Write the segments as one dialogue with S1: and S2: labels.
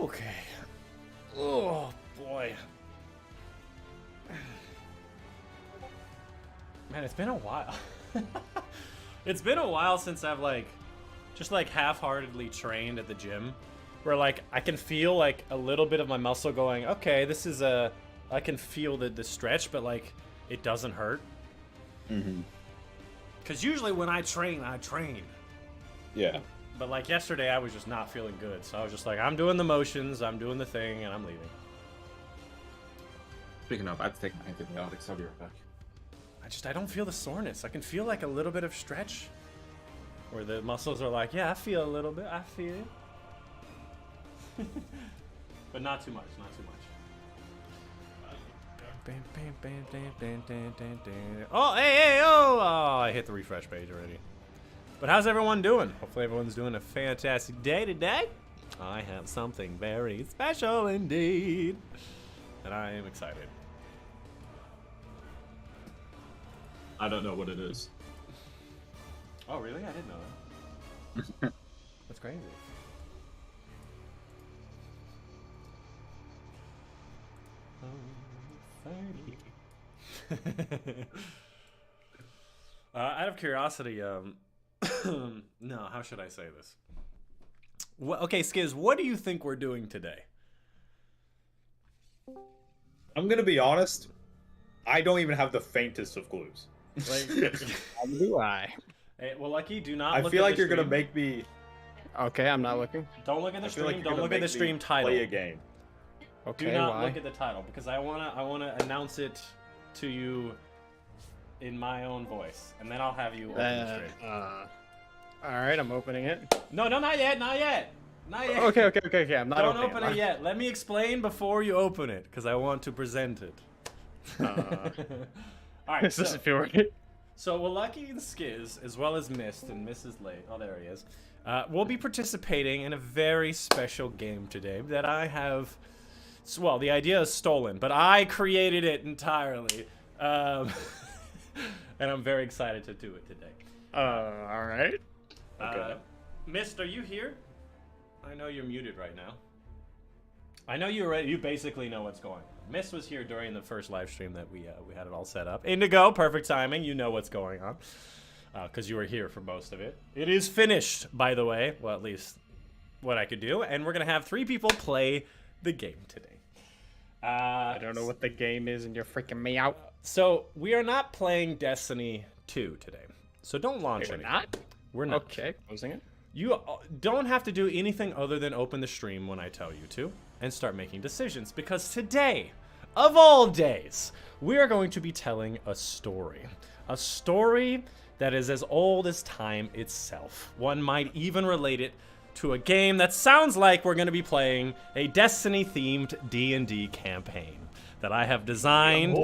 S1: Okay. Oh boy. Man, it's been a while. It's been a while since I've just half-heartedly trained at the gym, where I can feel a little bit of my muscle going, okay, this is I can feel the stretch, but it doesn't hurt.
S2: Mm-hmm.
S1: Because usually when I train.
S2: Yeah.
S1: But yesterday I was just not feeling good, so I was just I'm doing the motions, I'm doing the thing, and I'm leaving.
S2: Speaking of, I have to take my antibiotics. I'll be right back.
S1: I don't feel the soreness. I can feel a little bit of stretch, where the muscles are yeah, I feel a little bit, I feel it. But not too much, not too much. Oh, hey, oh, I hit the refresh page already. But how's everyone doing? Hopefully everyone's doing a fantastic day today. I have something very special indeed, and I am excited.
S2: I don't know what it is.
S1: Oh, really? I didn't know that. That's crazy. Out of curiosity, no, how should I say this? Okay, Skiz, what do you think we're doing today?
S3: I'm gonna be honest. I don't even have the faintest of clues.
S4: How do I?
S1: Hey, well, Lucky, do not.
S3: I
S1: look
S3: feel
S1: at
S3: like
S1: the
S3: you're gonna
S1: stream.
S3: make me
S4: Okay, I'm not looking.
S1: Don't look at the
S3: I feel like
S1: stream.
S3: you're
S1: Don't
S3: gonna
S1: look at the
S3: make
S1: stream
S3: me
S1: title.
S3: play a game.
S4: Okay,
S1: Do not
S4: why?
S1: look at the title because I wanna announce it to you in my own voice, and then I'll have you open the stream.
S4: All right, I'm opening it.
S1: No, not yet, not yet.
S4: Okay. I'm not
S1: Don't
S4: opening
S1: open it yet. Let me explain before you open it, because I want to present it. All right.
S4: This doesn't feel right.
S1: So Lucky and Skiz, as well as Mist, and Mist is late. Oh, there he is. We'll be participating in a very special game today that I have. Well, the idea is stolen, but I created it entirely, and I'm very excited to do it today.
S4: All right.
S3: Okay.
S1: Mist, are you here? I know you're muted right now. I know you're ready. You basically know what's going on. Mist was here during the first live stream that we had it all set up. Indigo, perfect timing. You know what's going on because you were here for most of it. It is finished, by the way. Well, at least what I could do. And we're going to have 3 people play the game today.
S4: I don't know what the game is, and you're freaking me out.
S1: So we are not playing Destiny 2 today. So don't launch
S4: We're
S1: anything.
S4: not?
S1: We're not.
S4: Okay, closing it.
S1: You don't have to do anything other than open the stream when I tell you to and start making decisions, because today, of all days, we are going to be telling a story. A story that is as old as time itself. One might even relate it to a game that sounds like we're going to be playing a Destiny-themed D&D campaign that I have designed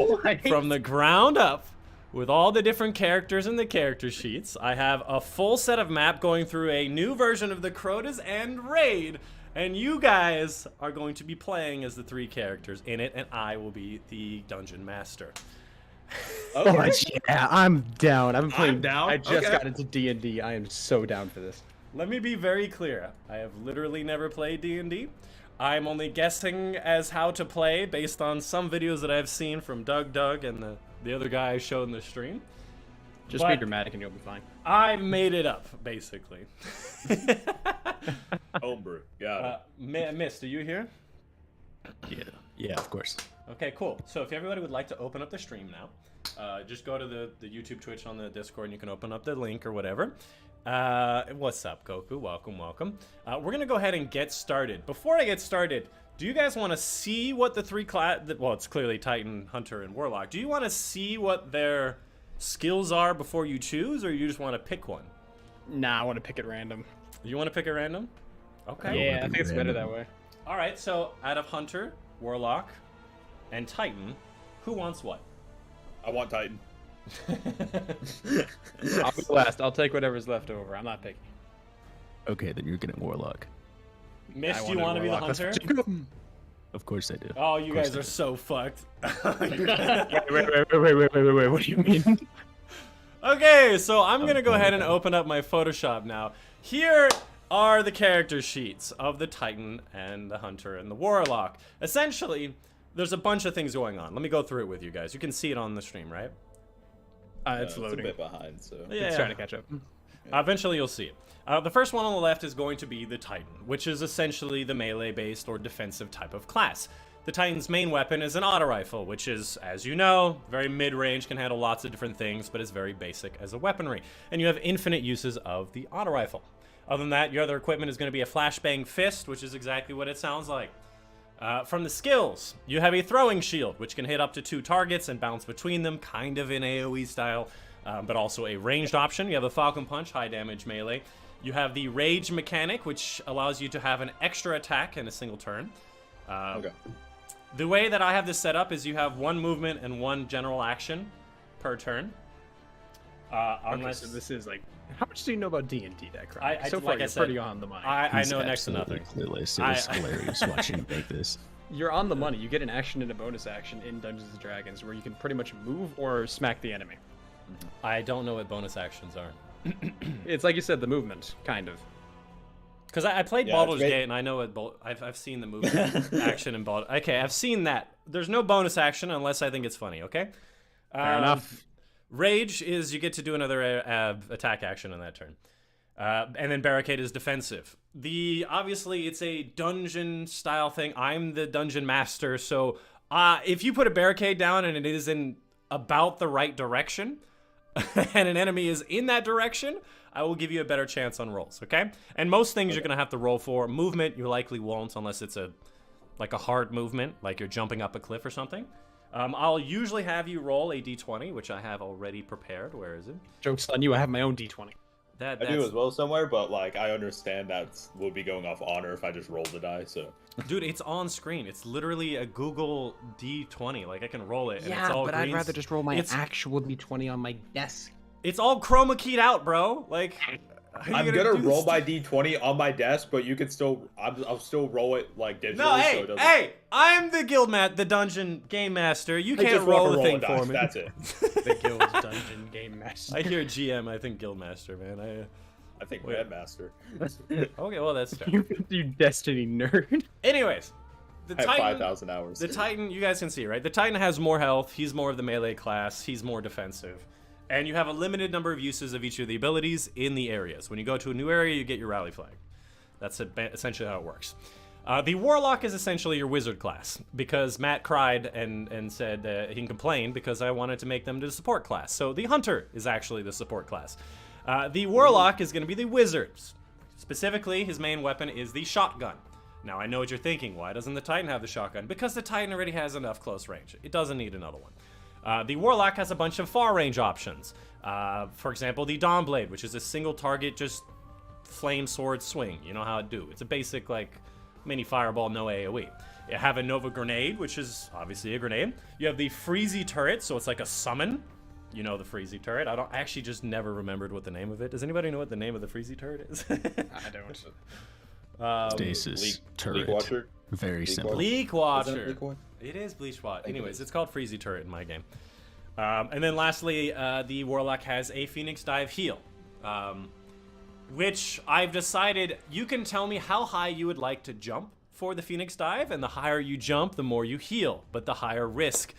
S1: from the ground up with all the different characters in the character sheets. I have a full set of map going through a new version of the Crota's End raid, and you guys are going to be playing as the 3 characters in it, and I will be the dungeon master.
S4: Oh, yeah, I'm down. I've been playing.
S3: down?
S4: I just
S3: Okay.
S4: got into D&D. I am so down for this.
S1: Let me be very clear. I have literally never played D&D. I'm only guessing as how to play based on some videos that I've seen from Doug and the other guy I showed in the stream.
S4: Just
S1: But
S4: be dramatic and you'll be fine.
S1: I made it up, basically.
S3: Homebrew. Got it.
S1: Mist, are you here?
S4: Yeah, of course.
S1: Okay, cool. So if everybody would like to open up the stream now, just go to the YouTube, Twitch on the Discord, and you can open up the link or whatever. What's up, Goku? Welcome. We're going to go ahead and get started. Before I get started, do you guys want to see what the 3 well, it's clearly Titan, Hunter, and Warlock. Do you want to see what their skills are before you choose, or you just want to pick one?
S4: Nah, I want to pick it random.
S1: You want to pick a random? Okay.
S4: Yeah, I think it's better that way.
S1: All right, so out of Hunter, Warlock, and Titan, who wants what?
S3: I want Titan.
S4: I'll go last. I'll take whatever's left over. I'm not picky.
S5: Okay, then you're getting Warlock.
S1: Mist,
S4: I
S1: do you want to be the
S4: Warlock.
S1: Hunter?
S5: Of course I do.
S1: Oh, you
S5: Of course
S1: guys
S5: I
S1: are
S5: do.
S1: so fucked.
S4: Wait. What do you mean?
S1: Okay, so I'm gonna go ahead and open up my Photoshop now. Here are the character sheets of the Titan and the Hunter and the Warlock. Essentially, there's a bunch of things going on. Let me go through it with you guys. You can see it on the stream, right?
S4: It's loading.
S3: It's a bit behind, so
S1: Yeah.
S4: It's trying to catch up.
S1: Eventually you'll see it. The first one on the left is going to be the Titan, which is essentially the melee-based or defensive type of class. The Titan's main weapon is an auto rifle, which is, as you know, very mid-range, can handle lots of different things, but is very basic as a weaponry. And you have infinite uses of the auto rifle. Other than that, your other equipment is going to be a flashbang fist, which is exactly what it sounds like. From the skills, you have a throwing shield, which can hit up to 2 targets and bounce between them, kind of in AoE style, but also a ranged option. You have a Falcon Punch, high damage melee. You have the Rage mechanic, which allows you to have an extra attack in a single turn.
S3: okay.
S1: The way that I have this set up is you have 1 movement and 1 general action per turn. Unless
S4: So this is like, how much do you know about D&D, Dychronic?
S1: I-
S4: So
S1: like
S4: far,
S1: I
S4: you're
S1: said,
S4: pretty on the money.
S1: I know next to nothing.
S5: Clueless. It was hilarious watching you make this.
S4: You're on the money. You get an action and a bonus action in Dungeons & Dragons where you can pretty much move or smack the enemy.
S1: I don't know what bonus actions are.
S4: It's like you said, the movement, kind of.
S1: Because I played
S3: Yeah,
S1: Baldur's
S3: it's great.
S1: Gate, and I know what I've seen the movement action in Baldur's. Okay, I've seen that. There's no bonus action unless I think it's funny. Okay.
S4: Fair enough.
S1: Rage is you get to do another attack action on that turn, and then Barricade is defensive. Obviously it's a dungeon style thing. I'm the dungeon master, so if you put a barricade down and it is in about the right direction, and an enemy is in that direction, I will give you a better chance on rolls, okay? And most things you're going to have to roll for. Movement, you likely won't unless it's a hard movement, like you're jumping up a cliff or something. I'll usually have you roll a d20, which I have already prepared. Where is it?
S4: Joke's on you, I have my own D20.
S3: I do
S1: That's,
S3: as well somewhere, but like I understand that would be going off honor if I just roll the die. So
S1: dude, it's on screen. It's literally a Google d20. Like I can roll it, and
S4: Yeah,
S1: it's all
S4: but
S1: green.
S4: I'd rather just roll my
S1: It's-
S4: actual D20 on my desk.
S1: It's all chroma keyed out, bro. Like, how
S3: I'm
S1: you
S3: gonna
S1: do
S3: roll
S1: this?
S3: my d20 on my desk, but you can still I'll still roll it like digitally.
S1: No,
S3: so
S1: hey,
S3: it doesn't...
S1: hey! I'm the the dungeon game master. You
S3: I
S1: can't
S3: just want
S1: roll
S3: to
S1: the
S3: roll
S1: thing
S3: a dice,
S1: for me.
S3: That's it.
S4: The Guild's Dungeon Game Master.
S1: I hear GM. I think Guildmaster, man.
S3: I think
S1: Wait.
S3: Grandmaster.
S1: Okay, well that's fair.
S4: You Destiny nerd.
S1: Anyways, the
S3: I have
S1: Titan.
S3: 5,000 hours.
S1: The Titan, you guys can see, right? The Titan has more health. He's more of the melee class. He's more defensive. And you have a limited number of uses of each of the abilities in the areas. When you go to a new area, you get your rally flag. That's essentially how it works. The Warlock is essentially your wizard class, because Matt cried and said he can complain because I wanted to make them the support class. So the Hunter is actually the support class. The Warlock is going to be the wizard. Specifically, his main weapon is the shotgun. Now, I know what you're thinking. Why doesn't the Titan have the shotgun? Because the Titan already has enough close range. It doesn't need another one. The Warlock has a bunch of far range options. For example, the Dawnblade, which is a single target, just flame sword swing. You know how it do. It's a basic, like, mini fireball, no AoE. You have a Nova Grenade, which is obviously a grenade. You have the Freezy Turret, so it's like a summon. You know the Freezy Turret. I actually just never remembered what the name of it. Does anybody know what the name of the Freezy Turret is?
S4: I don't.
S5: Stasis turret.
S3: Leak Watcher?
S5: Very
S3: Leak
S5: simple.
S3: Watcher?
S1: Leak
S3: Isn't
S1: Watcher.
S3: it Leak Watcher?
S1: It is Bleach Watch.
S3: think it
S1: Anyways,
S3: is.
S1: it's called Freezy Turret in my game. And then lastly, the Warlock has a Phoenix Dive heal. Which I've decided you can tell me how high you would like to jump for the Phoenix Dive, and the higher you jump, the more you heal, but the higher risk.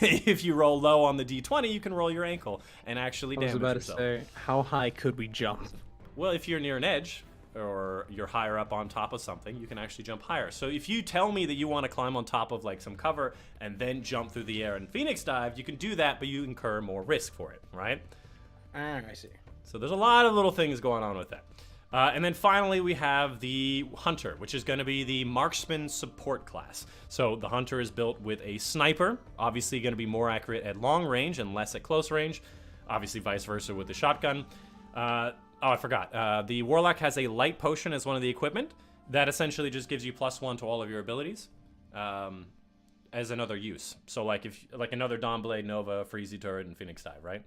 S1: If you roll low on the d20, you can roll your ankle and actually
S4: I was
S1: damage
S4: about
S1: yourself.
S4: to say, how high could we jump?
S1: Well, if you're near an edge, or you're higher up on top of something, you can actually jump higher. So if you tell me that you want to climb on top of like some cover and then jump through the air and Phoenix Dive, you can do that, but you incur more risk for it, right?
S4: I see.
S1: So there's a lot of little things going on with that. And then finally, we have the Hunter, which is going to be the marksman support class. So the Hunter is built with a sniper, obviously going to be more accurate at long range and less at close range. Obviously vice versa with the shotgun. Oh, I forgot. The Warlock has a light potion as one of the equipment. That essentially just gives you +1 to all of your abilities as another use. So like another Dawnblade, Nova, Freezy Turret, and Phoenix Dive, right?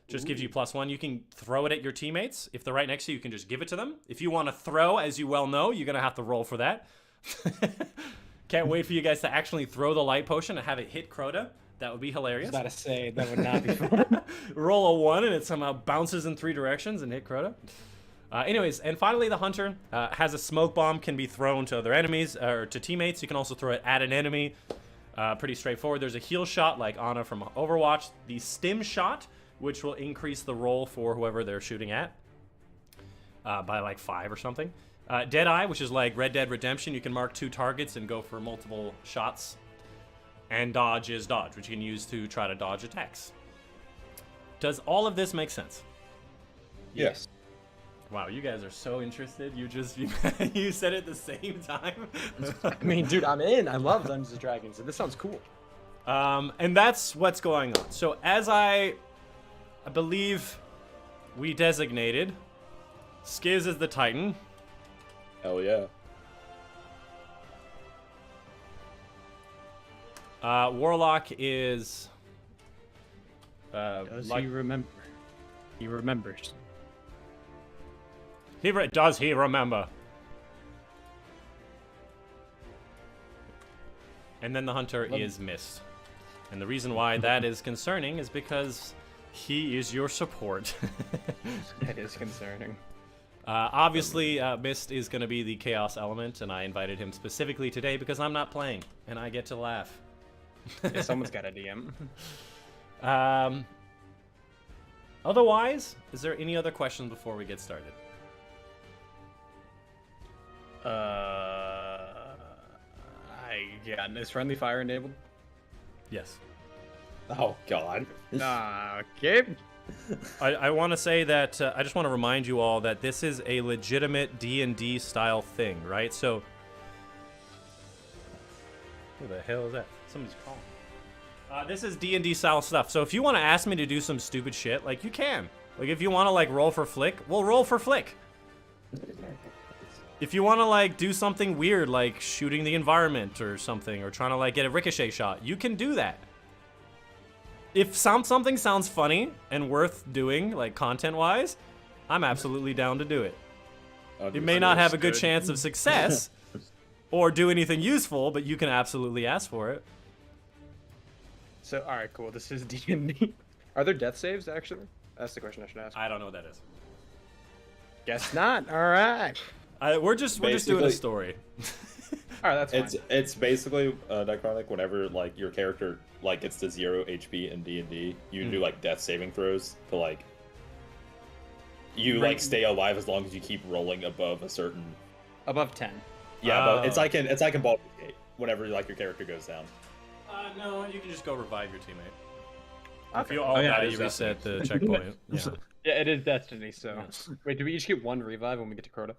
S1: Just gives you +1. You can throw it at your teammates. If they're right next to you, you can just give it to them. If you want to throw, as you well know, you're going to have to roll for that. Can't wait for you guys to actually throw the light potion and have it hit Crota. That would be hilarious.
S4: I was about to say, that would not be fun.
S1: Roll a 1 and it somehow bounces in 3 directions and hit Crota. Anyways, and finally the hunter has a smoke bomb, can be thrown to other enemies or to teammates. You can also throw it at an enemy. Pretty straightforward. There's a heal shot like Ana from Overwatch. The stim shot, which will increase the roll for whoever they're shooting at by like 5 or something. Deadeye, which is like Red Dead Redemption. You can mark 2 targets and go for multiple shots. And dodge is dodge, which you can use to try to dodge attacks. Does all of this make sense?
S3: Yes.
S1: Wow, you guys are so interested. You said it at the same time.
S4: I mean, dude, I'm in. I love Dungeons and Dragons. This sounds cool.
S1: And that's what's going on. So as I believe we designated, Skiz is the Titan.
S3: Hell yeah.
S1: Warlock is
S4: Does he remember? He remembers.
S1: Does he remember? And then the hunter is Mist. And the reason why that is concerning is because he is your support.
S4: That is concerning.
S1: Obviously, Mist is going to be the chaos element, and I invited him specifically today because I'm not playing, and I get to laugh.
S4: Yeah, someone's got a DM.
S1: Otherwise, is there any other questions before we get started?
S4: Yeah, is friendly fire enabled?
S1: Yes.
S3: Oh god.
S4: Okay.
S1: I want to say that I just want to remind you all that this is a legitimate D&D style thing, right? So, who the hell is that? Somebody's calling. This is D&D style stuff. So if you want to ask me to do some stupid shit, like you can. Like if you want to like roll for flick, we'll roll for flick. If you want to like do something weird, like shooting the environment or something, or trying to like get a ricochet shot, you can do that. If something sounds funny and worth doing, like content-wise, I'm absolutely down to do it. You may not have a good chance of success or do anything useful, but you can absolutely ask for it.
S4: So, all right, cool. This is D&D. Are there death saves, actually? That's the question I should ask.
S1: I don't know what that is.
S4: Guess not. All right.
S1: We're just doing a story.
S4: All right, that's fine.
S3: It's basically Dychronic. Whenever like your character like gets to 0 HP in D&D, you do like death saving throws to like you like stay alive as long as you keep rolling above a certain
S4: Above 10.
S3: Yeah, but it's like in Baldur's Gate. Whenever like your character goes down.
S1: No, you can just go revive your teammate.
S4: Okay.
S1: If you all die, you reset the checkpoint. Yeah.
S4: Yeah, it is Destiny, so... Wait, do we each get 1 revive when we get to Crota?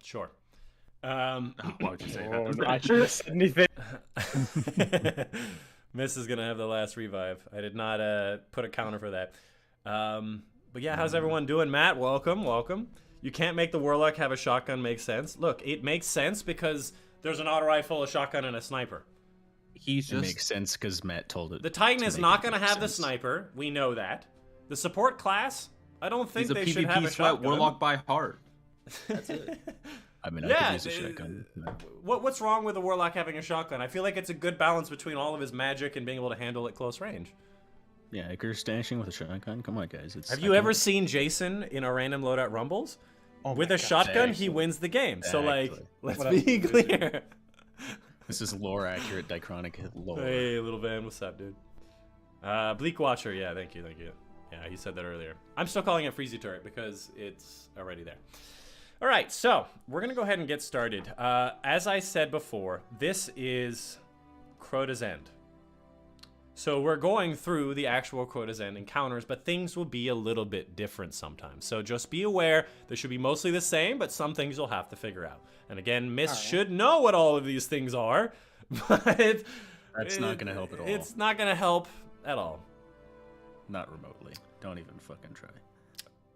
S1: Sure.
S5: Why would you say
S4: Oh,
S5: that?
S4: no, I shouldn't have said anything.
S1: Miss is gonna have the last revive. I did not put a counter for that. But yeah, how's everyone doing? Matt, welcome. You can't make the Warlock have a shotgun make sense. Look, it makes sense because there's an auto rifle, a shotgun, and a sniper.
S5: It makes sense because Matt told it.
S1: The Titan is not gonna have the
S5: sense.
S1: sniper. We know that. The support class, I don't think they should have a
S2: sweat
S1: shotgun.
S2: warlock by heart. That's it.
S5: I mean,
S1: Yeah,
S5: I could use a shotgun. No.
S1: What's wrong with the Warlock having a shotgun? I feel like it's a good balance between all of his magic and being able to handle it close range.
S5: Yeah, if you're stashing with a shotgun, come on, guys.
S1: Have you ever seen Jason in a random loadout rumbles? With a shotgun, he wins the game. So, like, let's be clear.
S5: This is lore accurate, Dychronic lore.
S1: Hey, little Van, what's up, dude? Bleak Watcher, yeah, thank you. Yeah, he said that earlier. I'm still calling it Freezy Turret because it's already there. All right, so we're going to go ahead and get started. As I said before, this is Crota's End. So we're going through the actual Crota's End encounters, but things will be a little bit different sometimes. So just be aware, they should be mostly the same, but some things you'll have to figure out. And again, Miss should know what all of these things are, but
S5: That's not going to help at all.
S1: It's not going to help at all.
S5: Not remotely. Don't even fucking try.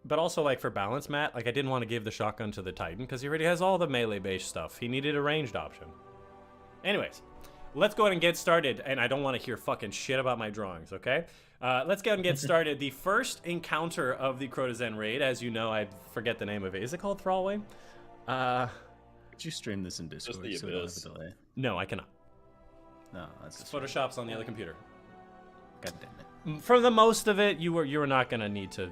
S1: But also, like, for balance, Matt, like, I didn't want to give the shotgun to the Titan because he already has all the melee-based stuff. He needed a ranged option. Anyways, let's go ahead and get started. And I don't want to hear fucking shit about my drawings, okay? Let's go ahead and get started. The first encounter of the Crota's End raid, as you know, I forget the name of it. Is it called Thrallway?
S5: Could you stream this in Discord
S3: the
S5: so we don't have
S3: Abyss.
S5: a delay?
S1: No, I cannot.
S5: No, that's just
S1: Photoshop's on the other computer.
S5: God damn it.
S1: For the most of it, you were not going to need to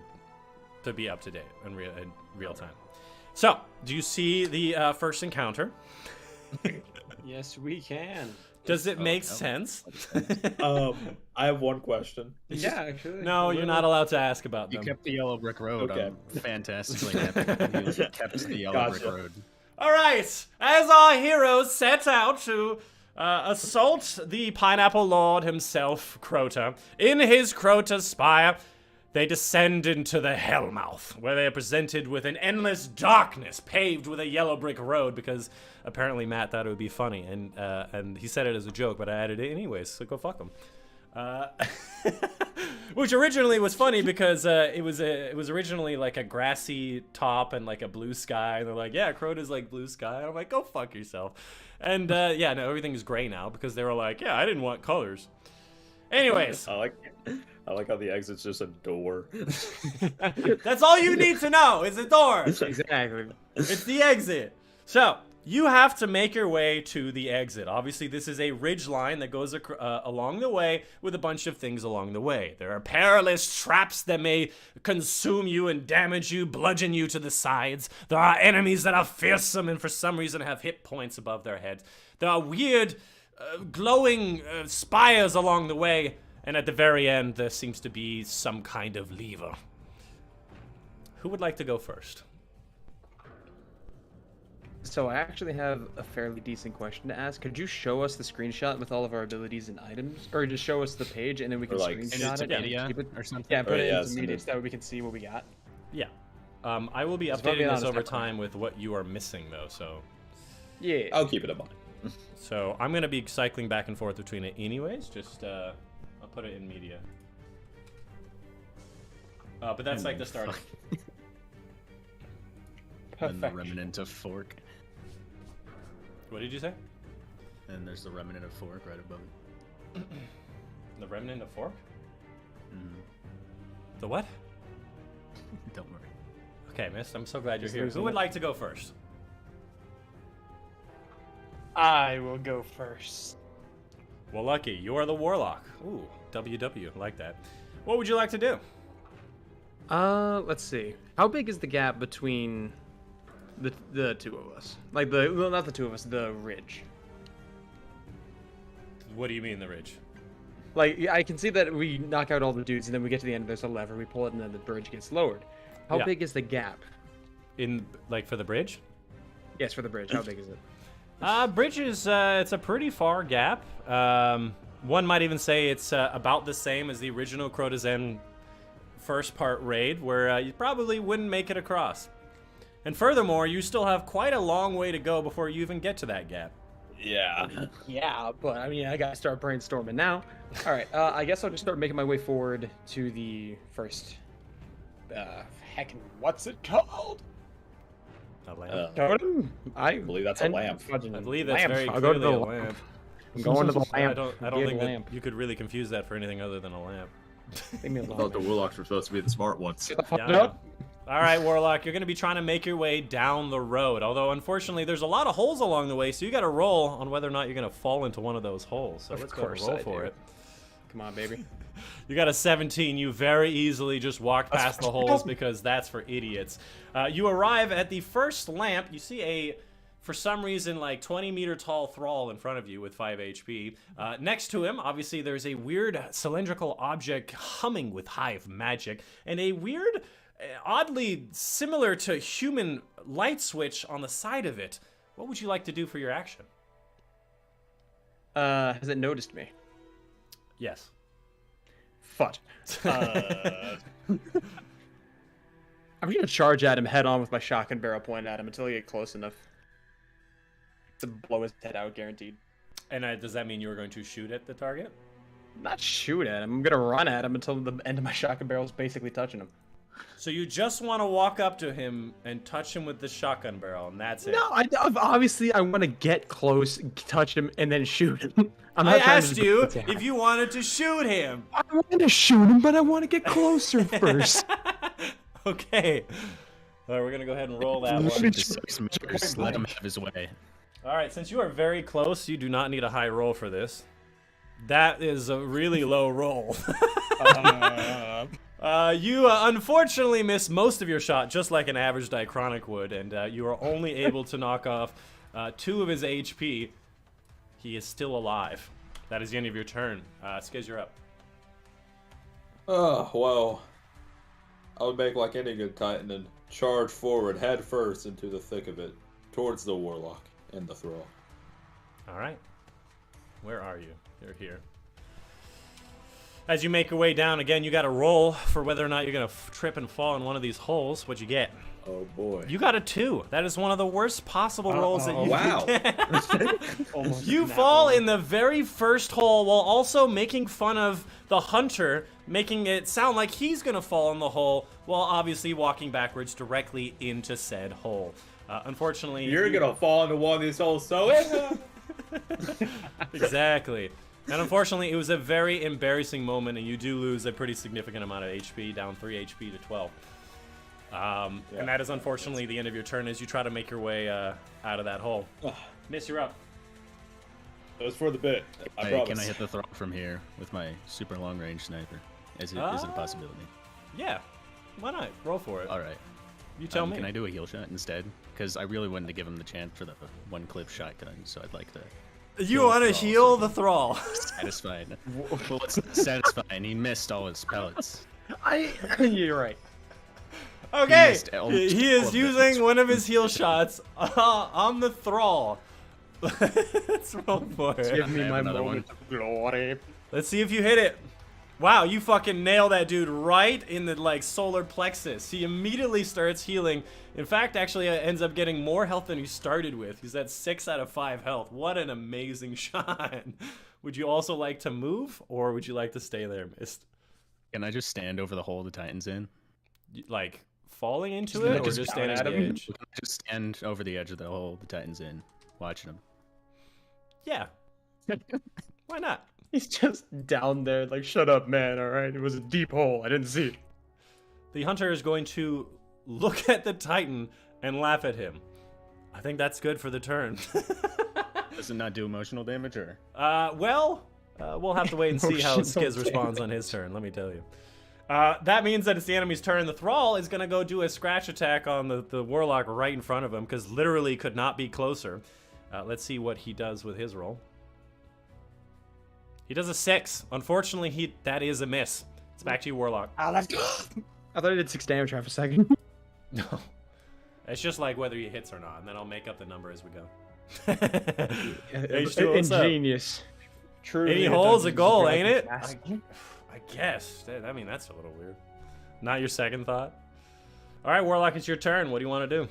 S1: to be up to date in real time. So, do you see the first encounter?
S4: Yes, we can.
S1: Does it make sense?
S3: I have one question.
S4: Yeah, actually.
S1: No, you're not allowed to ask about
S5: You
S1: them.
S5: kept the yellow brick road.
S3: Okay.
S5: I'm fantastically happy. You kept the yellow brick
S3: Gotcha.
S5: road.
S1: All right, as our heroes set out to assault the Pineapple Lord himself, Crota, in his Crota spire, they descend into the Hellmouth, where they are presented with an endless darkness paved with a yellow brick road, because apparently Matt thought it would be funny, and he said it as a joke, but I added it anyways, so go fuck him. Which originally was funny because it was originally like a grassy top and like a blue sky, and they're like, yeah, Crota's like blue sky. And I'm like, go fuck yourself. And yeah, no, everything is gray now because they were like, yeah, I didn't want colors. Anyways,
S3: I like how the exit's just a door.
S1: that's all you need to know is a door.
S4: Exactly.
S1: It's the exit. So, you have to make your way to the exit. Obviously, this is a ridge line that goes along the way with a bunch of things along the way. There are perilous traps that may consume you and damage you, bludgeon you to the sides. There are enemies that are fearsome and for some reason have hit points above their heads. There are weird, glowing spires along the way. And at the very end, there seems to be some kind of lever. Who would like to go first?
S4: So I actually have a fairly decent question to ask. Could you show us the screenshot with all of our abilities and items, or just show us the page and then we can
S3: like,
S4: screenshot it?
S5: media
S4: Keep it
S5: or something?
S4: Yeah, put it
S3: yeah,
S4: into media so that we can see what we got.
S1: Yeah. I will be
S4: It's probably
S1: updating
S4: not
S1: this
S4: a
S1: over
S4: separate
S1: time with what you are missing, though, so...
S4: Yeah.
S3: I'll keep it in mind.
S1: So I'm going to be cycling back and forth between it anyways. Just, I'll put it in media. But that's like the start.
S5: And the
S4: Perfect.
S5: remnant of fork.
S1: What did you say?
S5: And there's the remnant of fork right above it.
S1: The remnant of fork?
S5: Mhm.
S1: The what?
S5: Don't worry.
S1: Okay, miss. I'm so glad you're
S4: Just
S1: here.
S4: losing
S1: Who would
S4: it.
S1: like to go first?
S4: I will go first.
S1: Well, Lucky, you are the warlock. Ooh, WW. Like that. What would you like to do?
S4: Let's see. How big is the gap between the two of us? Like well, not the two of us, the ridge.
S1: What do you mean, the ridge?
S4: Like, I can see that we knock out all the dudes, and then we get to the end, there's a lever, we pull it, and then the bridge gets lowered. How
S1: Yeah.
S4: big is the gap?
S1: In, like, for the bridge?
S4: Yes, for the bridge, how big is it?
S1: Bridge is, it's a pretty far gap. One might even say it's about the same as the original Crota's End first part raid, where you probably wouldn't make it across. And furthermore, you still have quite a long way to go before you even get to that gap.
S3: Yeah.
S4: Yeah, but I mean, I gotta start brainstorming now. All right, I guess I'll just start making my way forward to the first. Heckin', what's it called?
S1: A lamp.
S4: Totem? I
S3: believe that's a lamp.
S1: I believe that's very
S4: I'll go to
S1: clearly
S4: the
S1: a lamp.
S4: I'm going to the lamp.
S1: I don't
S4: Give
S1: think
S4: the
S1: that
S4: lamp.
S1: you could really confuse that for anything other than a lamp.
S4: Leave me
S2: I thought
S4: alone.
S2: the warlocks were supposed to be the smart ones.
S4: Get the fuck
S1: Yeah, I know.
S4: up.
S1: All right, Warlock, you're going to be trying to make your way down the road. Although, unfortunately, there's a lot of holes along the way, so you got to roll on whether or not you're going to fall into one of those holes. So
S4: Of
S1: let's go ahead and
S4: course
S1: roll
S4: I
S1: for
S4: do.
S1: it.
S4: Come on, baby.
S1: You got a 17. You very easily just walk past the holes because that's for idiots. You arrive at the first lamp. You see a, for some reason, like 20-meter tall thrall in front of you with 5 HP. Next to him, obviously, there's a weird cylindrical object humming with hive magic, and a weird, oddly similar to human light switch on the side of it. What would you like to do for your action?
S4: Has it noticed me?
S1: Yes.
S4: Fudge. I'm gonna charge at him head on with my shotgun barrel pointed at him until I get close enough to blow his head out, guaranteed.
S1: And does that mean you were going to shoot at the target?
S4: Not shoot at him. I'm gonna run at him until the end of my shotgun barrel is basically touching him.
S1: So you just want to walk up to him and touch him with the shotgun barrel, and that's it?
S4: No, obviously I want to get close, touch him, and then shoot him. I'm
S1: I
S4: not trying
S1: asked
S4: to
S1: you
S4: attack.
S1: if you wanted to shoot him.
S4: I want to shoot him, but I want to get closer first.
S1: Okay. All right, we're going to go ahead and roll that one.
S5: Shoot the 6 meters. Let him have his way.
S1: All right, since you are very close, you do not need a high roll for this. That is a really low roll. You unfortunately miss most of your shot, just like an average Dychronic would, and you are only able to knock off 2 of his HP. He is still alive. That is the end of your turn. Skiz, you're up.
S3: Oh, well. I would make like any good Titan and charge forward head first into the thick of it, towards the Warlock and the Thrall.
S1: Alright. Where are you? You're here. As you make your way down, again, you got to roll for whether or not you're going to trip and fall in one of these holes. What'd you get?
S3: Oh, boy.
S1: You got a 2. That is one of the worst possible rolls that you
S3: wow.
S1: can get. You fall in the very first hole while also making fun of the hunter, making it sound like he's going to fall in the hole while obviously walking backwards directly into said hole. Unfortunately...
S3: You're going to fall into one of these holes, so...
S1: Exactly. And unfortunately, it was a very embarrassing moment, and you do lose a pretty significant amount of HP, down 3 HP to 12. And that is unfortunately the end of your turn as you try to make your way out of that hole. Miss, you're up.
S3: It was for the bit. I promise.
S5: Can I hit the thrall from here with my super long range sniper? Is it a possibility?
S1: Yeah. Why not? Roll for it.
S5: All right.
S1: You tell me.
S5: Can I do a heal shot instead? Because I really wanted to give him the chance for the one-clip shotgun, so I'd like to...
S1: You want to heal the thrall.
S5: Satisfied. Well, it's not satisfying. He missed all his pellets.
S4: You're right.
S1: Okay, he is using one of his heal shots on the thrall. Let's roll for it.
S4: Give me my moment of glory.
S1: Let's see if you hit it. Wow, you fucking nail that dude right in the like solar plexus. He immediately starts healing. In fact, actually ends up getting more health than he started with. He's at 6 out of 5 health. What an amazing shot. Would you also like to move, or would you like to stay there, Mist?
S5: Can I just stand over the hole the Titan's in?
S1: Like falling into it, or just stand at the edge?
S5: Just stand over the edge of the hole the Titan's in, watching him.
S1: Yeah. Why not?
S4: He's just down there, like, shut up, man, alright? It was a deep hole, I didn't see it.
S1: The hunter is going to look at the Titan and laugh at him. I think that's good for the turn.
S5: Does it not do emotional damage, or?
S1: We'll have to wait and see how Skiz responds on his turn, let me tell you. That means that it's the enemy's turn. The Thrall is going to go do a scratch attack on the Warlock right in front of him, because literally could not be closer. Let's see what he does with his roll. He does a 6. Unfortunately, that is a miss. It's back to you, Warlock.
S4: I thought I did 6 damage for half a second.
S1: No. It's just like whether he hits or not, and then I'll make up the number as we go.
S4: Ingenious.
S1: Truly, 80 holes a goal, ain't it? I guess. I mean, that's a little weird. Not your second thought? All right, Warlock, it's your turn. What do you want to do?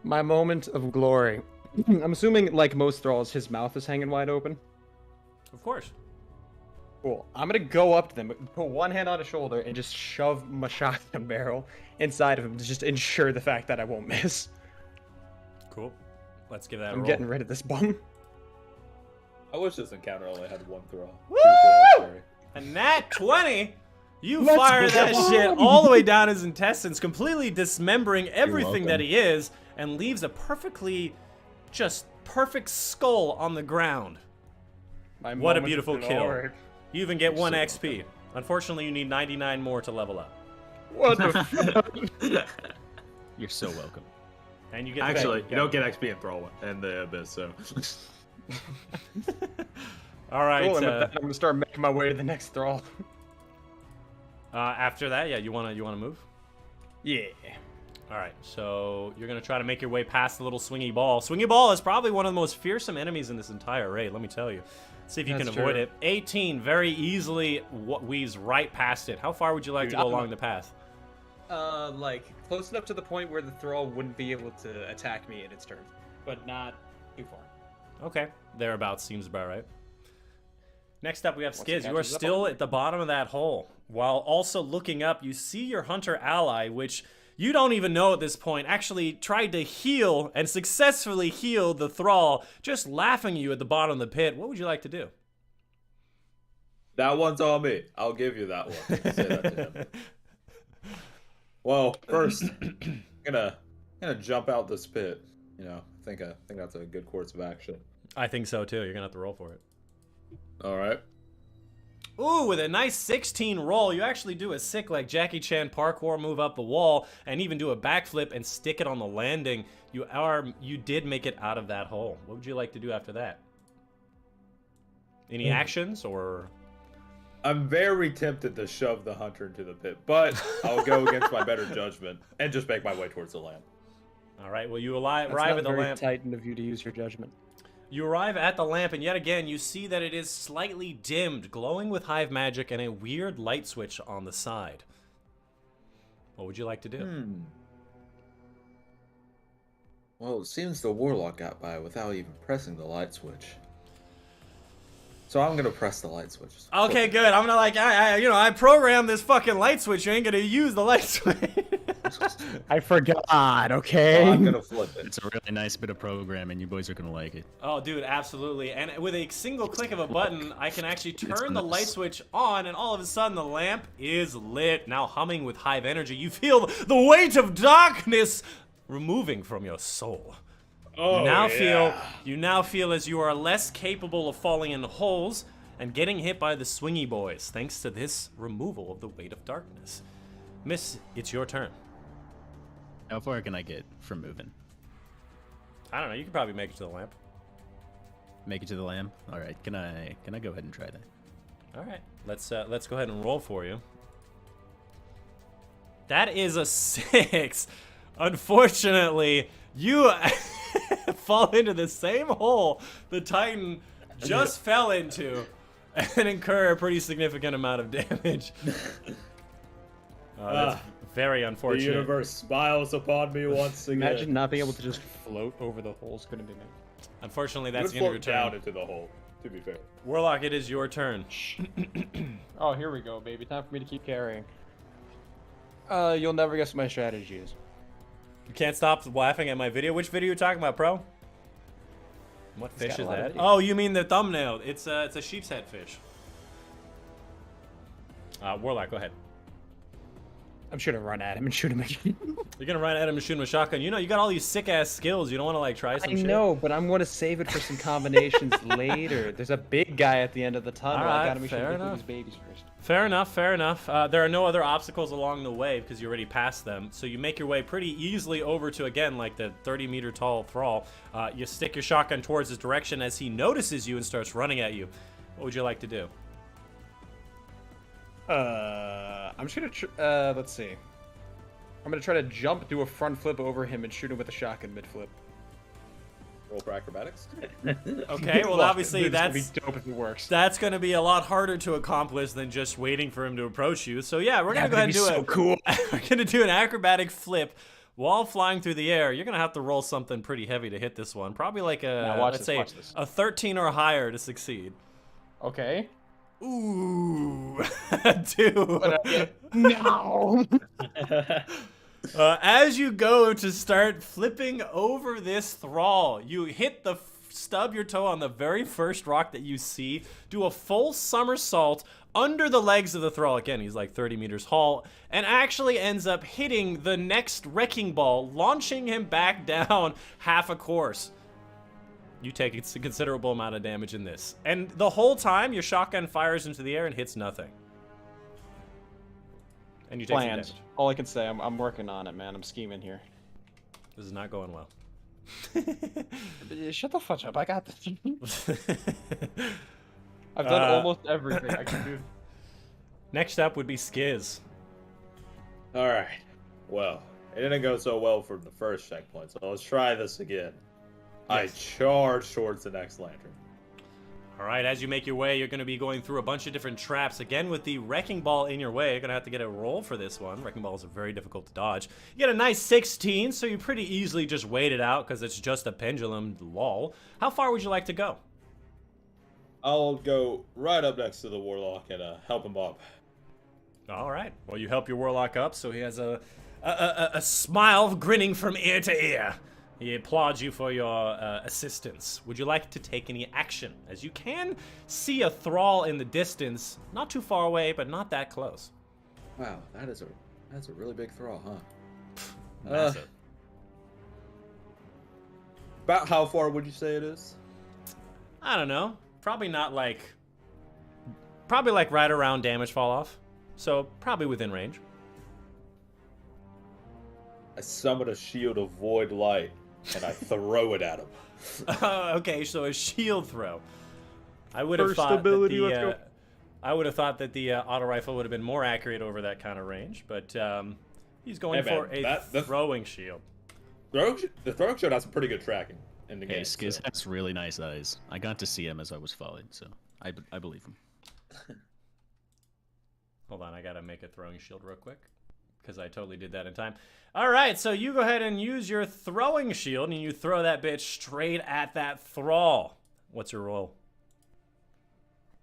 S4: My moment of glory. I'm assuming, like most thralls, his mouth is hanging wide open.
S1: Of course.
S4: Cool. I'm gonna go up to them, put one hand on his shoulder, and just shove my shotgun barrel inside of him to just ensure the fact that I won't miss.
S1: Cool. Let's give that a
S4: I'm
S1: roll.
S4: getting rid of this bum.
S3: I wish this encounter only had one Thrall.
S1: Woo! And that 20! You fire that shit all the way down his intestines, completely dismembering everything that he is, and leaves a just perfect skull on the ground. What a beautiful kill. You even get 1 XP. Unfortunately, you need 99 more to level up.
S4: What the fuck?
S5: You're so welcome.
S1: And you get
S2: Actually, you don't get XP in Thrall and the Abyss, so...
S1: All right.
S4: Cool, and with that, I'm gonna start making my way to the next thrall.
S1: After that, yeah, you wanna move?
S4: Yeah.
S1: All right, so you're gonna try to make your way past the little swingy ball. Swingy ball is probably one of the most fearsome enemies in this entire raid. Let me tell you. See if you can avoid it. 18 very easily weaves right past it. How far would you like to go along the path?
S4: Like close enough to the point where the thrall wouldn't be able to attack me in its turn, but not too far.
S1: Okay, thereabouts seems about right. Next up, we have Skiz. You are still at the bottom of that hole. While also looking up, you see your hunter ally, which you don't even know at this point, actually tried to heal and successfully heal the Thrall, just laughing at you at the bottom of the pit. What would you like to do?
S3: That one's on me. I'll give you that one. Say that to him. Well, first, I'm gonna jump out this pit. You know, I think that's a good course of action.
S1: I think so too. You're gonna have to roll for it.
S3: All right.
S1: Ooh, with a nice 16 roll, you actually do a sick, like, Jackie Chan parkour move up the wall and even do a backflip and stick it on the landing. You did make it out of that hole. What would you like to do after that? Any actions, or?
S3: I'm very tempted to shove the hunter into the pit, but I'll go against my better judgment and just make my way towards the lamp.
S1: All right, well, you arrive
S4: That's not
S1: at the
S4: very
S1: lamp.
S4: Titan of you to use your judgment.
S1: You arrive at the lamp, and yet again, you see that it is slightly dimmed, glowing with hive magic and a weird light switch on the side. What would you like to do?
S6: Well, it seems the warlock got by without even pressing the light switch. So I'm gonna press the light switch.
S1: Okay, good. I'm gonna I programmed this fucking light switch. You ain't gonna use the light switch.
S4: I forgot, okay?
S6: I'm gonna flip it.
S5: It's a really nice bit of programming. You boys are gonna like it.
S1: Oh, dude, absolutely. And with a single click of a button, I can actually turn the light switch on, and all of a sudden the lamp is lit. Now humming with hive energy, you feel the weight of darkness removing from your soul.
S2: Oh,
S1: You now feel as you are less capable of falling in holes and getting hit by the swingy boys, thanks to this removal of the weight of darkness. Miss, it's your turn.
S5: How far can I get from moving?
S1: I don't know. You can probably make it to the lamp.
S5: Make it to the lamp. All right. Can I go ahead and try that?
S1: All right. Let's go ahead and roll for you. That is a 6. Unfortunately, you fall into the same hole the Titan just fell into and incur a pretty significant amount of damage. That's very
S2: The
S1: unfortunate.
S2: universe smiles upon me once again.
S4: Imagine not being able to just float over the holes. Couldn't be me.
S1: Unfortunately,
S2: You
S1: that's
S2: would
S1: the end of your
S2: float down
S1: turn.
S2: into the hole, to be fair.
S1: Warlock, it is your turn.
S4: Oh, here we go, baby. Time for me to keep carrying. You'll never guess what my strategy is.
S1: You can't stop laughing at my video. Which video are you talking about, bro? What fish
S4: got a
S1: is
S4: lot of
S1: that?
S4: videos.
S1: Oh, you mean the thumbnail. It's a sheep's head fish. Warlock, go ahead.
S4: I'm sure to run at him and shoot him again.
S1: You're gonna run at him and shoot him with shotgun. You know, you got all these sick-ass skills. You don't want to, like, try some
S4: I
S1: shit?
S4: know, but I'm going to save it for some combinations later. There's a big guy at the end of the tunnel.
S1: Alright,
S4: I gotta make sure
S1: fair
S4: to get through
S1: enough.
S4: these babies first.
S1: Fair enough, fair enough. There are no other obstacles along the way because you already passed them. So you make your way pretty easily over to, again, like the 30-meter tall thrall. You stick your shotgun towards his direction as he notices you and starts running at you. What would you like to do?
S4: I'm just gonna, let's see. I'm gonna try to jump, do a front flip over him, and shoot him with a shotgun mid-flip.
S3: Roll for acrobatics.
S1: Okay, well, obviously
S4: It's gonna
S1: that's
S4: be dope if it works.
S1: that's going to be a lot harder to accomplish than just waiting for him to approach you. So yeah, we're going to go ahead and do
S4: so
S1: it.
S4: cool.
S1: We're going to do an acrobatic flip while flying through the air. You're going to have to roll something pretty heavy to hit this one. Probably like
S4: Now watch
S1: let's
S4: this,
S1: say
S4: watch this.
S1: a 13 or higher to succeed.
S4: Okay.
S1: Ooh. 2.
S4: No.
S1: As you go to start flipping over this thrall, you hit the stub your toe on the very first rock that you see, do a full somersault under the legs of the thrall. Again, he's like 30 meters tall, and actually ends up hitting the next wrecking ball, launching him back down half a course. You take a considerable amount of damage in this. And the whole time, your shotgun fires into the air and hits nothing. And you take some
S4: Plans.
S1: damage.
S4: All I can say, I'm working on it, man. I'm scheming here.
S1: This is not going well.
S4: Shut the fuck up. I got this. I've done almost everything I can do.
S1: Next up would be Skiz.
S3: All right. Well, it didn't go so well for the first checkpoint, so let's try this again. I charge towards the next lantern.
S1: All right, as you make your way, you're going to be going through a bunch of different traps. Again, with the wrecking ball in your way, you're going to have to get a roll for this one. Wrecking balls are very difficult to dodge. You get a nice 16, so you pretty easily just wait it out because it's just a pendulum, lol. How far would you like to go?
S3: I'll go right up next to the warlock and help him up.
S1: All right. Well, you help your warlock up, so he has a smile grinning from ear to ear. He applauds you for your assistance. Would you like to take any action? As you can see a thrall in the distance, not too far away, but not that close.
S6: Wow, that's a really big throw, huh?
S1: Massive.
S3: About how far would you say it is?
S1: I don't know. Probably not like probably like right around damage fall off. So probably within range.
S3: I summon a shield of void light and I throw it at him.
S1: Okay, so a shield throw. I would have
S4: First
S1: thought
S4: ability,
S1: that
S4: let's
S1: the
S4: go.
S1: I would have thought that the auto rifle would have been more accurate over that kind of range, but he's going
S3: Hey, man,
S1: for a
S3: that-
S1: throwing shield.
S3: The throwing shield has some pretty good tracking in the
S5: Hey,
S3: game.
S5: Skiz
S3: so-
S5: has really nice eyes. I got to see him as I was falling, so I believe him.
S1: Hold on, I gotta make a throwing shield real quick, because I totally did that in time. All right, so you go ahead and use your throwing shield, and you throw that bitch straight at that thrall. What's your roll?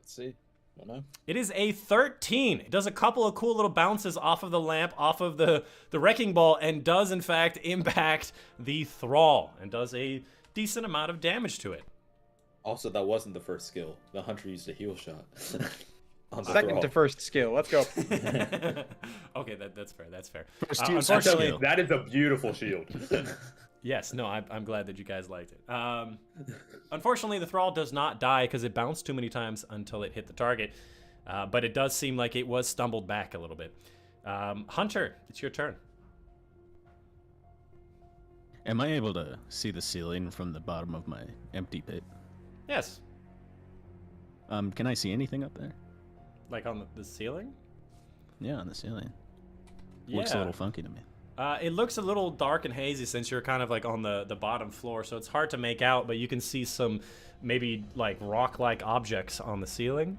S3: Let's see. I don't know.
S1: It is a 13. It does a couple of cool little bounces off of the lamp, off of the wrecking ball, and does in fact impact the thrall, and does a decent amount of damage to it.
S3: Also, that wasn't the first skill. The hunter used a heal shot. On the
S4: Second
S3: thrall.
S4: to first skill. Let's go.
S1: Okay, that's fair. That's fair.
S5: First to first
S1: Unfortunately,
S5: skill.
S3: That is a beautiful shield.
S1: yes. No, I'm glad that you guys liked it. Unfortunately, the thrall does not die because it bounced too many times until it hit the target. But it does seem like it was stumbled back a little bit. Hunter, it's your turn.
S5: Am I able to see the ceiling from the bottom of my empty pit?
S1: Yes.
S5: Can I see anything up there?
S1: Like on the ceiling?
S5: Yeah, on the ceiling.
S1: Yeah.
S5: Looks a little funky to me.
S1: It looks a little dark and hazy since you're kind of like on the bottom floor, so it's hard to make out, but you can see some maybe like rock-like objects on the ceiling.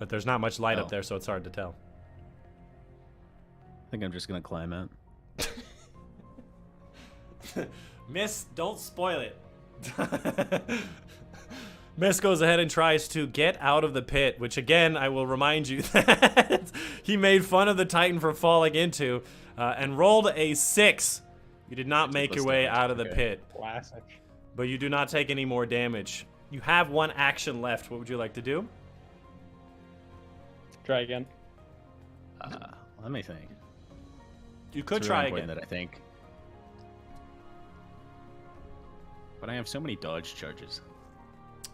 S1: But there's not much light up
S5: Oh.
S1: there, so it's hard to tell.
S5: I think I'm just gonna climb out.
S1: Miss, don't spoil it. Miss goes ahead and tries to get out of the pit, which again, I will remind you that he made fun of the Titan for falling into, and rolled a 6. You did not make your way out of the pit,
S4: Classic.
S1: but you do not take any more damage. You have one action left. What would you like to do?
S4: Try again.
S5: Let me think.
S1: You could
S5: It's
S1: try
S5: really
S1: again.
S5: important that I think. But I have so many dodge charges.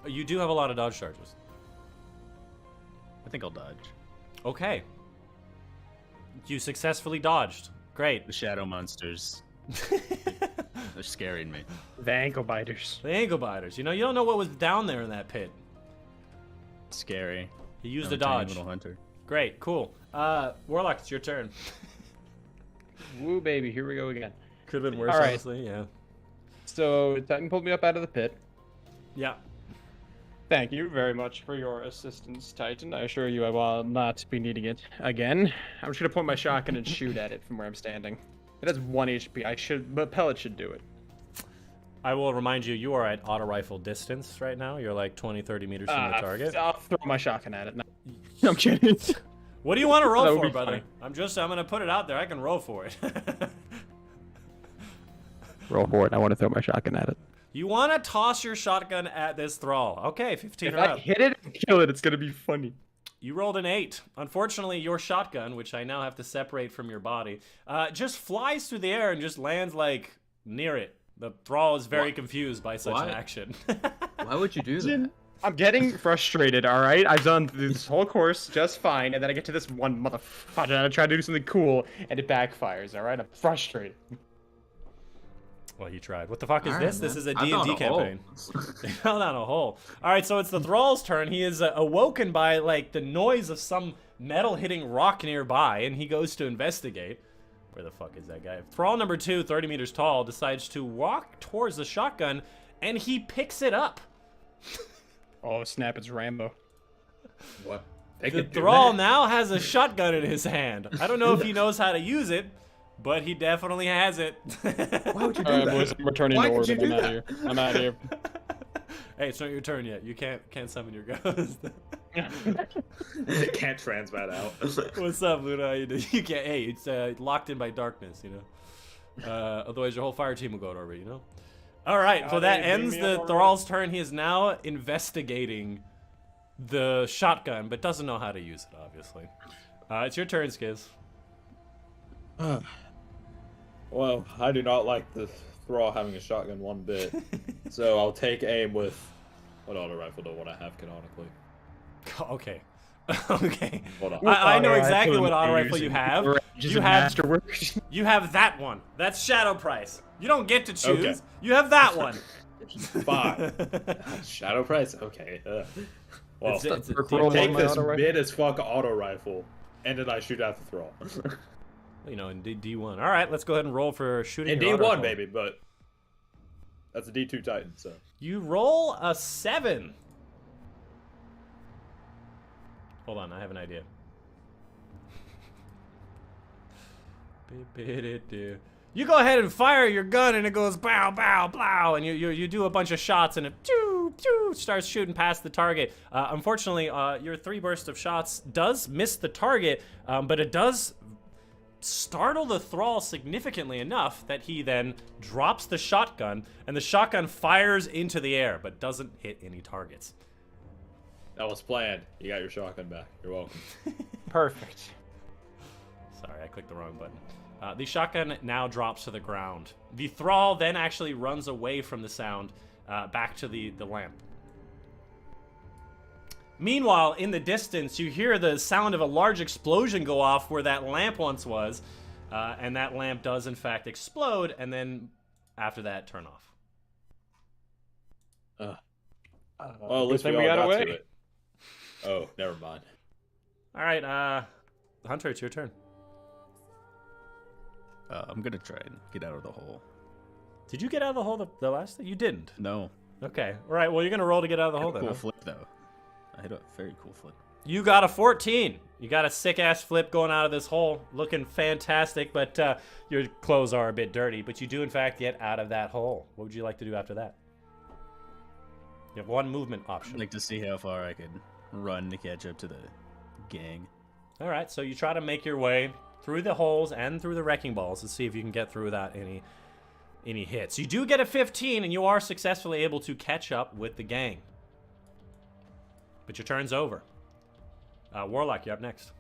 S1: You do have a lot of dodge charges.
S5: I think I'll dodge.
S1: Okay. You successfully dodged. Great.
S5: The shadow monsters, they're scaring me.
S4: The ankle biters.
S1: The ankle biters. You know, you don't know what was down there in that pit.
S5: Scary.
S1: He used
S5: I'm
S1: a
S5: a tiny
S1: dodge.
S5: little hunter.
S1: Great, cool. Warlock, it's your turn.
S4: Woo, baby. Here we go again.
S1: Could have been worse,
S4: All right.
S1: honestly, yeah.
S4: So, Titan pulled me up out of the pit.
S1: Yeah.
S4: Thank you very much for your assistance, Titan. I assure you I will not be needing it again. I'm just gonna point my shotgun and shoot at it from where I'm standing. It has 1 HP. But pellet should do it.
S1: I will remind you, you are at auto rifle distance right now. You're like 20, 30 meters from the target.
S4: I'll throw my shotgun at it. No, I'm kidding.
S1: What do you want to roll
S4: That would
S1: for,
S4: be
S1: brother?
S4: funny.
S1: I'm gonna put it out there. I can roll for it.
S4: Roll for it. I want to throw my shotgun at it.
S1: You want to toss your shotgun at this thrall. Okay, 15
S4: If
S1: or
S4: I
S1: up.
S4: hit it and kill it, it's gonna be funny.
S1: You rolled an 8. Unfortunately, your shotgun, which I now have to separate from your body, just flies through the air and just lands like near it. The thrall is very confused by such an
S6: What?
S1: action.
S6: Why would you do that?
S4: I'm getting frustrated, alright? I've done this whole course just fine, and then I get to this one motherfucker, and I try to do something cool, and it backfires, alright? I'm frustrated.
S1: Well, you tried. What the fuck is
S6: Alright,
S1: this? This
S6: man.
S1: is a
S6: I found
S1: D&D
S6: a hole.
S1: campaign. They fell down a hole. All right, so it's the thrall's turn. He is awoken by like the noise of some metal hitting rock nearby, and he goes to investigate. Where the fuck is that guy? Thrall number 2, 30 meters tall, decides to walk towards the shotgun, and he picks it up.
S4: Oh, snap, it's Rambo.
S3: What? They
S1: The
S3: could do
S1: thrall
S3: that.
S1: now has a shotgun in his hand. I don't know if he knows how to use it, but he definitely has it.
S6: Why would you do
S4: Alright,
S6: that?
S4: boys, I'm returning
S6: Why
S4: to
S6: did you
S4: orbit.
S6: do
S4: I'm out of here.
S6: that?
S4: I'm out of here.
S1: Hey, it's not your turn yet. You can't summon your ghost.
S2: They can't transmat out.
S1: What's up, Luna? How you doing? You can't. Hey, it's locked in by darkness, you know. Otherwise, your whole fire team will go to orbit, you know. All right, so
S4: Oh,
S1: that
S4: they bring
S1: ends
S4: me
S1: the
S4: up already?
S1: thrall's turn. He is now investigating the shotgun, but doesn't know how to use it. Obviously, it's your turn, Skiz.
S3: Well, I do not like the thrall having a shotgun one bit. So I'll take aim with what auto rifle do I want to have canonically?
S1: Okay. Okay.
S3: Hold on.
S1: I know
S4: Auto
S1: exactly
S4: rifle
S1: what auto rifle
S4: using
S1: you have.
S4: just
S1: You
S4: a
S1: have
S4: masterwork.
S1: you have that one. That's Shadow Price. You don't get to choose.
S3: Okay.
S1: You have that one.
S3: 5. Shadow Price. Okay. Well,
S1: It's a
S4: perk
S1: deal.
S4: roll
S3: take
S4: on my
S3: this
S4: auto rifle.
S3: mid as fuck auto rifle, and then I shoot at the thrall.
S1: You know, in D1. All right, let's go ahead and roll for shooting.
S3: In
S1: your auto
S3: D1,
S1: rifle.
S3: baby, but that's a D2 Titan, so.
S1: You roll a 7. Hold on, I have an idea. You go ahead and fire your gun, and it goes bow, bow, blow, and you do a bunch of shots, and it starts shooting past the target. Unfortunately, your 3 bursts of shots does miss the target, but it does startle the thrall significantly enough that he then drops the shotgun, and the shotgun fires into the air, but doesn't hit any targets.
S3: That was planned. You got your shotgun back. You're welcome.
S4: Perfect.
S1: Sorry, I clicked the wrong button. The shotgun now drops to the ground. The thrall then actually runs away from the sound back to the lamp. Meanwhile, in the distance, you hear the sound of a large explosion go off where that lamp once was, and that lamp does in fact explode, and then after that, turn off.
S3: Well, at least we all got to it. Oh, never mind.
S1: All right, Hunter, it's your turn.
S5: I'm gonna try and get out of the hole.
S1: Did you get out of the hole the last thing? You didn't.
S5: No.
S1: Okay. All right. Well, you're gonna roll to get out of the hole then.
S5: Cool
S1: Huh?
S5: flip though. I hit a very cool flip.
S1: You got a 14. You got a sick-ass flip going out of this hole. Looking fantastic, but your clothes are a bit dirty. But you do, in fact, get out of that hole. What would you like to do after that? You have 1 movement option.
S5: I'd like to see how far I can run to catch up to the gang.
S1: All right, so you try to make your way through the holes and through the wrecking balls to see if you can get through without any hits. You do get a 15, and you are successfully able to catch up with the gang. But your turn's over. Warlock, you're up next.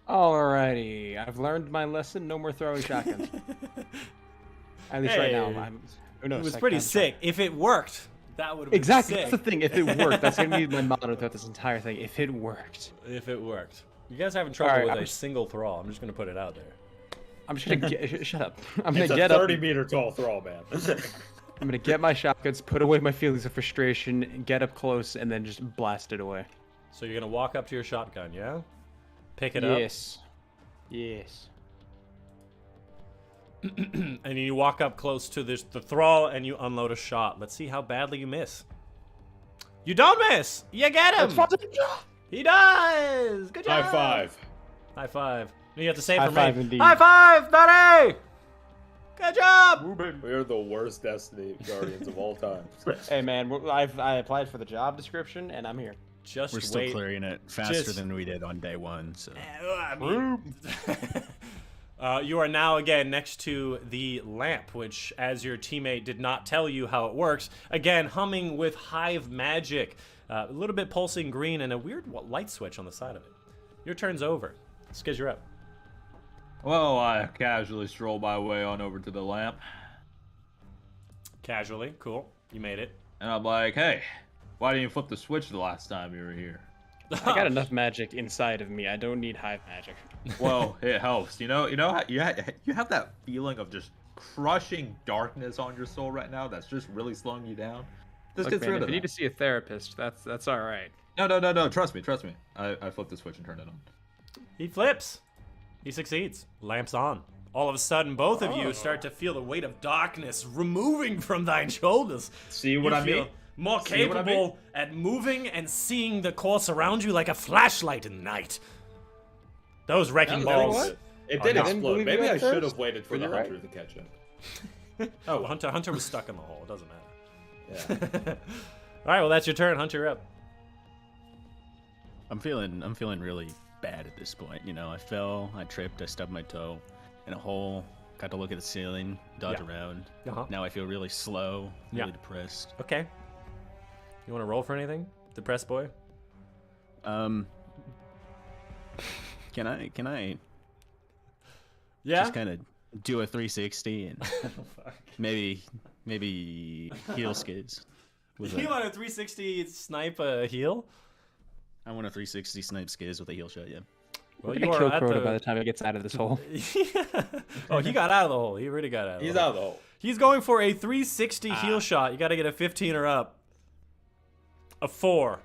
S4: Alrighty, I've learned my lesson. No more throwing shotguns. At least right now.
S1: Hey.
S4: Who knows?
S1: It was
S4: I
S1: pretty
S4: can't
S1: sick. If it worked, that would have been
S4: Exactly.
S1: sick.
S4: That's the thing. If it worked, that's gonna be my motto throughout this entire thing. If it worked.
S1: If it worked. You guys having trouble
S4: Alright,
S1: with
S4: I'm
S1: a single thrall. I'm just going to put it out there.
S4: I'm just gonna get. Shut up. I'm gonna
S3: It's a
S4: get up.
S3: 30-meter tall thrall, man.
S4: I'm gonna get my shotguns, put away my feelings of frustration, get up close, and then just blast it away.
S1: So you're going to walk up to your shotgun, yeah? Pick it up.
S4: Yes. Yes.
S1: And you walk up close to the thrall and you unload a shot. Let's see how badly you miss. You don't miss! You get him! He does! Good job!
S3: High 5.
S1: High 5. You have to say it
S4: High
S1: for
S4: five
S1: me.
S4: indeed.
S1: High 5, buddy! Good job!
S3: We are the worst Destiny Guardians of all time.
S4: Hey man, I applied for the job description and I'm here.
S1: Just
S5: We're still
S1: wait.
S5: clearing it faster
S1: Just-
S5: than we did on day 1. So
S1: I mean, you are now again next to the lamp, which, as your teammate did not tell you how it works, again humming with hive magic, a little bit pulsing green, and a weird light switch on the side of it. Your turn's over. Skiz, you're up.
S2: Well, I casually stroll my way on over to the lamp,
S1: Casually, cool. You made it.
S2: and I'm like, "Hey, why didn't you flip the switch the last time you were here?"
S4: I got enough magic inside of me. I don't need hive magic.
S2: Well, it helps. You know how you have that feeling of just crushing darkness on your soul right now. That's just really slowing you down. This
S4: Look,
S2: gets
S4: man,
S2: rid
S4: if
S2: of
S4: you need
S2: that.
S4: to see a therapist, that's all right.
S2: No. Trust me. I flipped the switch and turned it on.
S1: He flips. He succeeds. Lamp's on. All of a sudden, both of you start to feel the weight of darkness removing from thine shoulders.
S3: See what I
S1: feel
S3: mean?
S1: more
S3: See what I
S1: capable
S3: mean?
S1: at moving and seeing the course around you like a flashlight in the night. Those wrecking balls.
S3: It did
S1: no.
S3: explode.
S4: believe
S3: Maybe
S4: you
S3: I
S4: at
S3: should
S4: first,
S3: have waited for
S4: but
S3: the
S4: you're right.
S3: hunter to catch him.
S1: Oh, Hunter was stuck in the hole. It doesn't matter.
S3: Yeah.
S1: All right, well that's your turn. Hunter, you're up.
S5: I'm feeling really bad at this point. You know, I fell, I tripped, I stubbed my toe in a hole. Got to look at the ceiling, dodge
S1: Yeah.
S5: around.
S1: Uh-huh.
S5: Now I feel really slow, really
S1: Yeah.
S5: depressed.
S1: Okay. You want to roll for anything, depressed boy?
S5: Can I
S1: Yeah.
S5: just kind of do a 360 and maybe heal Skids? With
S1: You
S5: a,
S1: want a 360 snipe a heal?
S5: I want a 360 snipe skiz with a heal shot. Yeah.
S1: Well,
S4: We're
S1: you
S4: gonna
S1: are
S4: kill
S1: at
S4: Crota by the time he gets out of this hole.
S1: Oh, he got out of the hole. He really got out of the
S3: He's
S1: hole.
S3: out of the hole.
S1: He's going for a 360 heal shot. You got to get a 15 or up. A 4.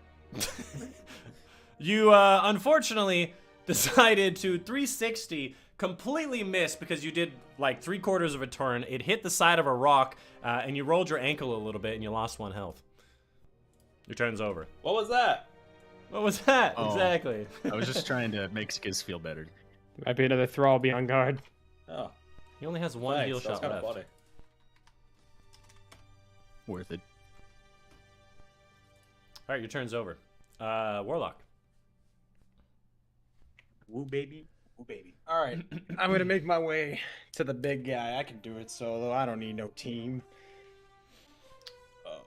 S1: You unfortunately decided to 360, completely miss because you did like 3/4 of a turn. It hit the side of a rock, and you rolled your ankle a little bit, and you lost 1 health. Your turn's over.
S3: What was that?
S1: What was that?
S5: Oh.
S1: Exactly.
S5: I was just trying to make Skiz feel better.
S4: Might be another Thrall be on guard.
S3: Oh,
S1: He only has 1
S3: thanks.
S1: heal
S3: That's
S1: shot
S3: kind
S1: left.
S3: of funny.
S5: Worth it.
S1: All right, your turn's over. Warlock.
S7: Woo baby, woo baby.
S4: All right, I'm gonna make my way to the big guy. I can do it solo. I don't need no team.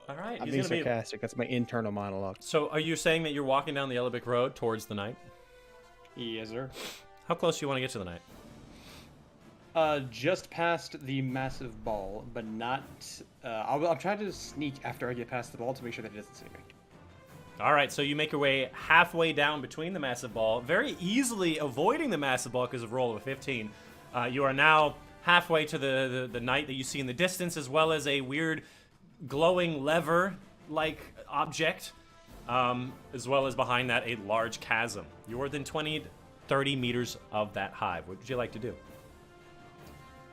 S1: All right,
S4: I'm
S1: he's
S4: being
S1: gonna be.
S4: sarcastic. That's my internal monologue.
S1: So, are you saying that you're walking down the Elebic Road towards the knight?
S4: Yes, sir.
S1: How close do you want to get to the knight?
S4: Just past the massive ball, but not. I'll try to sneak after I get past the ball to make sure that it doesn't see me.
S1: All right, so you make your way halfway down between the massive ball, very easily avoiding the massive ball because of roll of a 15. You are now halfway to the knight that you see in the distance, as well as a weird glowing lever-like object, as well as behind that a large chasm. You're within 20, 30 meters of that hive. What would you like to do?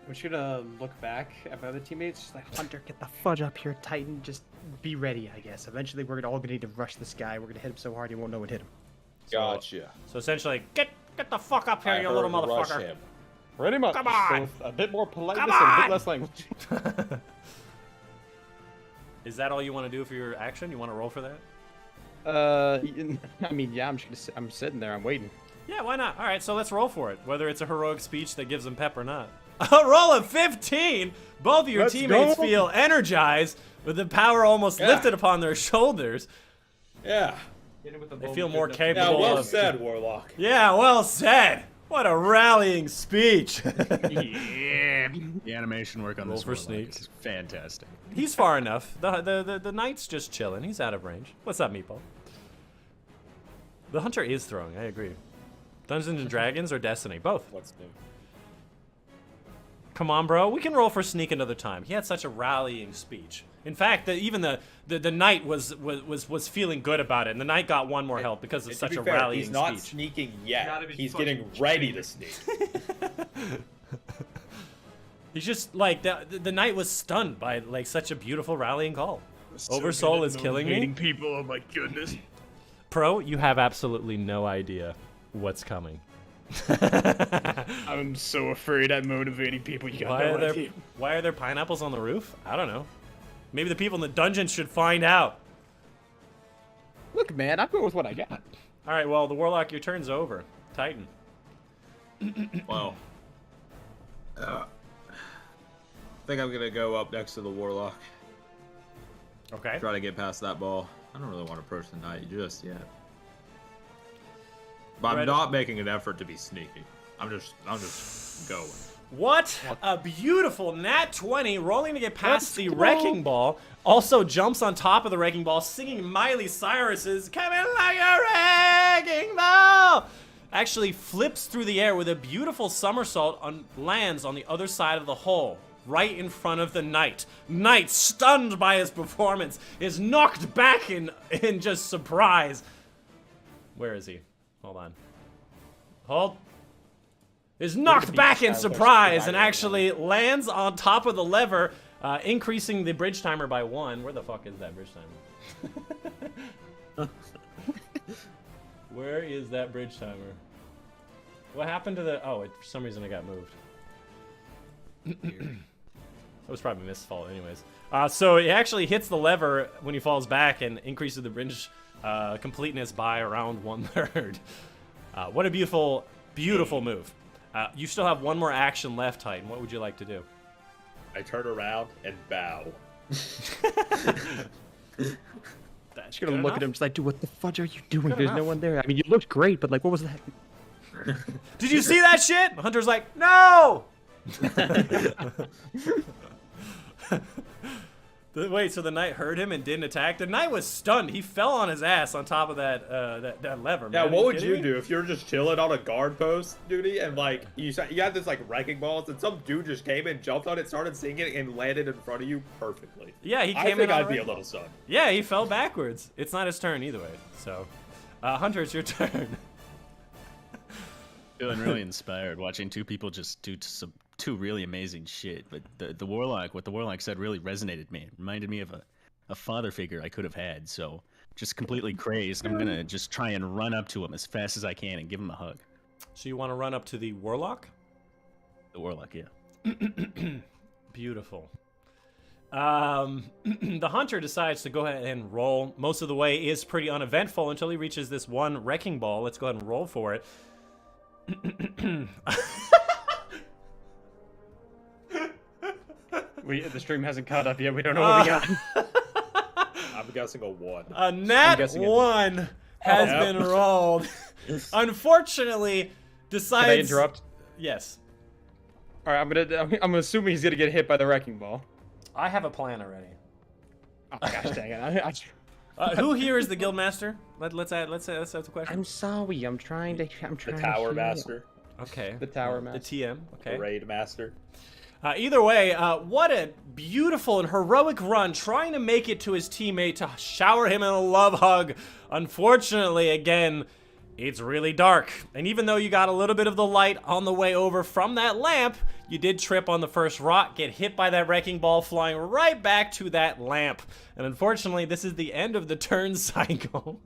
S4: I'm just gonna look back at my other teammates, just like, Hunter, get the fudge up here, Titan. Just be ready, I guess. Eventually, we're all gonna need to rush this guy. We're gonna hit him so hard he won't know what hit him.
S3: Gotcha.
S1: So essentially, get the fuck up here,
S3: I
S1: you little
S3: heard rush
S1: motherfucker.
S3: him.
S4: Pretty much.
S1: Come
S4: so
S1: on!
S4: with a bit more politeness
S1: Come
S4: and a
S1: on!
S4: bit less language.
S1: Is that all you want to do for your action? You want to roll for that?
S4: I mean, yeah, I'm sitting there, I'm waiting.
S1: Yeah, why not? All right, so let's roll for it. Whether it's a heroic speech that gives them pep or not. A roll of 15! Both of your
S4: Let's
S1: teammates
S4: go.
S1: feel energized with the power almost
S3: Yeah.
S1: lifted upon their shoulders.
S3: Yeah.
S1: They feel more
S3: Yeah,
S1: capable
S3: well
S1: of...
S3: said, Warlock.
S1: Yeah, well said! What a rallying speech!
S4: Yeah.
S5: The animation work on
S1: Roll
S5: this
S1: for
S5: Warlock
S1: sneak.
S5: is fantastic.
S1: He's far enough. The knight's just chilling. He's out of range. What's up, Meatball? The hunter is throwing, I agree. Dungeons and Dragons or Destiny? Both.
S3: What's new?
S1: Come on, bro. We can roll for sneak another time. He had such a rallying speech. In fact, even the knight was feeling good about it, and the knight got 1 more health because of
S3: And to
S1: such
S3: be
S1: a
S3: fair,
S1: rallying
S3: he's not
S1: speech.
S3: sneaking yet.
S7: Gotta be
S3: He's
S7: fucking
S3: getting ready to sneak.
S1: He's just like the knight was stunned by like such a beautiful rallying call. Oversoul is killing me.
S7: People, oh my goodness.
S1: Pro, you have absolutely no idea what's coming.
S7: I'm so afraid I'm motivating people. You got no idea.
S1: Why are there pineapples on the roof? I don't know. Maybe the people in the dungeon should find out.
S4: Look, man, I'm going with what I got.
S1: All right, well, the warlock, your turn's over. Titan.
S2: Well, I think I'm gonna go up next to the warlock.
S1: Okay.
S2: Try to get past that ball. I don't really want to approach the knight just yet. But I'm
S1: Right.
S2: not making an effort to be sneaky. I'm just going.
S1: What a beautiful nat 20 rolling to get past
S4: Let's
S1: the
S4: go.
S1: wrecking ball. Also jumps on top of the wrecking ball, singing Miley Cyrus's "Coming Like a Wrecking Ball." Actually flips through the air with a beautiful somersault on lands on the other side of the hole, right in front of the knight. Knight, stunned by his performance, is knocked back in just surprise. Where is he? Hold on. Hold. Is knocked back in surprise and actually lands on top of the lever, increasing the bridge timer by 1. Where the fuck is that bridge timer? Where is that bridge timer? What happened to the... Oh, for some reason it got moved. That was probably Mist's fault anyways. So he actually hits the lever when he falls back and increases the bridge completeness by around 1/3. What a beautiful, beautiful move. You still have 1 more action left, Titan. What would you like to do?
S3: I turn around and bow.
S1: That's
S4: Just gonna look at him, just like, dude, what the fudge are you doing?
S1: Good
S4: There's
S1: enough.
S4: no one there. I mean, you looked great, but like, what was that?
S1: Did you see that shit? Hunter's like, no! Wait, so the knight heard him and didn't attack? The knight was stunned. He fell on his ass on top of that lever,
S3: Yeah,
S1: man.
S3: what
S1: Are
S3: would
S1: kidding
S3: you
S1: me?
S3: do if you were just chilling on a guard post duty and like you had this like wrecking balls and some dude just came and jumped on it, started singing and landed in front of you perfectly?
S1: Yeah, he came
S3: I
S1: in
S3: think
S1: on
S3: I'd be a
S1: wrecking
S3: little
S1: ball.
S3: stunned.
S1: Yeah, he fell backwards. It's not his turn either way. So, Hunter, it's your turn.
S5: Feeling really inspired watching two people just do two really amazing shit. But the warlock, what the warlock said really resonated with me. It reminded me of a father figure I could have had. So just completely crazed. I'm gonna just try and run up to him as fast as I can and give him a hug.
S1: So you want to run up to the warlock?
S5: The warlock, yeah.
S1: Beautiful. The hunter decides to go ahead and roll. Most of the way is pretty uneventful until he reaches this one wrecking ball. Let's go ahead and roll for it.
S4: The stream hasn't caught up yet. We don't know what we got.
S3: I'm guessing a 1.
S1: A nat
S4: guessing it.
S1: 1 has
S3: Yep.
S1: been rolled. Unfortunately, decides.
S4: Can I interrupt?
S1: Yes.
S4: All right, I'm assuming he's gonna get hit by the wrecking ball.
S1: I have a plan already.
S4: Oh gosh dang it!
S1: Who here is the guildmaster? Let's ask the question.
S4: I'm sorry. I'm trying to.
S3: The Tower Master,
S1: Okay.
S4: The Tower
S1: The
S4: Master.
S1: TM.
S3: the
S1: Okay.
S3: Raid Master.
S1: Either way, what a beautiful and heroic run trying to make it to his teammate to shower him in a love hug. Unfortunately, again, it's really dark. And even though you got a little bit of the light on the way over from that lamp, you did trip on the first rock, get hit by that wrecking ball flying right back to that lamp. And unfortunately, this is the end of the turn cycle.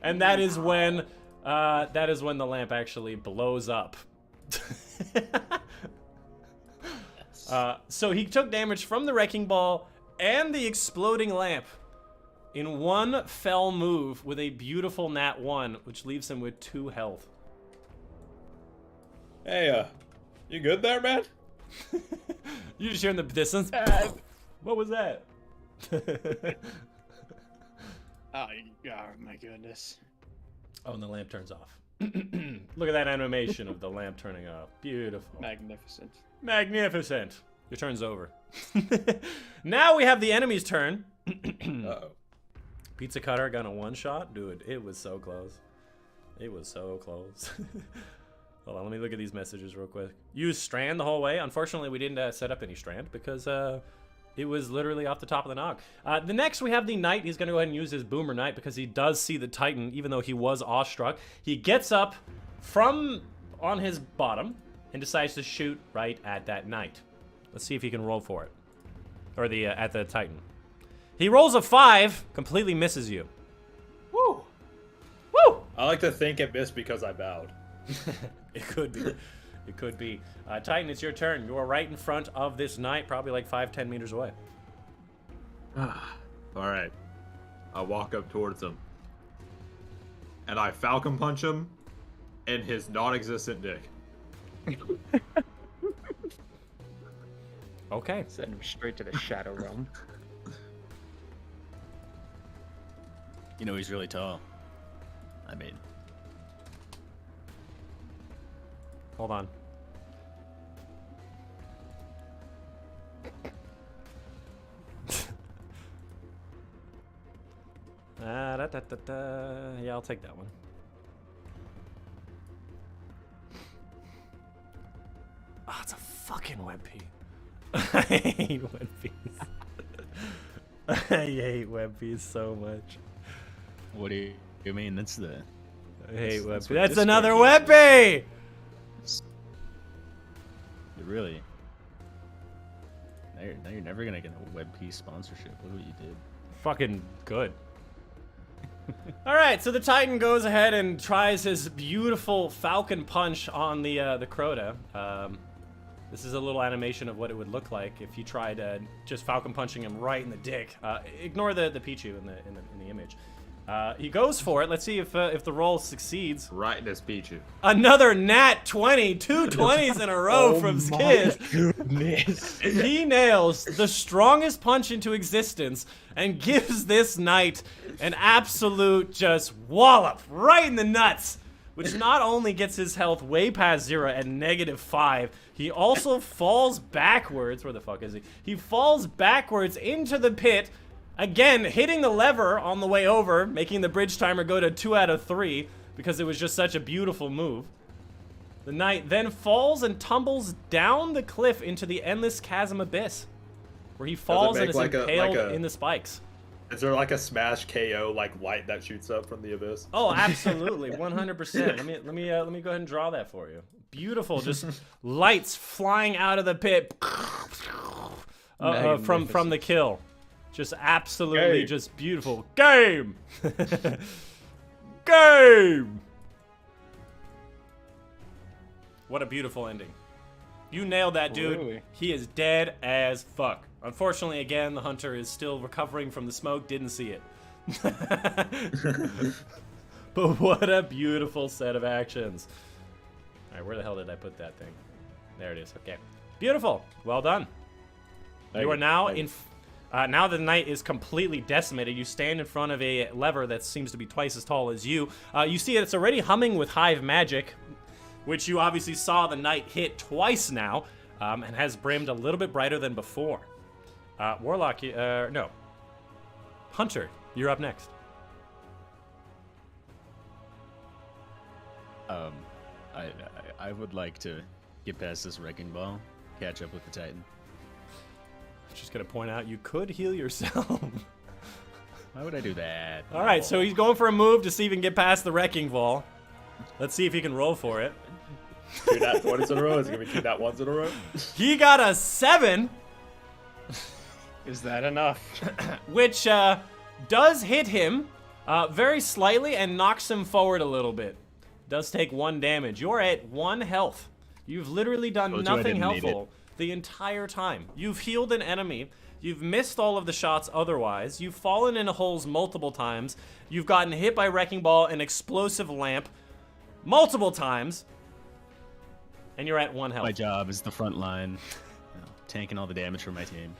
S1: And that is when the lamp actually blows up. So he took damage from the wrecking ball and the exploding lamp in one fell move with a beautiful nat 1, which leaves him with 2 health.
S3: Hey, you good there, man?
S1: You just hear in the distance. What was that?
S4: Oh my goodness.
S1: Oh, and the lamp turns off. Look at that animation of the lamp turning off. Beautiful.
S4: Magnificent.
S1: Magnificent. Your turn's over. Now we have the enemy's turn.
S3: Uh-oh.
S1: Pizza Cutter got a one-shot. Dude, it was so close. It was so close. Hold on, let me look at these messages real quick. Use strand the whole way. Unfortunately, we didn't set up any strand because it was literally off the top of the nog. The next, we have the knight. He's going to go ahead and use his boomer knight because he does see the titan, even though he was awestruck. He gets up from on his bottom and decides to shoot right at that knight. Let's see if he can roll for it. Or at the titan. He rolls a 5, completely misses you. Woo! Woo!
S3: I like to think it missed because I bowed.
S1: It could be. It could be. Titan, it's your turn. You are right in front of this knight, probably like 5-10 meters away.
S2: All right. I walk up towards him. And I Falcon punch him in his non-existent dick.
S1: Okay.
S4: Send him straight to the Shadow Realm.
S5: You know, he's really tall. I mean,
S1: Hold on. Yeah, I'll take that one. Oh, it's a fucking web piece. I hate web piece. I hate web piece so much.
S5: what do you mean? That's the.
S1: I hate web
S5: That's
S1: piece.
S5: what
S1: That's
S5: Discord
S1: another
S5: uses.
S1: webbie!
S5: Really. Now you're never gonna get a web piece sponsorship. Look what you did.
S1: Fucking good. Alright, so the Titan goes ahead and tries his beautiful Falcon Punch on the Crota. This is a little animation of what it would look like if you tried just Falcon Punching him right in the dick. Ignore the Pichu in the image. He goes for it. Let's see if the roll succeeds.
S2: Right in his Pichu.
S1: Another nat 20. 2 20s in a row from Skid.
S4: Goodness.
S1: He nails the strongest punch into existence and gives this knight an absolute just wallop right in the nuts which not only gets his health way past 0 at -5, he also falls backwards. Where the fuck is he? He falls backwards into the pit, again hitting the lever on the way over, making the bridge timer go to 2 out of 3 because it was just such a beautiful move. The knight then falls and tumbles down the cliff into the endless chasm abyss, where he falls and is impaled in the spikes.
S2: Is there like a smash KO like light that shoots up from the abyss?
S1: Oh, absolutely, 100%. Let me go ahead and draw that for you. Beautiful, just lights flying out of the pit from the kill. Just absolutely,
S2: Game.
S1: just beautiful. Game, game. What a beautiful ending. You nailed that, dude.
S4: Really?
S1: He is dead as fuck. Unfortunately, again, the hunter is still recovering from the smoke. Didn't see it. But what a beautiful set of actions. All right, where the hell did I put that thing? There it is. Okay. Beautiful. Well done. You are now in... now the knight is completely decimated. You stand in front of a lever that seems to be twice as tall as you. You see it's already humming with hive magic, which you obviously saw the knight hit twice now, and has brimmed a little bit brighter than before. Warlock, no. Hunter, you're up next.
S5: I would like to get past this wrecking ball, catch up with the Titan.
S1: Just gonna point out, you could heal yourself.
S5: Why would I do that?
S1: All right, so he's going for a move to see if he can get past the wrecking ball. Let's see if he can roll for it.
S2: 2 nat 20s in a row? Is it gonna be 2 nat 1s in a row?
S1: He got a 7.
S4: Is that enough?
S1: Which does hit him very slightly and knocks him forward a little bit. Does take 1 damage. You're at 1 health. You've literally done nothing helpful the entire time. You've healed an enemy. You've missed all of the shots otherwise. You've fallen into holes multiple times. You've gotten hit by wrecking ball and explosive lamp multiple times. And you're at 1 health.
S5: My job is the front line, tanking all the damage for my team.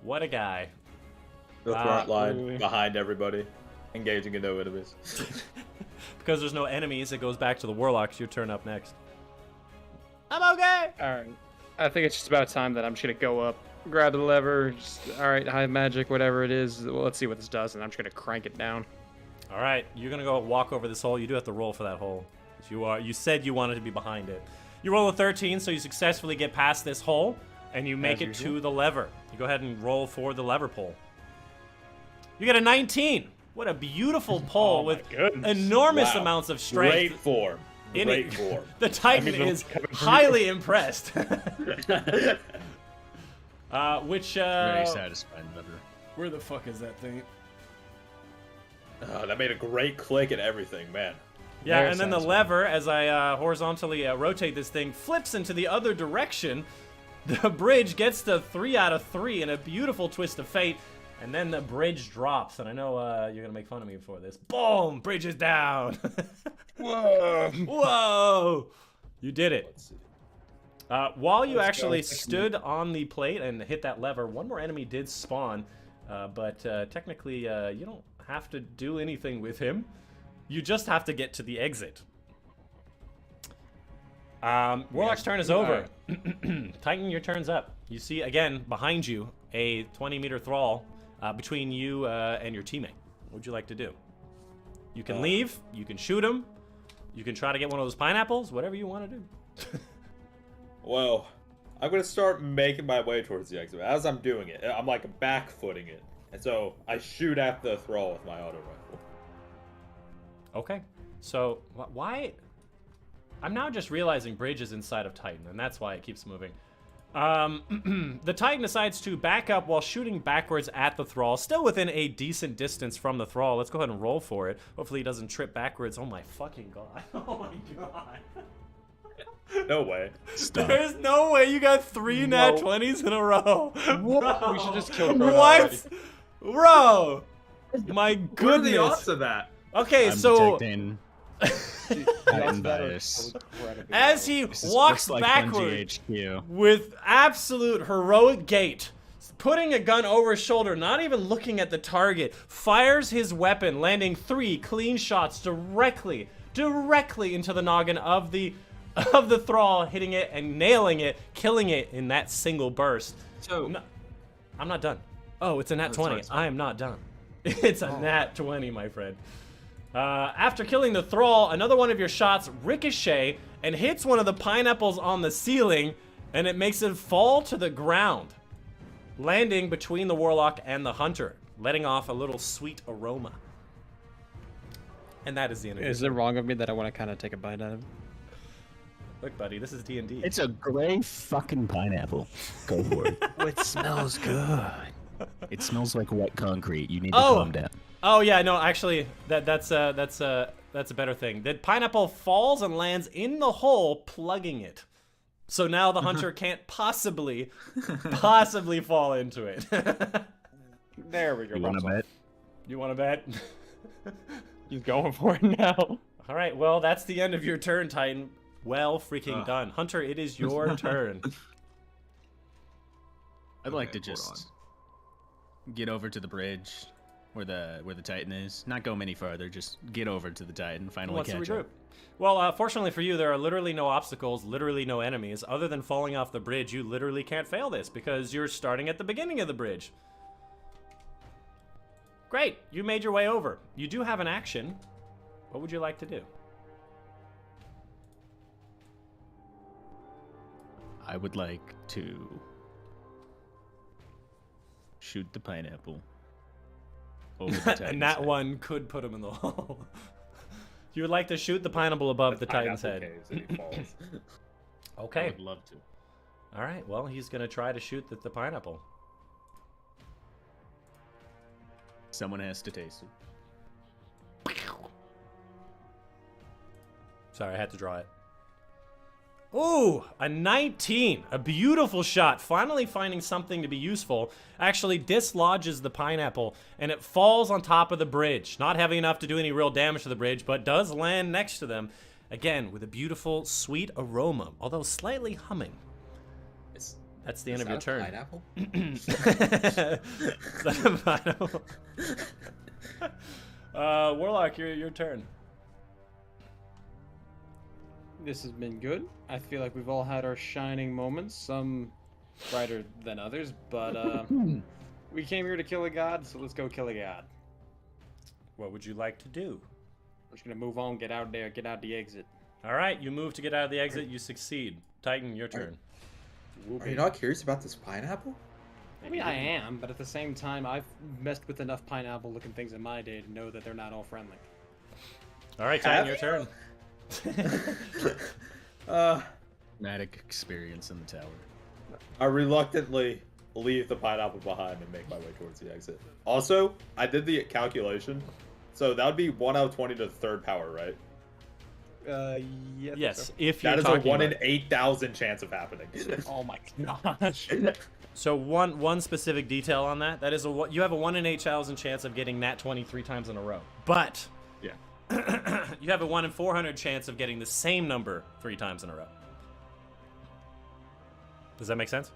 S1: What a guy.
S2: The front line,
S4: Really?
S2: behind everybody, engaging in no enemies.
S1: Because there's no enemies, it goes back to the warlocks. Your turn up next. I'm okay.
S4: All right. I think it's just about time that I'm just gonna go up, grab the lever. All right, hive magic, whatever it is. Well, let's see what this does, and I'm just gonna crank it down.
S1: All right, you're gonna go walk over this hole. You do have to roll for that hole. You said you wanted to be behind it. You roll a 13, so you successfully get past this hole, and you make
S4: As
S1: it
S4: usual.
S1: to the lever. You go ahead and roll for the lever pull. You get a 19. What a beautiful pull
S4: Oh my
S1: with
S4: goodness.
S1: enormous
S2: Wow.
S1: amounts of strength.
S2: Great form.
S1: in
S2: Great
S1: it.
S2: form.
S1: The Titan
S4: I mean,
S1: is
S4: coming from
S1: highly impressed. Which
S5: Very satisfied lever.
S1: where the fuck is that thing?
S2: That made a great click and everything, man.
S1: Yeah,
S4: Very
S1: and then the
S4: satisfying.
S1: lever, as I horizontally rotate this thing, flips into the other direction. The bridge gets to 3 out of 3 in a beautiful twist of fate, and then the bridge drops. And I know you're gonna make fun of me for this. Boom! Bridge is down.
S4: Whoa!
S1: Whoa! You did it.
S2: Let's see.
S1: While you
S4: Let's
S1: actually
S4: go.
S1: stood on the plate and hit that lever, one more enemy did spawn, but technically you don't have to do anything with him. You just have to get to the exit. Warlock's turn is over. Titan, your turn's up. You see, again, behind you, a 20-meter thrall between you and your teammate. What would you like to do? You can leave, you can shoot him, you can try to get one of those pineapples, whatever you want to do.
S2: Well, I'm gonna start making my way towards the exit. As I'm doing it, I'm like back-footing it, and so I shoot at the thrall with my auto rifle.
S1: Okay, so why? I'm now just realizing Bridge is inside of Titan, and that's why it keeps moving. The Titan decides to back up while shooting backwards at the thrall, still within a decent distance from the thrall. Let's go ahead and roll for it. Hopefully he doesn't trip backwards. Oh my fucking god. Oh my god.
S2: No way.
S1: There's no way you got 3 nat 20s in a row. Bro.
S4: We should just kill Bro.
S1: What? Bro. My
S2: What are the
S1: goodness.
S2: odds of that?
S1: Okay,
S5: I'm
S1: so
S5: detecting
S4: That's
S5: Titan
S4: better.
S5: bias.
S1: as he
S5: This
S1: walks
S5: looks like
S1: backward
S5: Bungie HQ.
S1: with absolute heroic gait, putting a gun over his shoulder, not even looking at the target, fires his weapon, landing 3 clean shots directly directly into the noggin of the thrall, hitting it and nailing it, killing it in that single burst.
S2: So
S1: No, I'm not done. Oh, it's a nat 20.
S2: sorry.
S1: I am not done. It's a nat 20, my friend. After killing the thrall, another one of your shots ricochet and hits one of the pineapples on the ceiling, and it makes it fall to the ground, landing between the warlock and the hunter, letting off a little sweet aroma. And that is the end of
S4: Is it wrong of me that I want to kind of take a bite out of it?
S1: Look, buddy, this is D&D.
S5: It's a gray fucking pineapple. Go for it.
S7: It smells good.
S5: It smells like wet concrete. You need to
S1: Oh!
S5: calm down.
S1: Oh yeah, no, actually, that's a better thing. The pineapple falls and lands in the hole, plugging it. So now the hunter can't possibly fall into it.
S4: There we go.
S5: You want to bet?
S1: You want to bet?
S4: He's going for it now.
S1: All right, well, that's the end of your turn, Titan. Well freaking done. Hunter, it is your turn.
S5: I'd like to
S2: Okay, hold
S5: just get over to the bridge where the Titan is. Not go any farther. Just get over to the Titan.
S1: Who
S5: Finally
S1: wants to
S5: catch
S1: regroup?
S5: up.
S1: Well, fortunately for you, there are literally no obstacles, literally no enemies. Other than falling off the bridge, you literally can't fail this because you're starting at the beginning of the bridge. Great, you made your way over. You do have an action. What would you like to do?
S5: I would like to shoot the pineapple over the Titan's
S1: And that
S5: head.
S1: one could put him in the hole. You would like to shoot the pineapple above the Titan's head.
S2: Pineapple caves and he falls.
S5: I
S1: Okay.
S5: would love to.
S1: All right. Well, he's gonna try to shoot the pineapple.
S5: Someone has to taste it.
S1: Sorry, I had to draw it. Ooh, a 19. A beautiful shot. Finally finding something to be useful. Actually dislodges the pineapple, and it falls on top of the bridge. Not having enough to do any real damage to the bridge, but does land next to them. Again, with a beautiful, sweet aroma, although slightly humming. That's the end of your turn.
S6: Pineapple?
S1: Is that a pineapple? Warlock, your turn.
S4: This has been good. I feel like we've all had our shining moments, some brighter than others, but we came here to kill a god, so let's go kill a god.
S1: What would you like to do?
S4: We're just gonna move on, get out there, get out the exit.
S1: All right, you move to get out of the exit. You succeed. Titan, your turn.
S6: Are you not curious about this pineapple?
S4: I mean, I am, but at the same time, I've messed with enough pineapple-looking things in my day to know that they're not all friendly.
S1: All right, Titan, your turn.
S5: Dramatic experience in the tower.
S2: I reluctantly leave the pineapple behind and make my way towards the exit. Also, I did the calculation. So that would be 1 out of 20 to the third power, right?
S4: Yeah. I think
S1: Yes,
S4: so.
S1: if you're
S2: That is a
S1: talking
S2: 1 in
S1: about-
S2: 8,000 chance of happening.
S4: Oh my gosh.
S1: So one specific detail on that. That is you have a 1 in 8,000 chance of getting nat 20 3 times in a row. But
S2: Yeah.
S1: you have a 1 in 400 chance of getting the same number 3 times in a row. Does that make sense?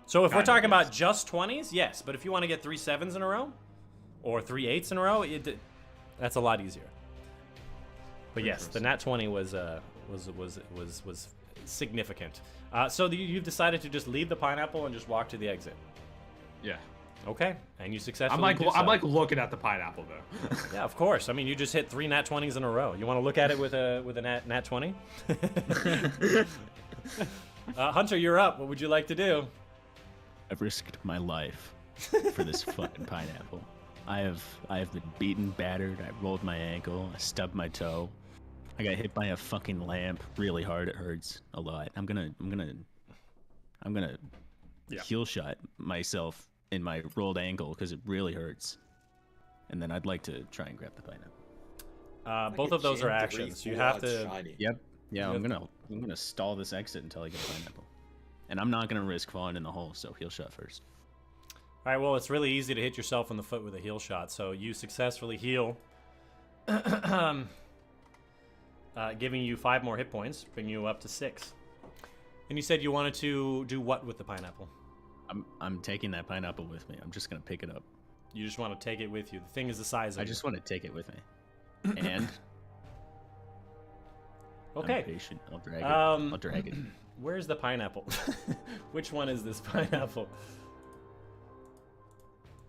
S1: So if we're
S2: Kind of,
S1: talking about
S2: yes.
S1: just 20s, yes. But if you want to get 3 7s in a row, or 3 8s in a row, that's a lot easier. But yes, the nat 20 was significant. So you've decided to just leave the pineapple and just walk to the exit.
S2: Yeah.
S1: Okay, and you successfully
S2: I'm like
S1: do so.
S2: looking at the pineapple though.
S1: Yeah, of course. I mean, you just hit 3 nat 20s in a row. You want to look at it with a nat 20? Hunter, you're up. What would you like to do?
S5: I've risked my life for this fucking pineapple. I have been beaten, battered. I rolled my ankle. I stubbed my toe. I got hit by a fucking lamp really hard. It hurts a lot. I'm gonna heel shot myself in my rolled ankle because it really hurts. And then I'd like to try and grab the pineapple.
S1: Both of those are actions. You have to.
S6: Shiny.
S5: Yep. Yeah, I'm gonna stall this exit until I get a pineapple. And I'm not gonna risk falling in the hole, so heel shot first.
S1: All right. Well, it's really easy to hit yourself in the foot with a heel shot. So you successfully heal, giving you 5 more hit points, bringing you up to 6. And you said you wanted to do what with the pineapple?
S5: I'm taking that pineapple with me. I'm just gonna pick it up.
S1: You just want to take it with you. The thing is the size of
S5: I
S1: you.
S5: just want to take it with me. And
S1: Okay.
S5: I'm patient. I'll drag it. I'll drag it.
S1: Where's the pineapple? Which one is this pineapple?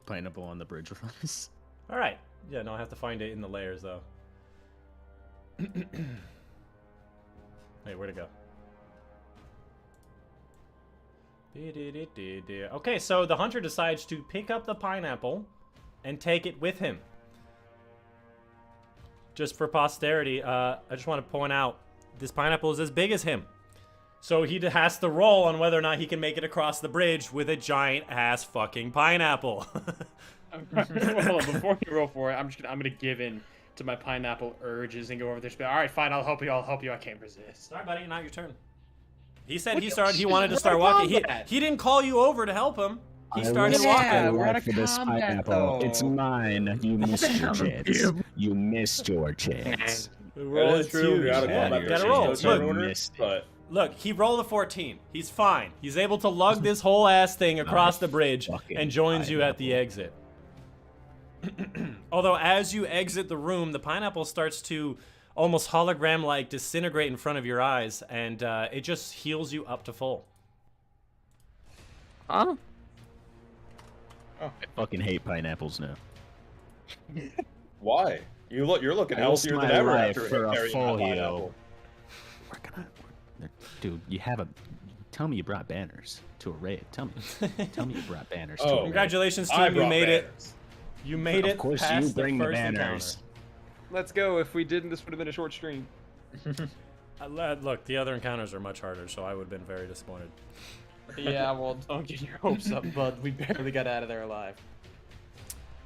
S5: Pineapple on the bridge with us.
S1: All right. Yeah, no, I have to find it in the layers though. Hey, where'd it go? Okay, so the hunter decides to pick up the pineapple and take it with him. Just for posterity, I just want to point out this pineapple is as big as him. So he has to roll on whether or not he can make it across the bridge with a giant ass fucking pineapple.
S4: Hold on, before you roll for it, I'm gonna give in to my pineapple urges and go over there. All right, fine, I'll help you. I can't resist.
S1: Sorry, buddy, not your turn. He said he wanted to start walking. He didn't call you over to help him. He started walking.
S4: we're out of
S5: for this
S4: combat,
S5: pineapple.
S4: though.
S5: It's mine. You missed your chance. You missed your chance.
S3: That is true. You're out of combat.
S1: Gotta
S3: versus
S1: roll.
S3: no turn
S1: Look.
S3: order,
S5: Missed it.
S3: but
S1: Look, he rolled a 14. He's fine. He's able to lug this whole ass thing across the bridge
S5: fucking
S1: and joins you at the exit. Although as you exit the room, the pineapple starts to almost hologram-like disintegrate in front of your eyes, and it just heals you up to full.
S4: Huh?
S5: I fucking hate pineapples now.
S3: why? You're looking
S5: I risked
S3: healthier than
S5: my
S3: ever
S5: life
S3: after
S5: for a
S3: carrying
S5: full
S3: that
S5: heal.
S3: pineapple.
S5: Dude, you have a. Tell me you brought banners to a raid. Tell me you brought banners. to
S3: Oh.
S5: a raid.
S1: Congratulations,
S3: I
S1: team. You
S3: brought
S1: made it.
S3: banners.
S1: You made it
S5: Of course,
S1: past
S5: you bring
S1: the
S5: the
S1: first
S5: banners.
S4: Let's go. If we didn't, this would have been a short stream.
S1: Look, the other encounters are much harder, so I would have been very disappointed.
S4: Yeah, well, don't get your hopes up, bud. We barely got out of there alive.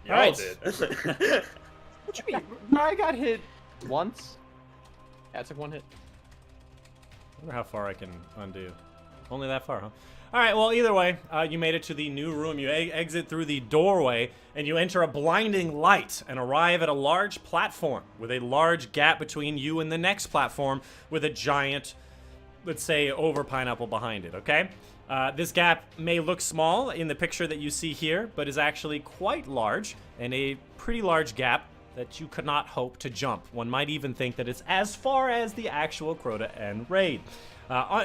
S3: Y'all
S1: Alright.
S3: did.
S4: What you mean? I got hit once. Yeah, I took one hit.
S1: I wonder how far I can undo. Only that far, huh? All right, well, either way, you made it to the new room. You exit through the doorway, and you enter a blinding light and arrive at a large platform with a large gap between you and the next platform with a giant, let's say, over pineapple behind it, okay? This gap may look small in the picture that you see here, but is actually quite large, and a pretty large gap that you could not hope to jump. One might even think that it's as far as the actual Crota End raid.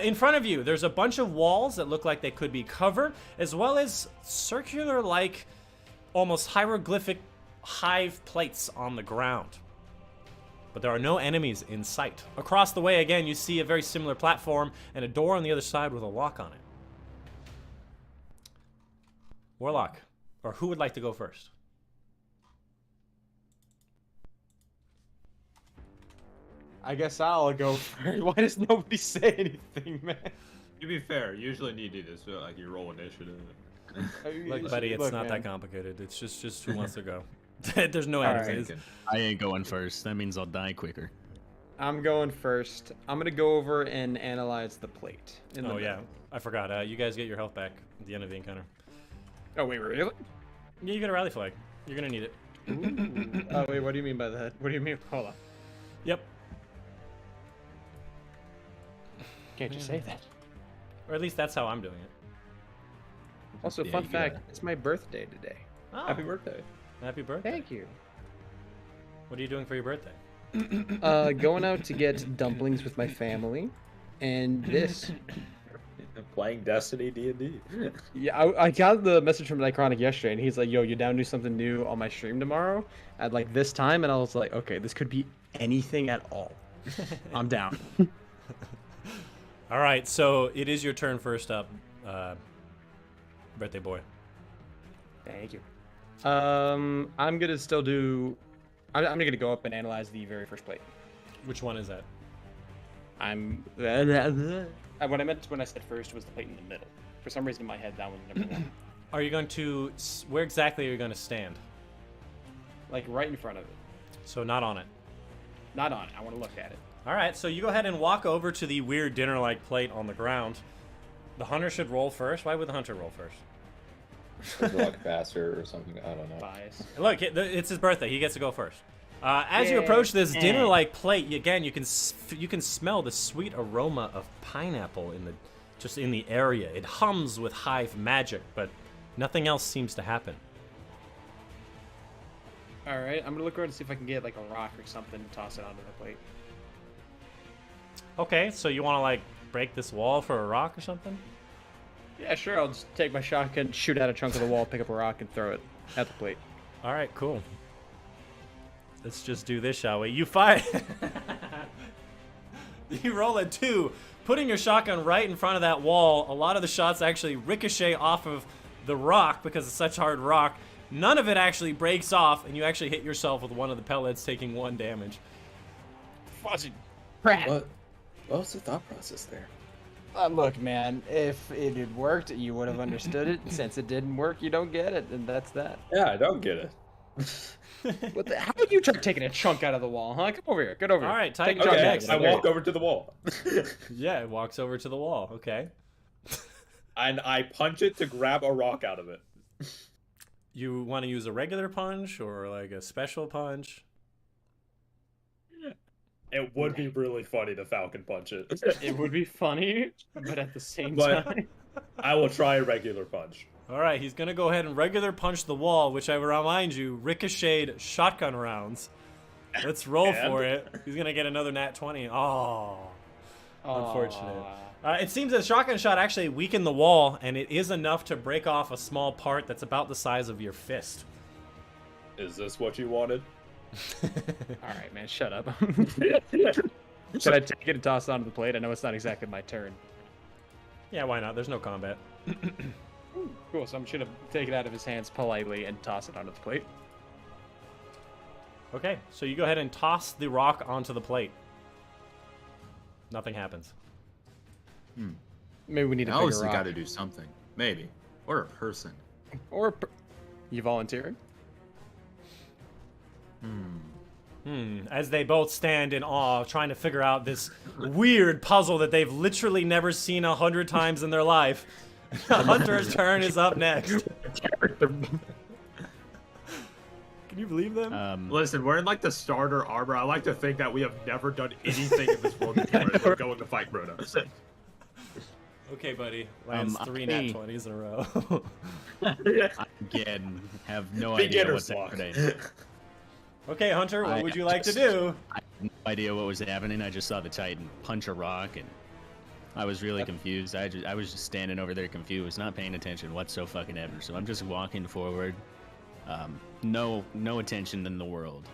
S1: In front of you, there's a bunch of walls that look like they could be cover, as well as circular-like, almost hieroglyphic hive plates on the ground. But there are no enemies in sight. Across the way, again, you see a very similar platform and a door on the other side with a lock on it. Warlock, or who would like to go first?
S4: I guess I'll go first. Why does nobody say anything, man?
S2: To be fair, you usually need to do this, so, like you roll initiative.
S1: Look, buddy, it's
S4: Look,
S1: not
S4: man.
S1: that complicated. It's just who wants to go. There's no
S4: Alright.
S1: enemies.
S5: I ain't going first. That means I'll die quicker.
S4: I'm going first. I'm gonna go over and analyze the plate. In the
S1: Oh yeah,
S4: middle.
S1: I forgot. You guys get your health back at the end of the encounter.
S4: Oh wait, really?
S1: Yeah, you get a rally flag. You're gonna need it.
S4: Oh wait, what do you mean by that? What do you mean? Hold on.
S1: Yep.
S4: Can't you say that?
S1: Or at least that's how I'm doing it.
S4: Also,
S5: Yeah,
S4: fun
S5: you
S4: fact:
S5: gotta-
S4: it's my birthday today.
S1: Oh,
S3: Happy birthday.
S1: happy birthday.
S4: Thank you.
S1: What are you doing for your birthday?
S4: Going out to get dumplings with my family, and this.
S3: Playing Destiny D&D.
S4: Yeah, I got the message from Dychronic yesterday, and he's like, "Yo, you down to do something new on my stream tomorrow at like this time?" And I was like, "Okay, this could be anything at all. I'm down."
S1: All right, so it is your turn first up, birthday boy.
S4: Thank you. I'm gonna still do. I'm gonna go up and analyze the very first plate.
S1: Which one is that?
S4: I'm. What I meant when I said first was the plate in the middle. For some reason in my head that was number one.
S1: Are you going to? Where exactly are you going to stand?
S4: Like right in front of it.
S1: So not on it.
S4: Not on it. I want to look at it.
S1: All right, so you go ahead and walk over to the weird dinner-like plate on the ground. The hunter should roll first. Why would the hunter roll first?
S3: Luck faster or something. I don't know.
S4: Bias.
S1: Look, it's his birthday. He gets to go first. As you approach this dinner-like plate, again, you can smell the sweet aroma of pineapple in the area. It hums with hive magic, but nothing else seems to happen.
S4: All right, I'm gonna look around and see if I can get like a rock or something and toss it onto the plate.
S1: Okay, so you want to like break this wall for a rock or something?
S4: Yeah, sure. I'll just take my shotgun, shoot out a chunk of the wall, pick up a rock, and throw it at the plate.
S1: All right, cool. Let's just do this, shall we? You fire. You roll a 2, putting your shotgun right in front of that wall. A lot of the shots actually ricochet off of the rock because it's such hard rock. None of it actually breaks off, and you actually hit yourself with one of the pellets, taking 1 damage.
S4: Fuzzy crap.
S6: What was the thought process there?
S4: Look, man, if it had worked, you would have understood it. Since it didn't work, you don't get it, and that's that.
S3: Yeah, I don't get it.
S4: How would you try taking a chunk out of the wall, huh? Come over here. Get over here.
S1: All right,
S4: Take
S1: Titan
S4: a chunk
S1: okay,
S4: out.
S1: next.
S3: I walk over to the wall.
S1: Yeah, it walks over to the wall. Okay.
S3: And I punch it to grab a rock out of it.
S1: You want to use a regular punch or like a special punch?
S3: It would be really funny to Falcon punch it.
S4: It would be funny, but at the same
S3: But-
S4: time.
S3: I will try a regular punch.
S1: All right, he's going to go ahead and regular punch the wall, which I remind you, ricocheted shotgun rounds. Let's roll for it. He's going to get another nat 20. Oh, unfortunate. It seems that shotgun shot actually weakened the wall, and it is enough to break off a small part that's about the size of your fist.
S3: Is this what you wanted?
S4: All right, man, shut up. Should I take it and toss it onto the plate? I know it's not exactly my turn.
S1: Yeah, why not? There's no combat.
S4: Cool, so I'm just gonna take it out of his hands politely and toss it onto the plate.
S1: Okay, so you go ahead and toss the rock onto the plate. Nothing happens.
S4: Maybe we need a
S2: Now
S4: bigger
S2: we
S4: rock.
S2: got to do something. Maybe. Or a person.
S4: Or you volunteering?
S1: As they both stand in awe, trying to figure out this weird puzzle that they've literally never seen 100 times in their life. Hunter's turn is up next. Can you believe them?
S2: Listen, we're in like the starter armor. I like to think that we have never done anything in this world before. And we're going to fight Broda.
S1: Okay, buddy. Lands 3 nat 20s in a row.
S5: Again, have no idea
S3: Beginner's
S5: what's
S3: luck.
S5: happening.
S1: Okay, Hunter, what would you like to do?
S5: I had no idea what was happening. I just saw the Titan punch a rock, and I was really confused. I was just standing over there confused, not paying attention whatsoever. So I'm just walking forward. No attention in the world.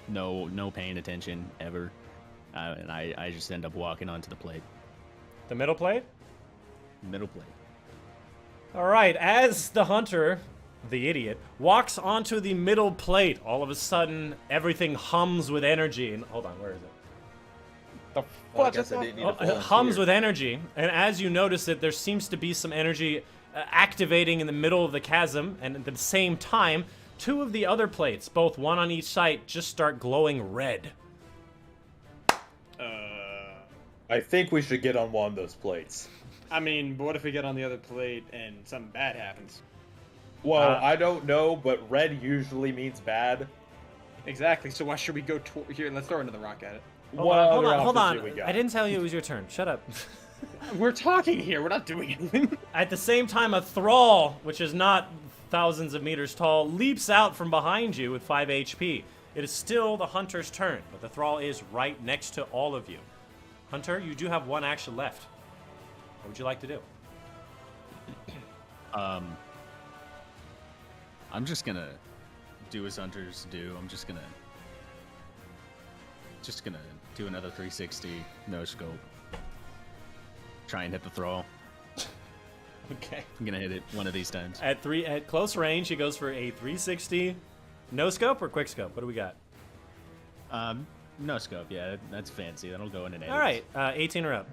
S5: No paying attention ever. And I just end up walking onto the plate.
S1: The middle plate?
S5: Middle plate.
S1: All right, as the hunter, the idiot, walks onto the middle plate, all of a sudden, everything hums with energy. And hold on, where is it?
S4: The
S6: Well, I
S4: fuck
S6: guess
S4: is
S6: I
S4: that?
S6: didn't need
S1: Oh,
S6: a
S1: it hums
S6: volunteer.
S1: with energy, and as you notice it, there seems to be some energy activating in the middle of the chasm, and at the same time, 2 of the other plates, both one on each side, just start glowing red.
S3: I think we should get on one of those plates.
S4: I mean, but what if we get on the other plate and something bad happens?
S3: Well, I don't know, but red usually means bad.
S4: Exactly. So why should we go here? Let's throw another rock at it.
S1: Hold on. I didn't tell you it was your turn. Shut up.
S4: We're talking here. We're not doing anything.
S1: At the same time, a thrall, which is not thousands of meters tall, leaps out from behind you with 5 HP. It is still the hunter's turn, but the thrall is right next to all of you. Hunter, you do have 1 action left. What would you like to do?
S5: I'm just gonna do as hunters do. I'm just gonna do another 360, no scope. Try and hit the thrall.
S1: Okay.
S5: I'm gonna hit it one of these times.
S1: At close range, he goes for a 360. No scope or quick scope? What do we got?
S5: No scope. Yeah, that's fancy. That'll go in an 8.
S1: All right, 18 or up.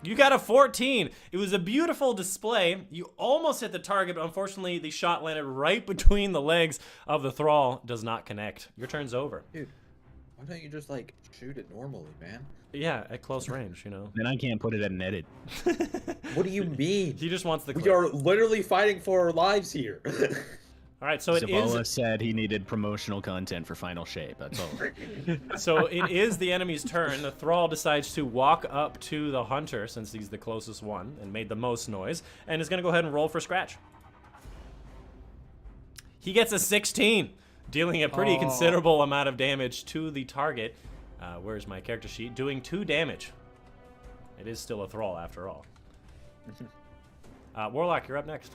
S1: You got a 14. It was a beautiful display. You almost hit the target, but unfortunately, the shot landed right between the legs of the thrall. Does not connect. Your turn's over.
S6: Dude, why don't you just like shoot it normally, man?
S1: Yeah, at close range, you know.
S5: Then I can't put it at an edit.
S6: What do you mean?
S1: He just wants the
S3: We
S1: clip.
S3: are literally fighting for our lives here.
S1: All right, so it
S5: Zavala
S1: is.
S5: said he needed promotional content for Final Shape. That's all.
S1: So it is the enemy's turn. The thrall decides to walk up to the hunter since he's the closest one and made the most noise, and is going to go ahead and roll for scratch. He gets a 16. dealing a pretty considerable amount of damage to the target. Where's my character sheet? Doing 2 damage. It is still a thrall after all. Warlock, you're up next.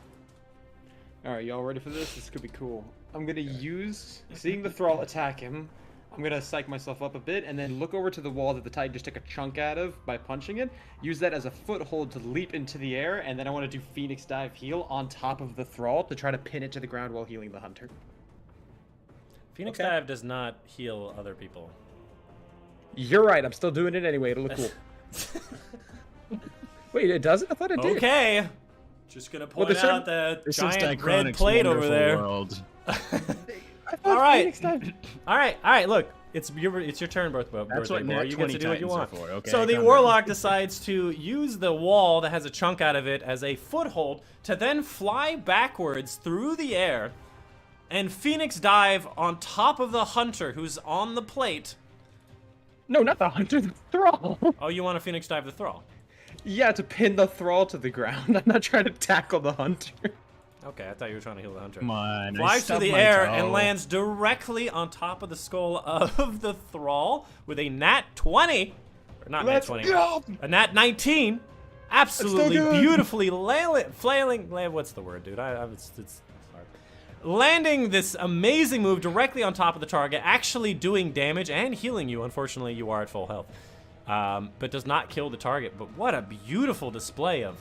S4: All right, y'all ready for this? This could be cool. I'm gonna use seeing the thrall attack him. I'm gonna psych myself up a bit and then look over to the wall that the Titan just took a chunk out of by punching it. Use that as a foothold to leap into the air, and then I want to do Phoenix Dive heal on top of the thrall to try to pin it to the ground while healing the hunter.
S1: Phoenix Dive does not heal other people.
S4: You're right. I'm still doing it anyway. It'll look cool. Wait, it doesn't? I thought it did.
S1: Okay. Just gonna point out the giant red
S5: Dychronic's
S1: plate over
S5: wonderful
S1: there.
S5: world.
S1: All right. All right. Look, it's your turn,
S5: That's what
S1: birthday boy.
S5: Nat
S1: You get
S5: 20
S1: to do what you
S5: Titans are
S1: want.
S5: for. Okay,
S1: So the
S5: calm
S1: warlock decides to use the wall that has a chunk out of it as a foothold to then fly backwards through the air and Phoenix dive on top of the hunter who's on the plate.
S4: No, not the hunter, the thrall.
S1: Oh, you want to Phoenix dive the thrall?
S4: Yeah, to pin the thrall to the ground. I'm not trying to tackle the hunter.
S1: Okay, I thought you were trying to heal the hunter.
S5: Come on.
S1: Flies through the air and lands directly on top of the skull of the thrall with a nat 20. Or not nat 20.
S4: Go!
S1: A nat 19. Absolutely
S4: good.
S1: beautifully flailing. What's the word, dude? It's hard. Landing this amazing move directly on top of the target, actually doing damage and healing you. Unfortunately, you are at full health. But does not kill the target. But what a beautiful display of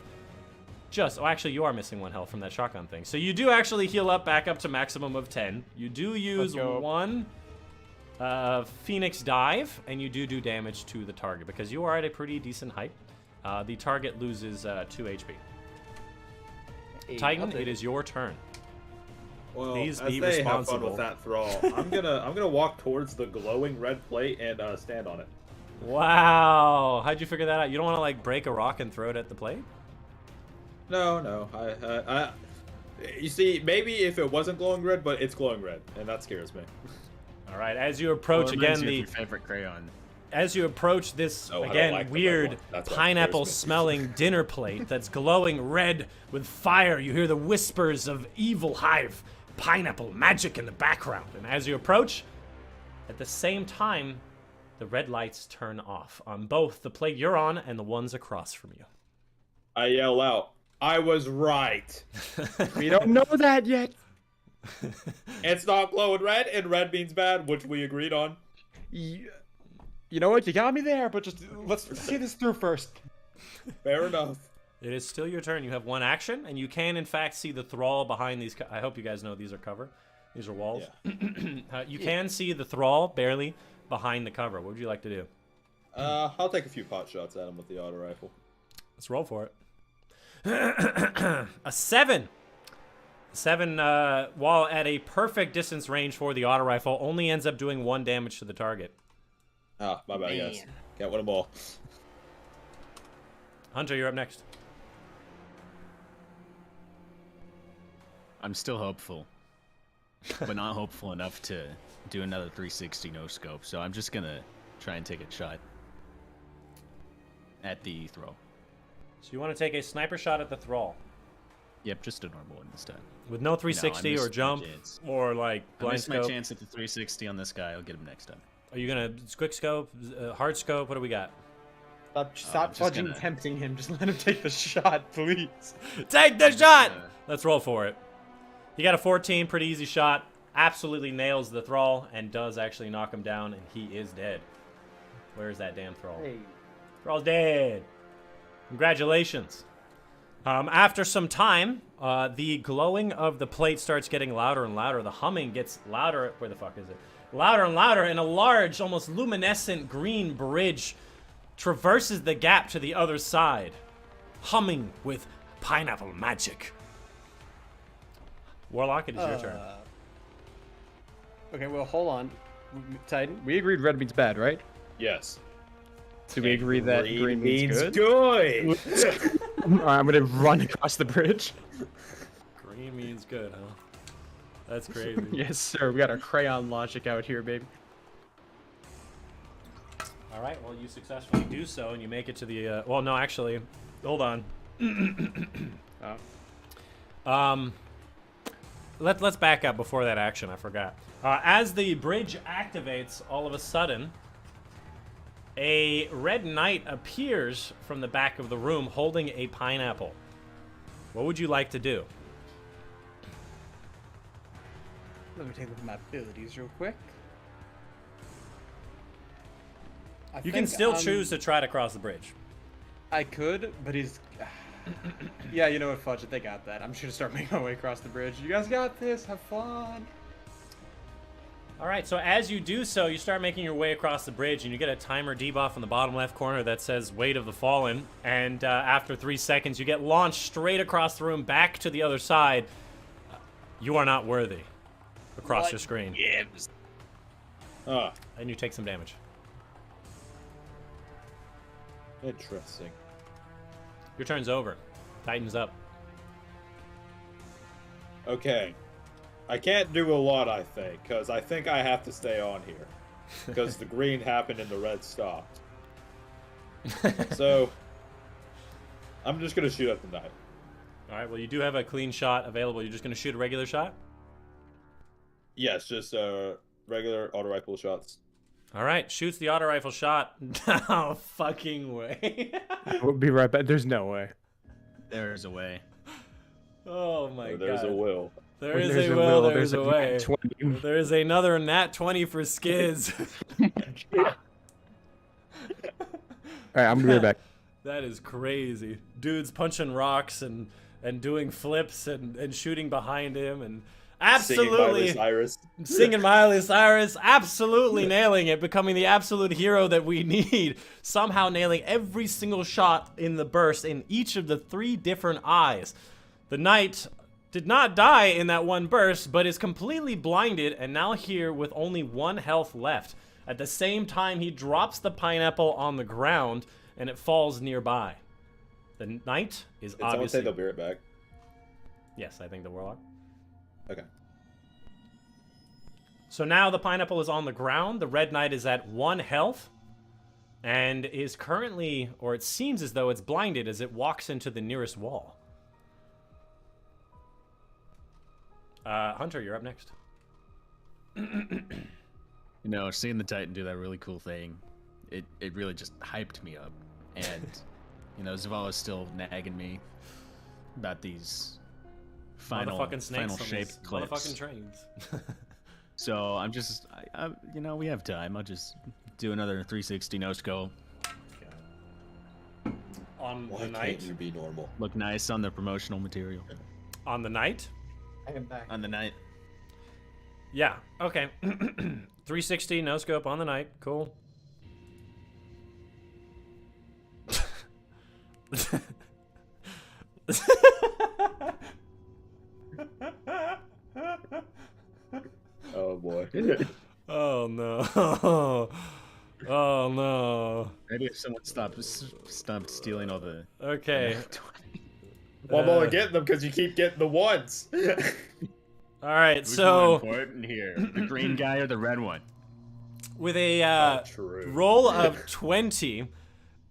S1: actually, you are missing 1 health from that shotgun thing. So you do actually heal up back up to maximum of 10. You do use 1 Phoenix Dive, and you do damage to the target because you are at a pretty decent height. The target loses 2 HP. Titan, it is your turn.
S2: Well,
S1: Please
S2: as
S1: be
S2: they have
S1: responsible.
S2: fun with that thrall, I'm gonna walk towards the glowing red plate and stand on it.
S1: Wow, how'd you figure that out? You don't want to like break a rock and throw it at the plate?
S2: No. You see, maybe if it wasn't glowing red, but it's glowing red, and that scares me.
S1: All right, as you approach again,
S5: your favorite crayon.
S1: as you approach this
S3: Oh, I don't
S1: again
S3: like the red
S1: weird
S3: one. That's what
S1: pineapple-smelling dinner plate that's glowing red with fire, you hear the whispers of evil hive pineapple magic in the background. And as you approach, at the same time, the red lights turn off on both the plate you're on and the ones across from you.
S2: I yell out, I was right.
S4: We don't know that yet.
S2: It's not glowing red, and red means bad, which we agreed on.
S4: You know what? You got me there, but just let's see this through first.
S2: Fair enough.
S1: It is still your turn. You have 1 action, and you can, in fact, see the thrall behind these. I hope you guys know these are cover. These are walls.
S2: Yeah.
S1: You can see the thrall barely behind the cover. What would you like to do?
S2: I'll take a few pot shots at him with the auto rifle.
S1: Let's roll for it. A 7. 7, while at a perfect distance range for the auto rifle, only ends up doing 1 damage to the target.
S2: Ah, my bad, guys. Can't win them all.
S1: Hunter, you're up next.
S5: I'm still hopeful, but not hopeful enough to do another 360 no scope. So I'm just gonna try and take a shot at the throw.
S1: So you want to take a sniper shot at the thrall
S5: Yep, just a normal one this time.
S1: with no 360 or
S5: missed my
S1: jump
S5: chance.
S1: or like
S5: I
S1: blind
S5: missed my
S1: scope.
S5: chance at the 360 on this guy. I'll get him next time.
S1: Are you gonna quick scope, hard scope? What do we got?
S4: Stop
S5: I'm just
S4: fudging
S5: gonna-
S4: tempting him. Just let him take the shot, please.
S1: Take the shot!
S5: gonna-
S1: Let's roll for it. He got a 14, pretty easy shot. Absolutely nails the thrall and does actually knock him down, and he is dead. Where's that damn thrall?
S4: Hey.
S1: Thrall's dead. Congratulations. After some time, the glowing of the plate starts getting louder and louder. The humming gets louder. Where the fuck is it? Louder and louder, and a large, almost luminescent green bridge traverses the gap to the other side, humming with pineapple magic. Warlock, it is your turn.
S4: Okay, well, hold on. Titan, we agreed red means bad, right?
S2: Yes.
S4: Do we agree that green means good?
S2: good.
S4: Alright, I'm gonna run across the bridge.
S1: Green means good, huh? That's crazy.
S4: Yes, sir. We got our crayon logic out here, baby.
S1: All right, well, you successfully do so, and you make it to the, well, no, actually, hold on. let's back up before that action. I forgot. As the bridge activates, all of a sudden, a red knight appears from the back of the room holding a pineapple. What would you like to do?
S4: Let me take a look at my abilities real quick.
S1: You can still choose to try to cross the bridge.
S4: I could, but he's... Yeah, you know what, fudge it, they got that. I'm just gonna start making my way across the bridge. You guys got this, have fun.
S1: Alright, so as you do so, you start making your way across the bridge, and you get a timer debuff in the bottom left corner that says Weight of the Fallen, and after 3 seconds, you get launched straight across the room, back to the other side. You are not worthy. Across your screen.
S7: Gibbs.
S1: And you take some damage.
S3: Interesting.
S1: Your turn's over. Titan's up.
S3: Okay. I can't do a lot, I think, because I think I have to stay on here. Because the green happened and the red stopped. So, I'm just going to shoot at the knight.
S1: Alright, well, you do have a clean shot available. You're just going to shoot a regular shot?
S3: Yes, just regular auto rifle shots.
S1: Alright, shoots the auto rifle shot. No fucking way.
S4: We'll be right back. There's no way.
S5: There's a way.
S1: Oh my god.
S3: There's a will.
S1: There is a will, there's a way. There is another nat 20 for Skids.
S4: Alright, I'm gonna be right back.
S1: That is crazy. Dude's punching rocks and doing flips and shooting behind him and absolutely singing Miley Cyrus, absolutely nailing it, becoming the absolute hero that we need, somehow nailing every single shot in the burst in each of the 3 different eyes. The knight did not die in that one burst, but is completely blinded and now here with only 1 health left. At the same time, he drops the pineapple on the ground and it falls nearby. The knight is
S3: Did
S1: obviously...
S3: someone say they'll be right back?
S1: Yes, I think the warlock.
S3: Okay.
S1: So now the pineapple is on the ground. The red knight is at 1 health and is currently, or it seems as though it's blinded as it walks into the nearest wall. Hunter, you're up next.
S5: You know, seeing the Titan do that really cool thing, it really just hyped me up. And, you know, Zavala's still nagging me about these final shaped clips.
S1: Motherfucking trains.
S5: So I'm just, you know, we have time. I'll just do another 360 no scope.
S1: On
S6: Why
S1: the
S6: can't
S1: night?
S6: you be normal?
S5: Look nice on the promotional material.
S1: On the night?
S4: I am back.
S5: On the night.
S1: Yeah, okay. 360 no scope on the night. Cool.
S3: Oh boy.
S1: Oh no. Oh no.
S5: Maybe if someone stopped stealing all the...
S1: Okay.
S3: Well, I'm only getting them because you keep getting the ones.
S1: Alright,
S5: Who's
S1: so
S5: more important here? The green guy or the red one?
S1: with a
S3: True.
S1: roll of 20,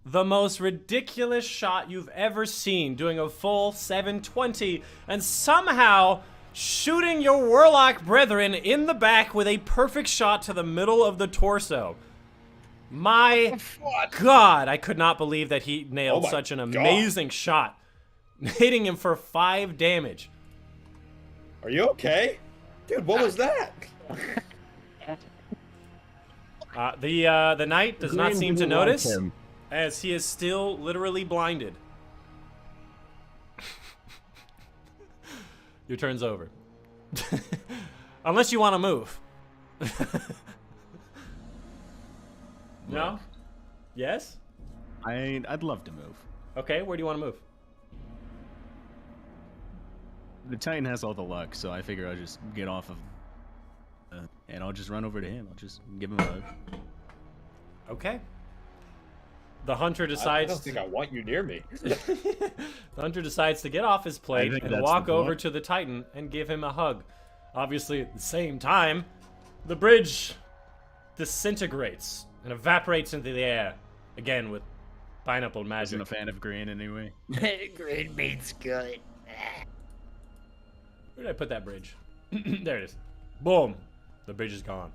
S1: the most ridiculous shot you've ever seen, doing a full 720, and somehow shooting your warlock brethren in the back with a perfect shot to the middle of the torso. My God, I could not believe that he nailed such an amazing shot, hitting him for 5 damage.
S3: Are you okay? Dude, what was that?
S1: The knight does not seem to notice, as he is still literally blinded. Your turn's over. Unless you want to move. No? Yes?
S5: I'd love to move.
S1: Okay, where do you want to move?
S5: The Titan has all the luck, so I figure I'll just get off of... and I'll just run over to him. I'll just give him a hug.
S1: Okay. The hunter
S3: I
S1: decides...
S3: don't think I want you near me.
S1: The hunter decides to get off his plate
S5: think
S1: and
S5: that's
S1: walk
S5: the
S1: over
S5: point.
S1: to the Titan and give him a hug. Obviously, at the same time, the bridge disintegrates and evaporates into the air. Again, with pineapple magic.
S5: Isn't a fan of green anyway.
S7: Green meat's good.
S1: Where did I put that bridge? There it is. Boom. The bridge is gone.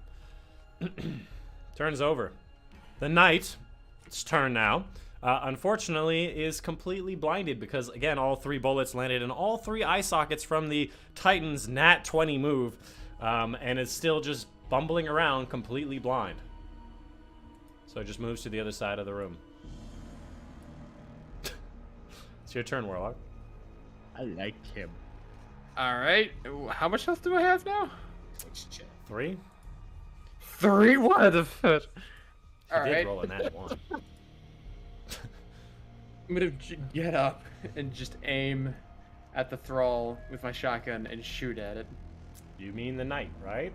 S1: Turns over. The knight, it's turn now, unfortunately is completely blinded because, again, all 3 bullets landed in all 3 eye sockets from the Titan's nat 20 move, and is still just bumbling around completely blind. So it just moves to the other side of the room. It's your turn, Warlock.
S5: I like him.
S4: All right. How much health do I have now?
S1: 3?
S4: 3? What the fuck? All
S1: He did
S4: right.
S1: roll a nat 1.
S4: I'm gonna get up and just aim at the thrall with my shotgun and shoot at it.
S1: You mean the knight, right?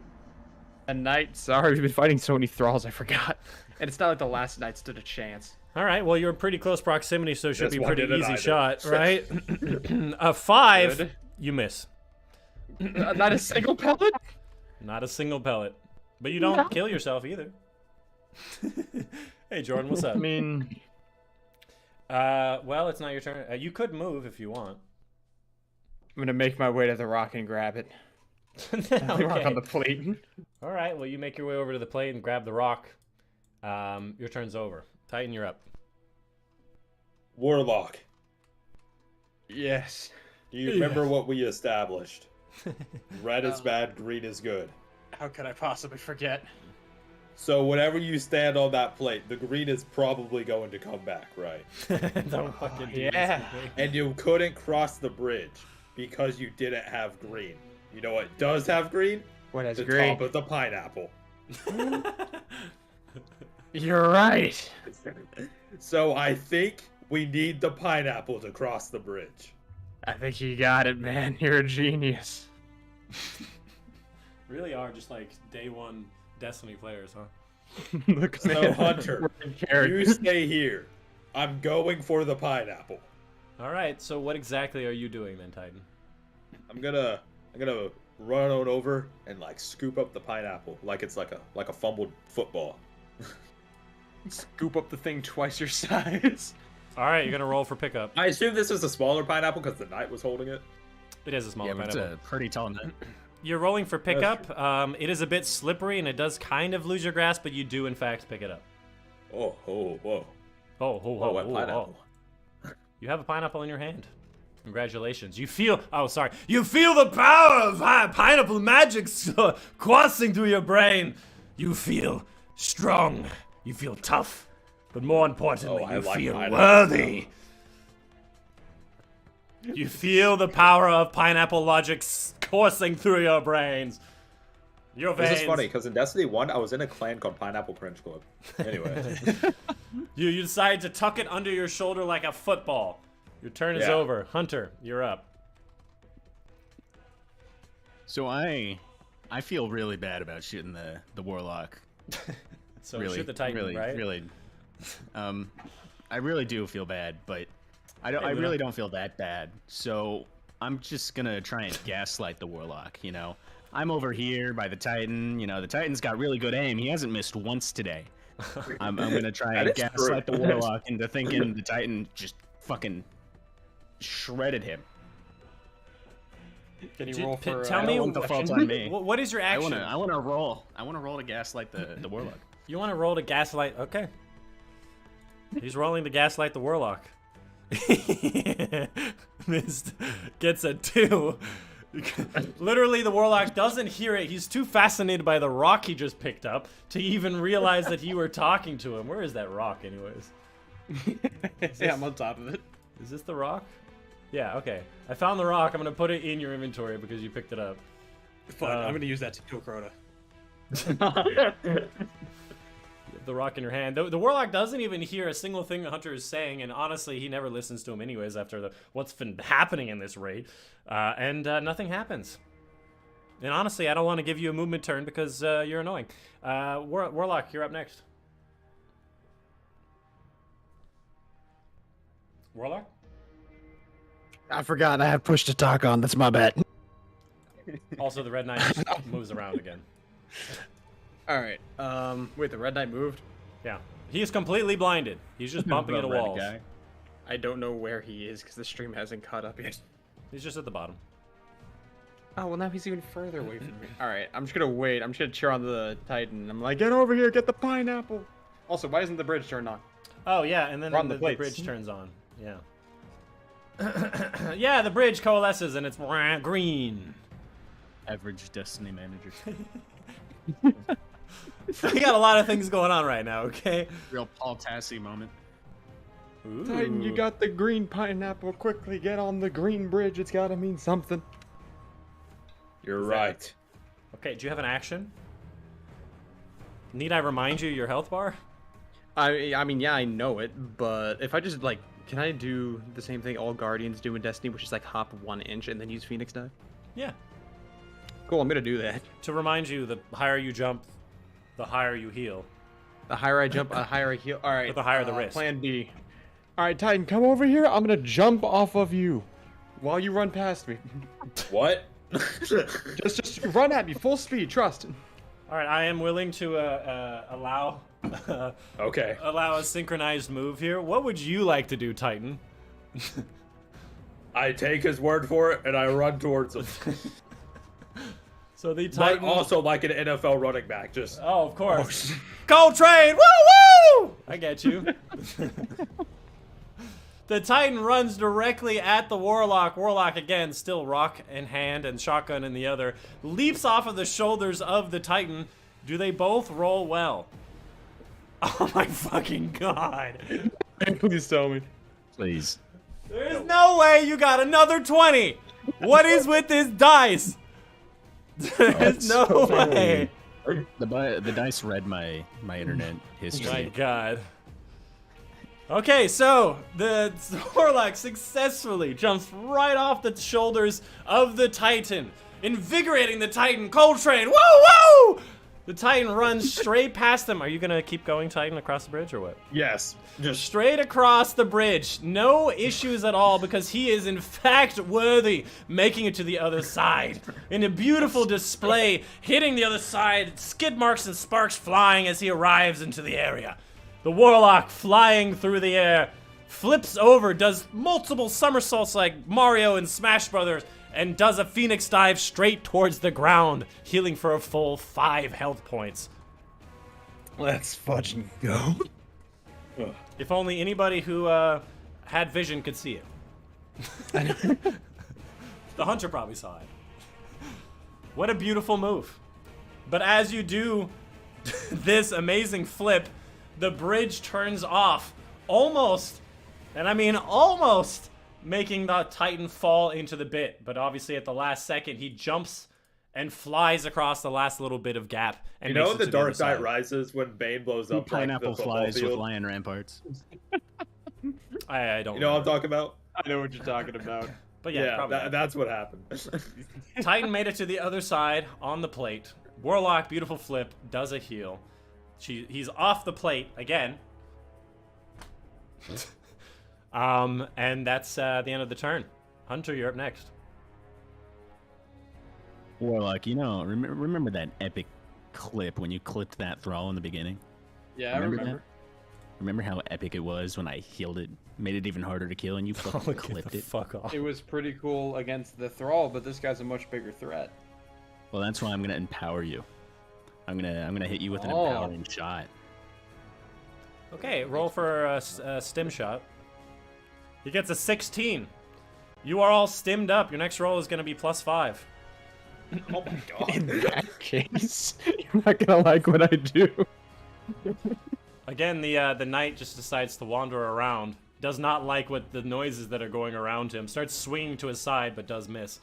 S4: A knight? Sorry, we've been fighting so many thralls, I forgot. And it's not like the last knight stood a chance.
S1: All right, well, you're in pretty close proximity, so it should
S2: This
S1: be
S2: one
S1: pretty
S2: did it,
S1: easy
S2: I did.
S1: shot, right? A 5,
S4: Good.
S1: you miss.
S4: Not a single pellet?
S1: Not a single pellet. But you don't kill yourself either. Hey, Jordan, what's up?
S5: I mean,
S1: Well, it's not your turn. You could move if you want.
S4: I'm gonna make my way to the rock and grab it. Rock on
S1: Okay.
S4: the plate.
S1: All right, well, you make your way over to the plate and grab the rock. Your turn's over. Titan, you're up.
S3: Warlock,
S4: Yes.
S3: do you remember what we established? Red is bad, green is good.
S4: How could I possibly forget?
S3: So whenever you stand on that plate, the green is probably going to come back, right?
S1: Don't fucking do
S4: yeah.
S1: this to me.
S3: And you couldn't cross the bridge because you didn't have green. You know what does have green?
S4: What has
S3: The
S4: green?
S3: top of the pineapple.
S4: You're right.
S3: So I think we need the pineapple to cross the bridge.
S4: I think you got it, man. You're a genius.
S1: Really are just like day 1 Destiny players, huh?
S4: Look,
S3: So Hunter, you
S4: character.
S3: stay here. I'm going for the pineapple.
S1: All right, so what exactly are you doing then, Titan?
S3: I'm gonna run on over and like scoop up the pineapple like it's like a fumbled football.
S4: Scoop up the thing twice your size.
S1: All right, you're gonna roll for pickup.
S3: I assume this is a smaller pineapple because the knight was holding it.
S1: It is a smaller
S5: yeah, but it's
S1: pineapple.
S5: a pretty tall nut.
S1: You're rolling for pickup. It is a bit slippery and it does kind of lose your grasp, but you do in fact pick it up.
S3: Oh, whoa.
S1: Oh,
S3: Oh, a pineapple.
S1: You have a pineapple in your hand. Congratulations. You feel the power of pineapple magic coursing through your brain. You feel strong. You feel tough. But more importantly,
S3: Oh, I
S1: you
S3: like
S1: feel
S3: pineapple.
S1: worthy. You feel the power of pineapple logic coursing through your brains. Your veins.
S3: This is funny because in Destiny 1, I was in a clan called Pineapple Crunch Club. Anyway,
S1: You decide to tuck it under your shoulder like a football. Your turn is
S3: Yeah.
S1: over. Hunter, you're up.
S5: So I feel really bad about shooting the warlock.
S1: So
S5: Really,
S1: shoot the Titan,
S5: really,
S1: right?
S5: really. I really do feel bad, but I
S1: Luna.
S5: really don't feel that bad. So I'm just gonna try and gaslight the warlock. You know, I'm over here by the Titan. You know, the Titan's got really good aim. He hasn't missed once today. I'm gonna try and
S3: That is true.
S5: gaslight the warlock into thinking the Titan just fucking shredded him.
S4: Can you
S1: J-
S4: roll
S1: p-
S4: for?
S1: tell
S5: I
S1: me
S5: don't want the fault on me.
S1: What is your action?
S5: I wanna roll to gaslight the warlock.
S1: You want to roll to gaslight? Okay. He's rolling to gaslight the warlock. Missed. Gets a 2. Literally, the warlock doesn't hear it. He's too fascinated by the rock he just picked up to even realize that you were talking to him. Where is that rock, anyways?
S4: Yeah, I'm on top of it.
S1: Is this the rock? Yeah, okay. I found the rock. I'm going to put it in your inventory because you picked it up.
S7: Fine, I'm gonna use that to kill Crota.
S1: The rock in your hand. The warlock doesn't even hear a single thing the hunter is saying, and honestly, he never listens to him anyways after what's been happening in this raid. And nothing happens. And honestly, I don't want to give you a movement turn because you're annoying. Warlock, you're up next. Warlock?
S7: I forgot I have push to talk on. That's my bad.
S1: Also, the red knight moves around again.
S4: All right. Wait, the red knight moved.
S1: Yeah. He is completely blinded. He's just bumping into
S5: The red
S1: walls.
S5: guy.
S4: I don't know where he is because the stream hasn't caught up yet.
S1: He's just at the bottom.
S4: Oh, well, now he's even further away from me. All right, I'm just gonna wait. I'm just gonna cheer on the Titan. I'm like, get over here, get the pineapple. Also, why isn't the bridge turned on?
S1: Oh yeah, and then
S4: We're on
S1: the
S4: the plates.
S1: bridge turns on. Yeah. Yeah, the bridge coalesces and it's green.
S5: Average Destiny manager.
S1: We got a lot of things going on right now. Okay.
S5: Real Paul Tassi moment.
S1: Ooh.
S4: Titan, you got the green pineapple. Quickly get on the green bridge. It's gotta mean something.
S3: You're right.
S1: Okay. Do you have an action? Need I remind you your health bar?
S4: I mean, yeah, I know it, but if I just like, can I do the same thing all Guardians do in Destiny, which is like hop 1 inch and then use Phoenix Dive?
S1: Yeah.
S4: Cool, I'm gonna do that.
S1: To remind you, the higher you jump, the higher you heal.
S4: The higher I jump, the higher I heal. All right.
S1: But the higher the risk.
S4: Plan B. All right, Titan, come over here. I'm gonna jump off of you while you run past me.
S3: What?
S4: just run at me, full speed. Trust.
S1: All right, I am willing to allow
S3: Okay.
S1: allow a synchronized move here. What would you like to do, Titan?
S3: I take his word for it and I run towards him.
S1: So the
S3: But
S1: Titan.
S3: also like an NFL running back, just
S1: Oh, of course. Coltrane! Woo woo! I get you. The Titan runs directly at the Warlock. Warlock, again, still rock in hand and shotgun in the other. Leaps off of the shoulders of the Titan. Do they both roll well? Oh my fucking god.
S4: Please tell me.
S5: Please.
S1: There's no way you got another 20! What is with this dice? There's no way.
S5: The dice read my internet history.
S1: My god. Okay, so the Warlock successfully jumps right off the shoulders of the Titan, invigorating the Titan. Coltrane, woo woo! The Titan runs straight past them. Are you gonna keep going, Titan, across the bridge or what?
S3: yes, just
S1: Straight across the bridge. No issues at all because he is in fact worthy, making it to the other side. In a beautiful display, hitting the other side, skid marks and sparks flying as he arrives into the area. The Warlock flying through the air, flips over, does multiple somersaults like Mario in Smash Brothers, and does a Phoenix dive straight towards the ground, healing for a full 5 health points.
S7: Let's fucking go.
S1: If only anybody who had vision could see it. The hunter probably saw it. What a beautiful move. But as you do this amazing flip, the bridge turns off, almost, and I mean almost, making the Titan fall into the bit. But obviously at the last second, he jumps and flies across the last little bit of gap. And
S3: you know
S1: makes
S3: in
S1: it
S3: the
S1: to
S3: Dark
S1: other side.
S3: Knight Rises when Bane blows up
S5: Pineapple
S3: like, the football
S5: flies with
S3: field?
S5: lion ramparts.
S1: I don't
S3: You know what I'm
S1: remember.
S3: talking about?
S4: I know what you're talking about.
S1: But yeah, probably.
S3: that's what happened.
S1: Titan made it to the other side on the plate. Warlock, beautiful flip, does a heal. He's off the plate again. And that's the end of the turn. Hunter, you're up next.
S5: Warlock, you know, remember that epic clip when you clipped that thrall in the beginning?
S4: Yeah, I remember.
S5: that? Remember how epic it was when I healed it? Made it even harder to kill and you fucking clipped it?
S1: Fuck off.
S4: It was pretty cool against the Thrall, but this guy's a much bigger threat.
S5: Well, that's why I'm gonna empower you. I'm gonna hit you with an
S4: Oh.
S5: empowering shot.
S1: Okay, roll for a stim shot. He gets a 16. You are all stimmed up. Your next roll is going to be +5.
S3: Oh my god.
S4: In that case, you're not gonna like what I do.
S1: Again, the knight just decides to wander around. Does not like what the noises that are going around him. Starts swinging to his side, but does miss.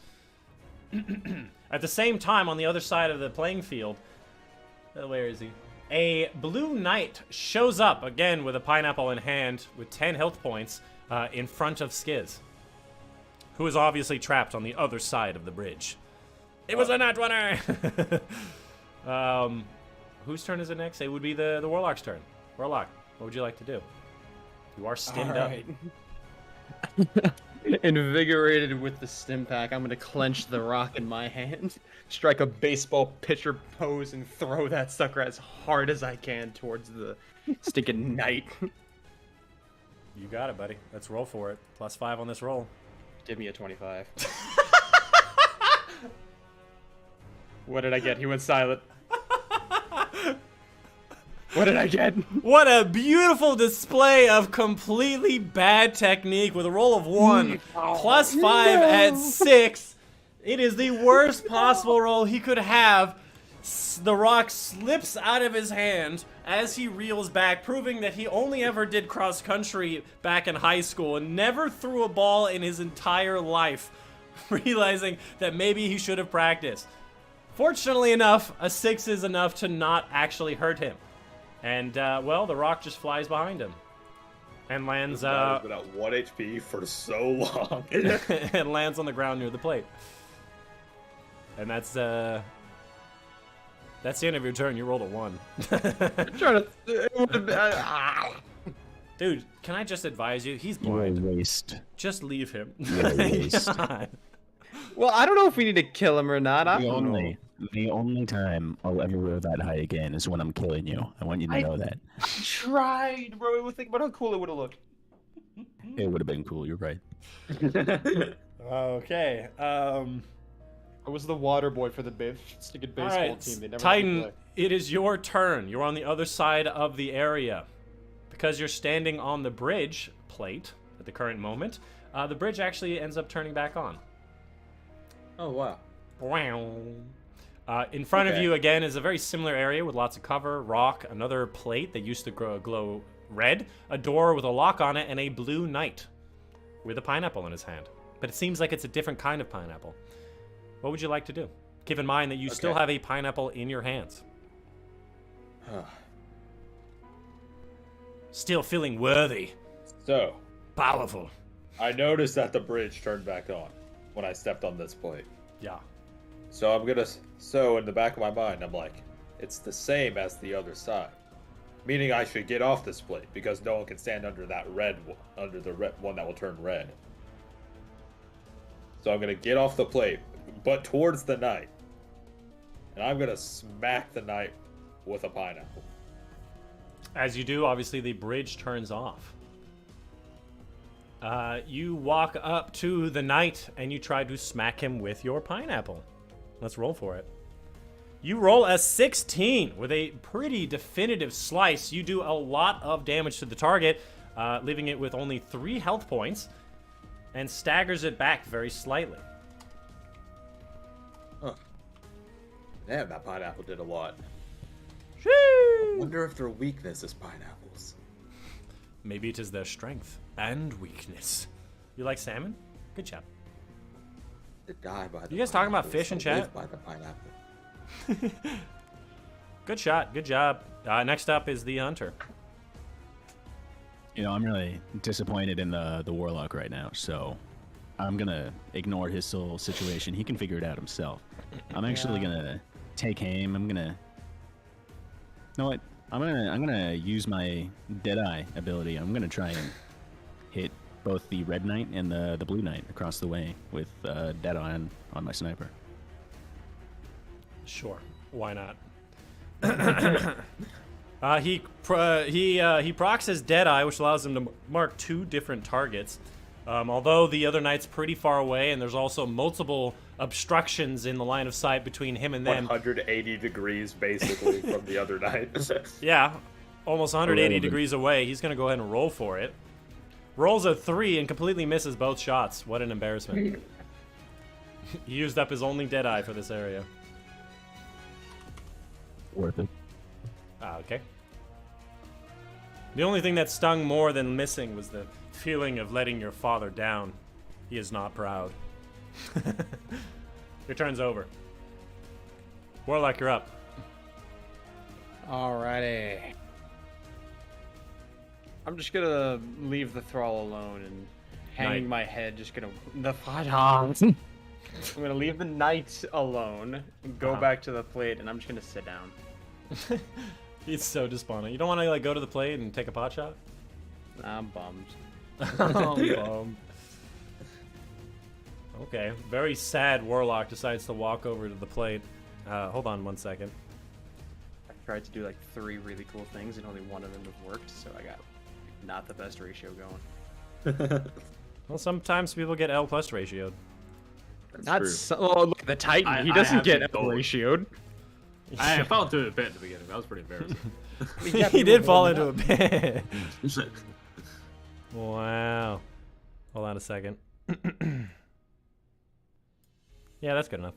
S1: At the same time, on the other side of the playing field, where is he? A blue knight shows up, again with a pineapple in hand, with 10 health points, in front of Skiz, who is obviously trapped on the other side of the bridge. It was a nat runner! Whose turn is it next? It would be the Warlock's turn. Warlock, what would you like to do? You are stimmed up.
S4: Invigorated with the stim pack, I'm gonna clench the rock in my hand, strike a baseball pitcher pose, and throw that sucker as hard as I can towards the stinking knight.
S1: You got it, buddy. Let's roll for it. +5 on this roll.
S4: Give me a 25. What did I get? He went silent. What did I get?
S1: What a beautiful display of completely bad technique with a roll of 1 plus 5 at 6. It is the worst possible roll he could have. The rock slips out of his hand as he reels back, proving that he only ever did cross country back in high school and never threw a ball in his entire life, realizing that maybe he should have practiced. Fortunately enough, a 6 is enough to not actually hurt him. And, well, the rock just flies behind him. And lands,
S3: This guy's been at 1 HP for so long.
S1: and lands on the ground near the plate. And that's the end of your turn. You rolled a 1.
S4: I'm trying to.
S1: Dude, can I just advise you? He's
S5: You're a
S1: blind.
S5: waste.
S1: Just leave him.
S5: You're a waste.
S1: God.
S4: Well, I don't know if we need to kill him or not. I don't know.
S5: The only time I'll ever roll that high again is when I'm killing you. I want you to know that.
S4: I tried, bro. Think about how cool it would have looked.
S5: It would have been cool. You're right.
S1: Okay.
S4: I was the water boy for the stupid
S1: All
S4: baseball
S1: right,
S4: team. They never let me
S1: Titan,
S4: play.
S1: it is your turn. You're on the other side of the area. Because you're standing on the bridge plate at the current moment, the bridge actually ends up turning back on.
S6: Oh, wow.
S1: In front of
S3: Okay.
S1: you, again, is a very similar area with lots of cover, rock, another plate that used to glow red, a door with a lock on it, and a blue knight with a pineapple in his hand. But it seems like it's a different kind of pineapple. What would you like to do? Keep in mind that you still
S6: Okay.
S1: have a pineapple in your hands. Still feeling worthy,
S3: So,
S1: powerful.
S3: I noticed that the bridge turned back on when I stepped on this plate.
S1: Yeah.
S3: So I'm gonna. So in the back of my mind, I'm like, it's the same as the other side, meaning I should get off this plate because no one can stand under that under the red one that will turn red. So I'm gonna get off the plate, but towards the knight, and I'm gonna smack the knight with a pineapple.
S1: As you do, obviously the bridge turns off. You walk up to the knight and you try to smack him with your pineapple. Let's roll for it. You roll a 16 with a pretty definitive slice. You do a lot of damage to the target, leaving it with only 3 health points, and staggers it back very slightly.
S2: Damn, that pineapple did a lot.
S6: I wonder if their weakness is pineapples.
S1: Maybe it is their strength and weakness. You like salmon? Good job.
S6: They die by the
S1: You guys talking about
S6: pineapple,
S1: fish in
S6: so live
S1: chat?
S6: by the pineapple.
S1: Good shot. Good job. Next up is the hunter.
S5: You know, I'm really disappointed in the warlock right now, so I'm gonna ignore his soul situation. He can figure it out himself. I'm actually gonna take aim. I'm gonna. You know what? I'm gonna use my Deadeye ability. I'm gonna try and hit both the red knight and the blue knight across the way with Deadeye on my sniper.
S1: Sure. Why not? He procs his Deadeye, which allows him to mark 2 different targets. Although the other knight's pretty far away, and there's also multiple obstructions in the line of sight between him and them.
S3: 180 degrees basically from the other knight.
S1: Yeah, almost 180
S5: Irrelevant.
S1: degrees away. He's going to go ahead and roll for it. Rolls a 3 and completely misses both shots. What an embarrassment. He used up his only Deadeye for this area.
S5: Worth it.
S1: Okay. The only thing that stung more than missing was the feeling of letting your father down. He is not proud. Your turn's over. Warlock, you're up.
S4: Alrighty. I'm just gonna leave the thrall alone and hanging
S1: Knight.
S4: my head. Just gonna I'm gonna leave the knight alone and go back to the plate, and I'm just gonna sit down.
S1: He's so despondent. You don't want to like go to the plate and take a pot shot?
S4: I'm bummed.
S1: Okay. Very sad Warlock decides to walk over to the plate. Hold on 1 second.
S4: I tried to do like 3 really cool things, and only one of them have worked, so I got not the best ratio going.
S1: Well, sometimes people get L plus ratioed.
S4: That's oh, look, the Titan. He
S2: I
S4: doesn't
S2: have
S4: get
S2: been told.
S4: ratioed.
S2: I fell into a pit at the beginning. That was pretty embarrassing.
S1: He did fall into a pit. Wow. Hold on a second. Yeah, that's good enough.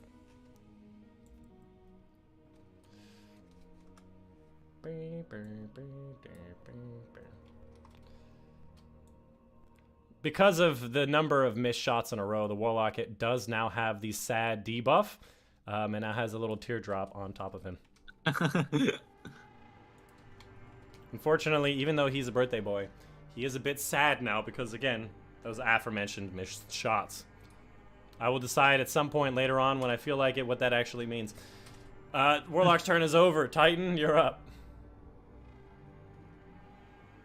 S1: Because of the number of missed shots in a row, the Warlock does now have the sad debuff, and now has a little teardrop on top of him. Unfortunately, even though he's a birthday boy, he is a bit sad now because, again, those aforementioned missed shots. I will decide at some point later on when I feel like it what that actually means. Warlock's turn is over. Titan, you're up.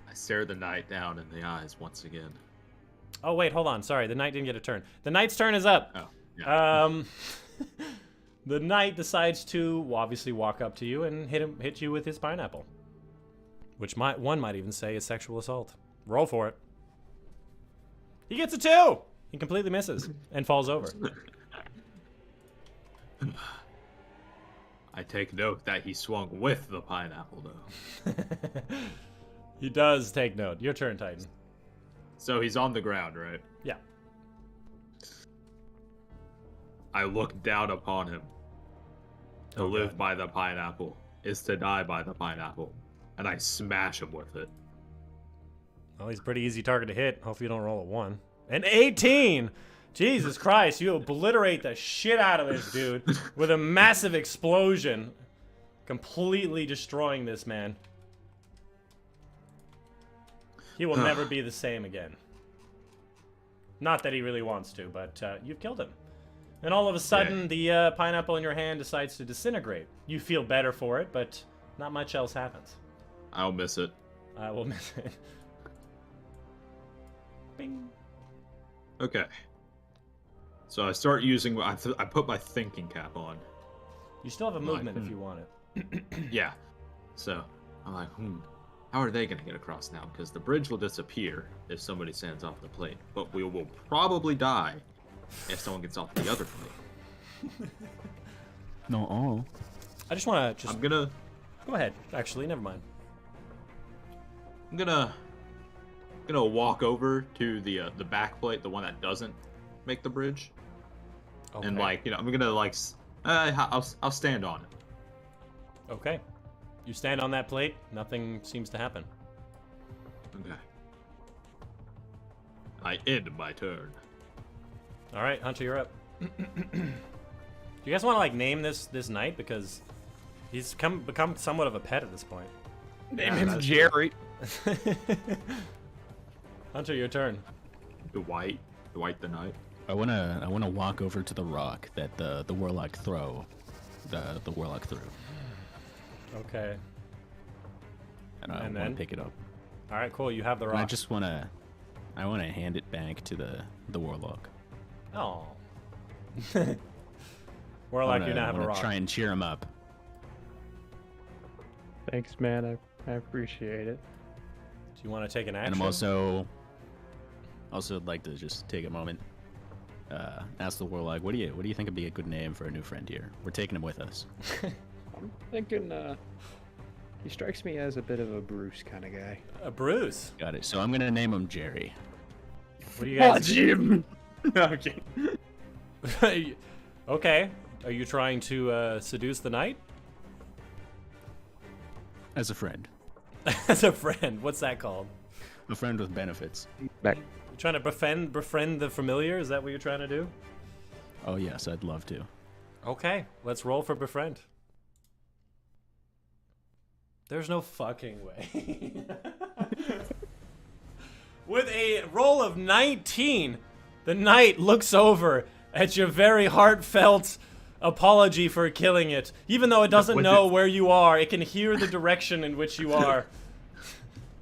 S2: I stare the knight down in the eyes once again.
S1: Oh, wait, hold on. Sorry, the knight didn't get a turn. The knight's turn is up.
S2: Oh, yeah.
S1: The knight decides to obviously walk up to you and hit you with his pineapple. Which one might even say is sexual assault. Roll for it. He gets a 2! He completely misses and falls over.
S2: I take note that he swung with the pineapple, though.
S1: He does take note. Your turn, Titan.
S2: So he's on the ground, right?
S1: Yeah.
S2: I look down upon him. To live by the pineapple is to die by the pineapple. And I smash him with it.
S1: Well, he's a pretty easy target to hit. Hopefully you don't roll a 1. An 18! Jesus Christ, you obliterate the shit out of this dude with a massive explosion. Completely destroying this man. He will never be the same again. Not that he really wants to, but you've killed him. And all of a sudden, the pineapple in your hand decides to disintegrate. You feel better for it, but not much else happens.
S2: I'll miss it.
S1: I will miss it. Bing.
S2: Okay. So I start using... I put my thinking cap on.
S1: You still have a movement if you want it.
S2: Yeah. So I'm like, how are they going to get across now? Because the bridge will disappear if somebody stands off the plate. But we will probably die if someone gets off the other plate.
S5: No.
S1: I just want to...
S2: I'm gonna...
S1: Go ahead. Actually, never mind.
S2: I'm gonna walk over to the back plate, the one that doesn't make the bridge.
S1: Okay.
S2: And I'm gonna I'll stand on it.
S1: Okay. You stand on that plate, nothing seems to happen.
S2: Okay. I end my turn.
S1: All right, Hunter, you're up. Do you guys want to name this knight because he's become somewhat of a pet at this point?
S4: Name him Jerry.
S1: Hunter, your turn.
S2: Dwight the knight.
S5: I wanna walk over to the rock that the warlock the warlock threw.
S1: Okay.
S5: And I
S1: And
S5: wanna
S1: then?
S5: pick it up.
S1: All right, cool. You have the
S5: And
S1: rock.
S5: I wanna hand it back to the warlock.
S1: Oh. Warlock, you now have a rock.
S5: Try and cheer him up.
S4: Thanks, man. I appreciate it.
S1: Do you want to take an action?
S5: And I'm also like to just take a moment, ask the warlock, what do you think would be a good name for a new friend here? We're taking him with us.
S4: I'm thinking, he strikes me as a bit of a Bruce kind of guy.
S1: A Bruce.
S5: Got it. So I'm gonna name him Jerry.
S1: What do you guys?
S4: Jim. Okay.
S1: Okay. Are you trying to seduce the knight?
S5: As a friend.
S1: As a friend. What's that called?
S5: A friend with benefits.
S1: You trying to befriend the familiar? Is that what you're trying to do?
S5: Oh yes, I'd love to.
S1: Okay, let's roll for befriend. There's no fucking way. With a roll of 19, the knight looks over at your very heartfelt apology for killing it. Even though it doesn't know where you are, it can hear the direction in which you are.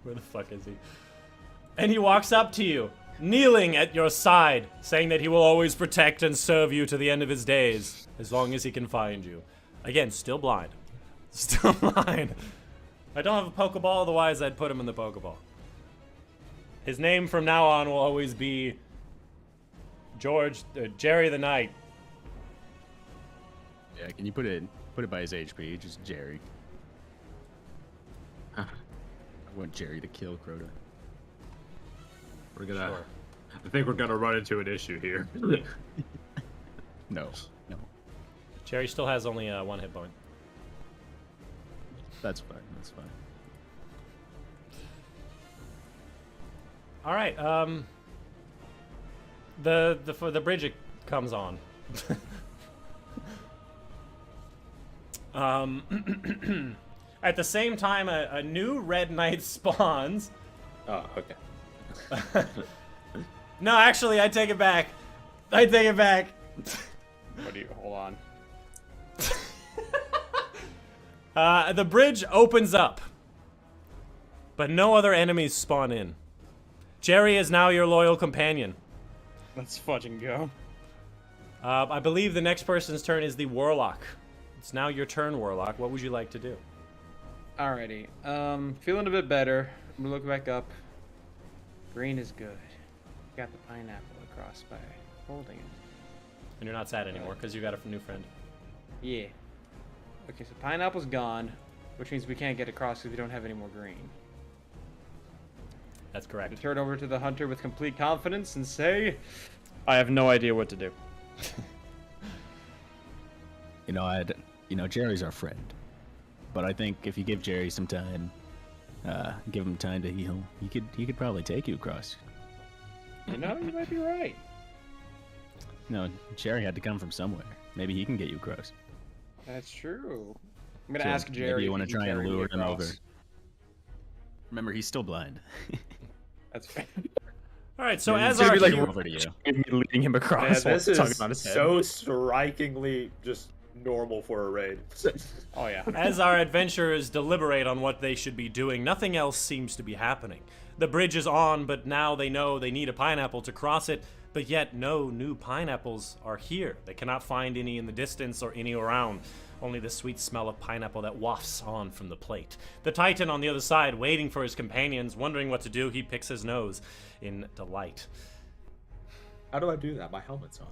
S1: Where the fuck is he? And he walks up to you, kneeling at your side, saying that he will always protect and serve you to the end of his days, as long as he can find you. Again, still blind. Still blind. I don't have a Pokeball, otherwise I'd put him in the Pokeball. His name from now on will always be Jerry the Knight.
S5: Yeah, can you put it by his HP? Just Jerry. I want Jerry to kill Crota.
S2: We're gonna. I think we're gonna run into an issue here.
S5: No.
S1: Jerry still has only 1 hit point.
S5: That's fine. That's fine.
S1: All right. The bridge comes on. At the same time, a new red knight spawns.
S3: Oh, okay.
S1: No, actually, I take it back.
S4: What do you? Hold on.
S1: The bridge opens up, but no other enemies spawn in. Jerry is now your loyal companion.
S4: Let's fucking go.
S1: I believe the next person's turn is the Warlock. It's now your turn, Warlock. What would you like to do?
S4: Alrighty. Feeling a bit better. I'm gonna look back up. Green is good. Got the pineapple across by holding it.
S1: And you're not sad anymore because you got a new friend.
S4: Yeah. Okay, so pineapple's gone, which means we can't get across because we don't have any more green.
S1: That's
S4: To
S1: correct.
S4: turn over to the hunter with complete confidence and say, I have no idea what to do.
S5: Jerry's our friend, but I think if you give Jerry some time, give him time to heal, he could probably take you across.
S4: You might be right.
S5: No, Jerry had to come from somewhere. Maybe he can get you across.
S4: That's true. I'm gonna
S5: So
S4: ask Jerry.
S5: maybe you
S4: if
S5: want to
S4: he can
S5: try and
S4: carry me
S5: lure him
S4: across.
S5: over. Remember, he's still blind.
S4: That's fair.
S1: All right, so
S5: Maybe
S1: as
S5: he's
S1: our
S5: gonna be
S1: hero-
S5: over to you.
S4: Me leading him
S3: Man,
S4: across while
S3: this
S4: tugging
S3: is
S4: on his head.
S3: so strikingly just normal for a raid.
S4: Oh yeah.
S1: As our adventurers deliberate on what they should be doing, nothing else seems to be happening. The bridge is on, but now they know they need a pineapple to cross it, but yet no new pineapples are here. They cannot find any in the distance or any around. Only the sweet smell of pineapple that wafts on from the plate. The Titan on the other side, waiting for his companions, wondering what to do, he picks his nose in delight.
S3: How do I do that? My helmet's on.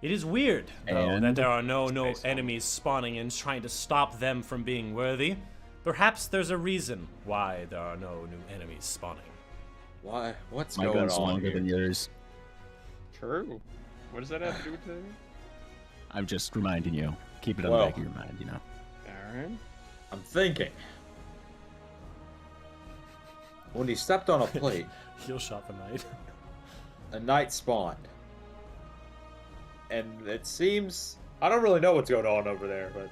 S1: It is weird, though,
S5: And
S1: that there are no
S3: Space on.
S1: enemies spawning and trying to stop them from being worthy. Perhaps there's a reason why there are no new enemies spawning.
S3: Why? What's
S5: My
S3: going
S5: gun's
S3: on
S5: longer
S3: here?
S5: than yours.
S4: True. What does that have to do with anything?
S5: I'm just reminding you. Keep it on
S3: Well.
S5: the back of your mind, you know.
S4: Alright.
S3: I'm thinking. When he stepped on a plate,
S1: Heal shot the knight.
S3: a knight spawned. And it seems I don't really know what's going on over there, but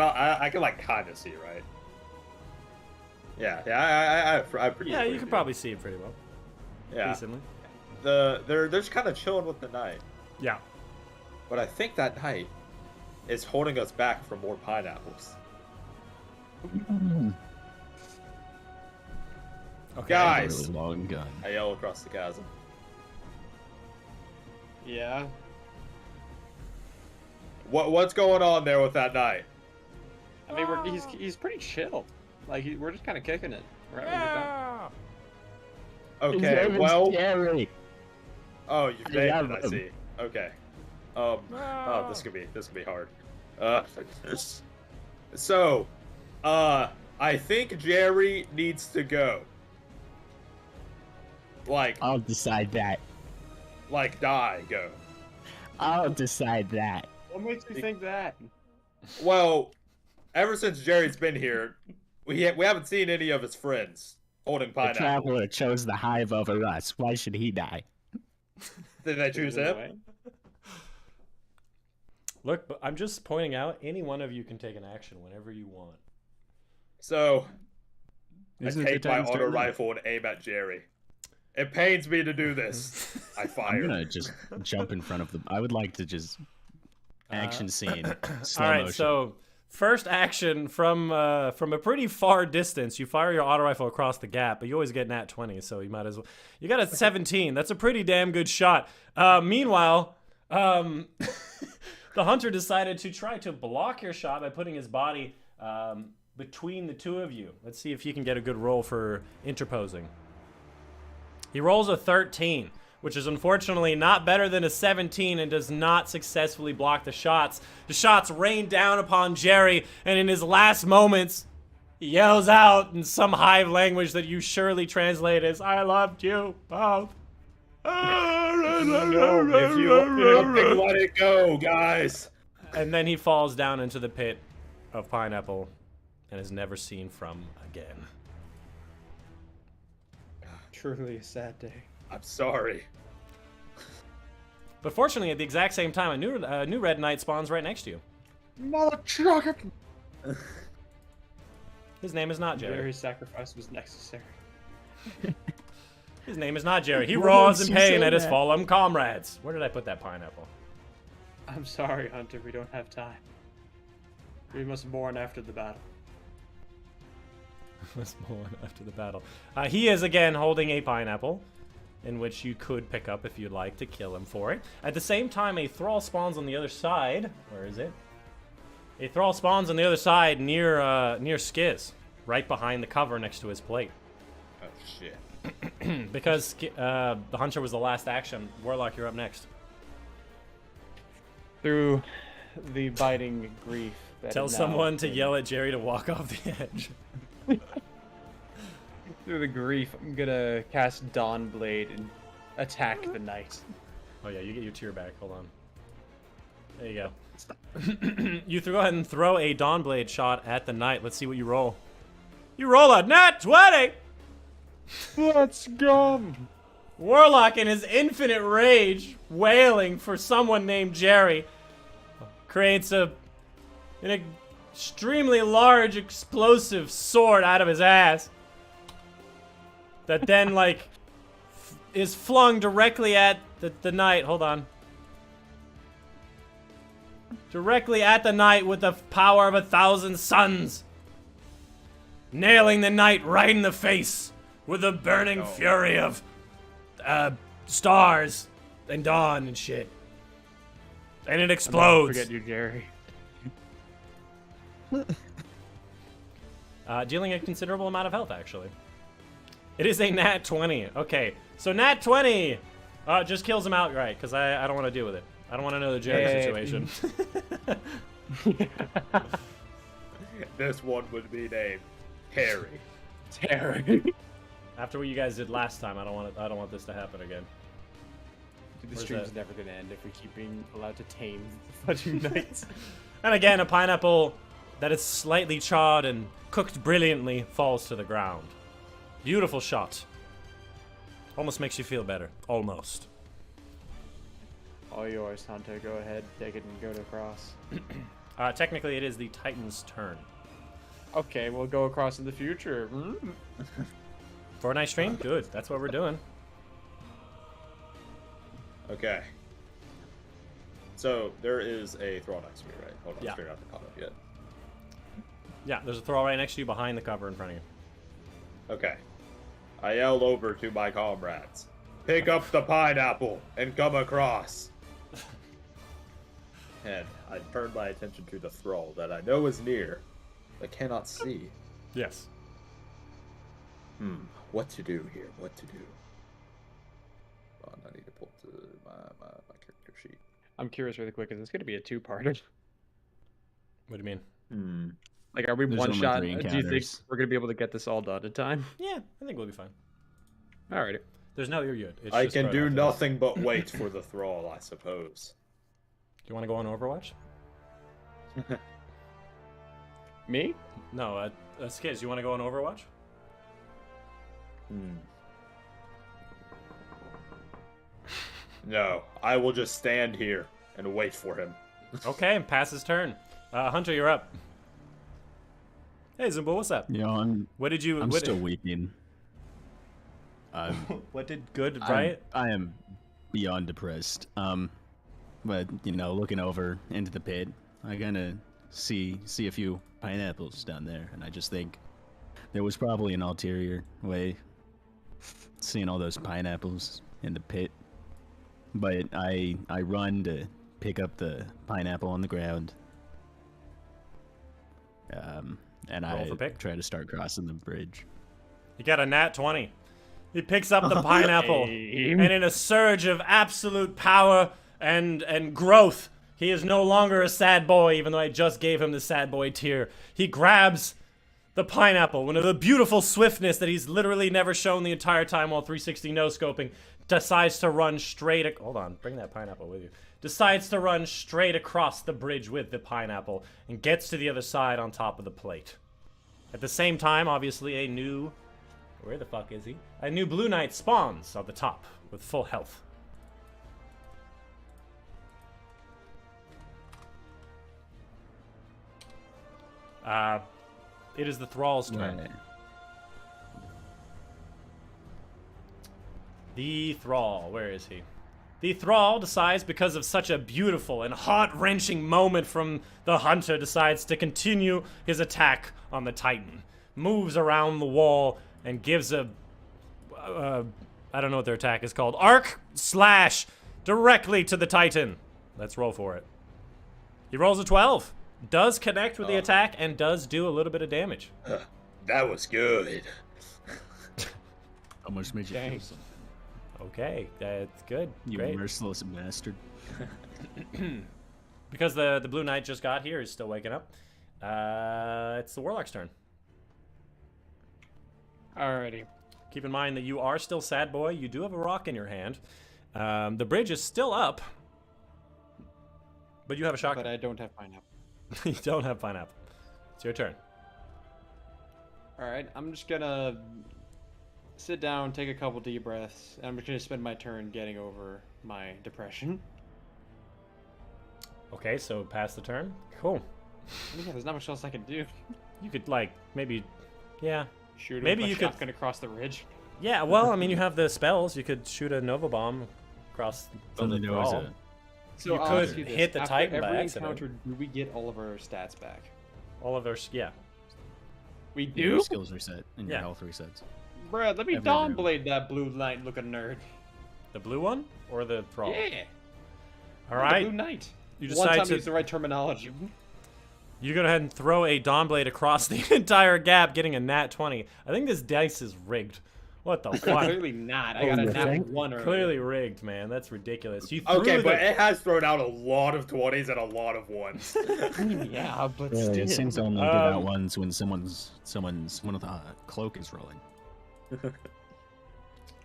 S3: I can like kind of see, right? Yeah, I pretty.
S1: Yeah, you
S3: pretty
S1: can
S3: do.
S1: probably see it pretty well.
S3: Yeah,
S1: Decently.
S3: they're just kind of chilling with the knight,
S1: Yeah.
S3: but I think that knight is holding us back from more pineapples.
S1: Okay.
S3: Guys!
S5: Really long gun.
S3: I yell across the chasm.
S4: Yeah.
S3: What's going on there with that knight?
S4: I mean, he's pretty chill. Like we're just kind of kicking it. Right? We're done.
S3: Okay, well,
S5: Jerry.
S3: oh, you
S5: I
S3: made
S5: love
S3: it. I
S5: him.
S3: see. Okay. Oh, this could be hard. So, I think Jerry needs to go.
S5: I'll decide that.
S3: Go.
S5: I'll decide that.
S4: What makes you think that?
S3: Well, ever since Jerry's been here, we haven't seen any of his friends holding
S5: The
S3: pineapple.
S5: traveler chose the hive over us. Why should he die?
S3: Did they choose him?
S1: Look, but I'm just pointing out, any one of you can take an action whenever you want.
S3: So,
S5: Isn't
S3: I
S5: it
S3: take
S5: the
S3: my
S5: Titan's
S3: auto
S5: turn now?
S3: rifle and aim at Jerry. It pains me to do this. I
S5: I'm
S3: fire.
S5: gonna just jump in front of them. I would like to just action scene. Slow
S1: All right,
S5: motion.
S1: so first action from a pretty far distance, you fire your auto rifle across the gap, but you always get nat 20, so you might as well. You got a 17. That's a pretty damn good shot. Meanwhile, the hunter decided to try to block your shot by putting his body between the two of you. Let's see if he can get a good roll for interposing. He rolls a 13. which is unfortunately not better than a 17 and does not successfully block the shots. The shots rain down upon Jerry, and in his last moments, he yells out in some hive language that you surely translate as, "I loved you both."
S3: No, if you let it go, guys.
S1: And then he falls down into the pit of pineapple and is never seen from again.
S4: Truly a sad day.
S3: I'm sorry.
S1: But fortunately, at the exact same time, a new red knight spawns right next to you.
S7: Motherfucker!
S1: His name is not Jerry.
S4: Jerry's sacrifice was necessary.
S1: His name is not Jerry. He
S7: What
S1: roars in
S7: makes you
S1: pain
S7: say
S1: at his
S7: that?
S1: fallen comrades. Where did I put that pineapple?
S4: I'm sorry, Hunter. We don't have time. We must mourn after the battle.
S1: Let's move on after the battle. He is again holding a pineapple, in which you could pick up if you'd like to kill him for it. At the same time, a thrall spawns on the other side. Where is it? A thrall spawns on the other side near Skiz, right behind the cover next to his plate.
S3: Oh shit.
S1: Because the hunter was the last action. Warlock, you're up next.
S4: Through the biting grief. That
S1: Tell
S4: is now
S1: someone to
S4: in-
S1: yell at Jerry to walk off the edge.
S4: Through the grief, I'm gonna cast Dawnblade and attack the knight.
S1: Oh yeah, you get your tear back. Hold on. There you go. You go ahead and throw a Dawnblade shot at the knight. Let's see what you roll. You roll a nat 20!
S4: Let's go!
S1: Warlock, in his infinite rage, wailing for someone named Jerry, creates an extremely large explosive sword out of his ass that then, like, is flung directly at the knight. Hold on. Directly at the knight with the power of 1,000 suns. Nailing the knight right in the face with the burning fury of stars and dawn and shit. And it explodes.
S4: Forget you, Jerry.
S1: Dealing a considerable amount of health, actually. It is a nat 20. Okay, so nat 20 just kills him outright, because I don't want to deal with it. I don't want to know the Jerry
S4: Hey.
S1: situation.
S3: This one would be named Harry.
S4: Terry.
S1: After what you guys did last time, I don't want this to happen again.
S4: Dude, the
S1: Where's
S4: stream's
S1: that?
S4: never gonna end if we keep being allowed to tame the fudging knights.
S1: And again, a pineapple that is slightly charred and cooked brilliantly falls to the ground. Beautiful shot. Almost makes you feel better. Almost.
S4: All yours, Hunter. Go ahead, take it and go to cross.
S1: Technically, it is the Titan's turn.
S4: Okay, we'll go across in the future.
S1: Fortnite stream? Good. That's what we're doing.
S3: Okay. So there is a thrall next to me, right? Hold on,
S1: Yeah.
S3: I figured out the comment yet.
S1: Yeah, there's a thrall right next to you behind the cover in front of you.
S3: Okay. I yelled over to my comrades. Pick up the pineapple and come across. And I turned my attention to the thrall that I know is near, but cannot see.
S1: Yes.
S6: What to do here? What to do? Oh, I need to pull to my character sheet.
S4: I'm curious really quick, is this gonna be a two-parter?
S1: What do you mean?
S4: Like, are we
S5: There's
S4: one
S5: only
S4: shot?
S5: 3
S4: Do you think
S5: encounters.
S4: we're gonna be able to get this all done in time?
S1: Yeah, I think we'll be fine.
S4: Alrighty.
S1: There's no, you're good. It's
S3: I
S1: just
S3: can
S1: right
S3: do
S1: after
S3: nothing but wait for the thrall, I suppose.
S1: Do you want to go on Overwatch?
S4: Me?
S1: No, Skiz, you want to go on Overwatch?
S3: No, I will just stand here and wait for him.
S1: Okay, pass his turn. Hunter, you're up. Hey, Zumbo, what's up?
S5: You know, I'm
S1: What did you...
S5: I'm
S1: what,
S5: still weeping.
S1: what did good, right?
S5: I am beyond depressed. But you know, looking over into the pit, I kind of see a few pineapples down there, and I just think there was probably an ulterior way. Seeing all those pineapples in the pit, but I run to pick up the pineapple on the ground. And
S1: Roll
S5: I
S1: for pick.
S5: try to start crossing the bridge.
S1: You got a nat 20. He picks up the pineapple, and in a surge of absolute power and growth, he is no longer a sad boy, even though I just gave him the sad boy tier. He grabs the pineapple, one of the beautiful swiftness that he's literally never shown the entire time while 360 no-scoping, decides to run straight... Hold on, bring that pineapple with you. Decides to run straight across the bridge with the pineapple and gets to the other side on top of the plate. At the same time, obviously, a new... Where the fuck is he? A new Blue Knight spawns on the top with full health. It is the Thrall's turn.
S5: Right.
S1: The Thrall, where is he? The Thrall decides, because of such a beautiful and heart-wrenching moment from the Hunter, decides to continue his attack on the Titan. Moves around the wall and gives a... I don't know what their attack is called. Arc slash directly to the Titan. Let's roll for it. He rolls a 12. Does connect with the attack and does do a little bit of damage.
S3: That was good.
S5: Almost made you feel something.
S1: Okay, that's good.
S5: You
S1: Great.
S5: merciless bastard.
S1: Because the Blue Knight just got here, he's still waking up. It's the Warlock's turn.
S4: Alrighty.
S1: Keep in mind that you are still sad boy. You do have a rock in your hand. The bridge is still up, but you have a shotgun.
S4: But I don't have pineapple.
S1: You don't have pineapple. It's your turn.
S4: Alright, I'm just gonna sit down, take a couple deep breaths, and I'm just gonna spend my turn getting over my depression.
S1: Okay, so pass the turn. Cool.
S4: Yeah, there's not much else I can do.
S1: You could like maybe, yeah,
S4: Shoot
S1: Maybe
S4: with
S1: you
S4: my
S1: could-
S4: shotgun across the ridge.
S1: yeah. Well, I mean, you have the spells. You could shoot a Nova Bomb across the
S5: Only there was
S1: Thrall.
S5: a
S4: So
S1: You
S4: I'll
S1: could
S4: ask you this.
S1: hit the
S4: After
S1: Titan by
S4: every
S1: accident.
S4: encounter, do we get all of our stats back?
S1: All of their, yeah.
S4: We
S5: your
S4: do?
S5: skills reset and
S1: Yeah.
S5: your health resets.
S4: Bruh, let me
S5: Every round.
S4: Dawnblade that blue knight looking nerd.
S1: The blue one or the Thrall?
S4: Yeah.
S1: All
S4: The
S1: right.
S4: blue knight.
S1: You
S4: One
S1: decide
S4: time
S1: to.
S4: use the right terminology.
S1: You go ahead and throw a Dawnblade across the entire gap, getting a nat 20. I think this dice is rigged. What the fuck?
S4: Clearly not. I got a
S7: you
S4: nat
S7: think?
S4: 1 earlier.
S1: Clearly rigged, man. That's ridiculous. You threw
S3: Okay,
S1: the...
S3: but it has thrown out a lot of 20s and a lot of 1s.
S4: Yeah, but
S7: Yeah,
S4: still.
S5: It seems to only give out ones when someone's one of the cloak is rolling.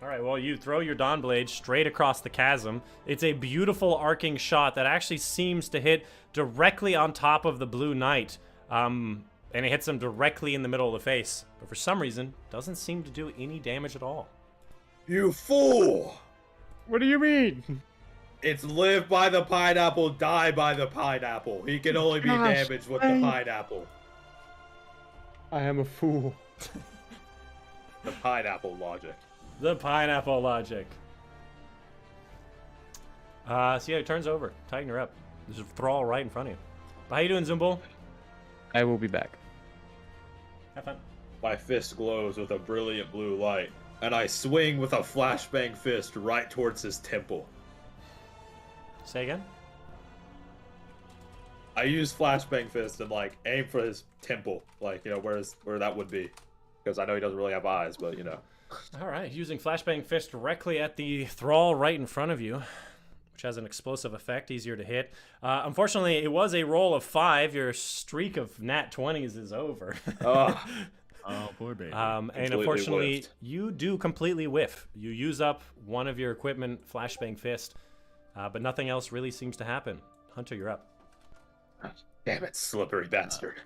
S1: All right, well, you throw your Dawnblade straight across the chasm. It's a beautiful arcing shot that actually seems to hit directly on top of the Blue Knight. And it hits him directly in the middle of the face. But for some reason, doesn't seem to do any damage at all.
S3: You fool!
S4: What do you mean?
S3: It's live by the pineapple, die by the pineapple. He can only be
S4: Gosh,
S3: damaged with the pineapple.
S4: I am a fool.
S3: The pineapple logic.
S1: The pineapple logic. So yeah, it turns over. Tighten her up. There's a Thrall right in front of you. But how you doing, Zumbul?
S4: I will be back.
S1: Have fun.
S3: My fist glows with a brilliant blue light, and I swing with a flashbang fist right towards his temple.
S1: Say again?
S3: I use flashbang fist and like aim for his temple, like where that would be, because I know he doesn't really have eyes, but
S1: All right, using Flashbang Fist directly at the Thrall right in front of you, which has an explosive effect, easier to hit. Unfortunately, it was a roll of 5. Your streak of nat 20s is over.
S5: Oh, poor baby.
S1: And
S3: Completely
S1: unfortunately,
S3: whiffed.
S1: you do completely whiff. You use up one of your equipment, Flashbang Fist, but nothing else really seems to happen. Hunter, you're up.
S3: Damn it, slippery bastard.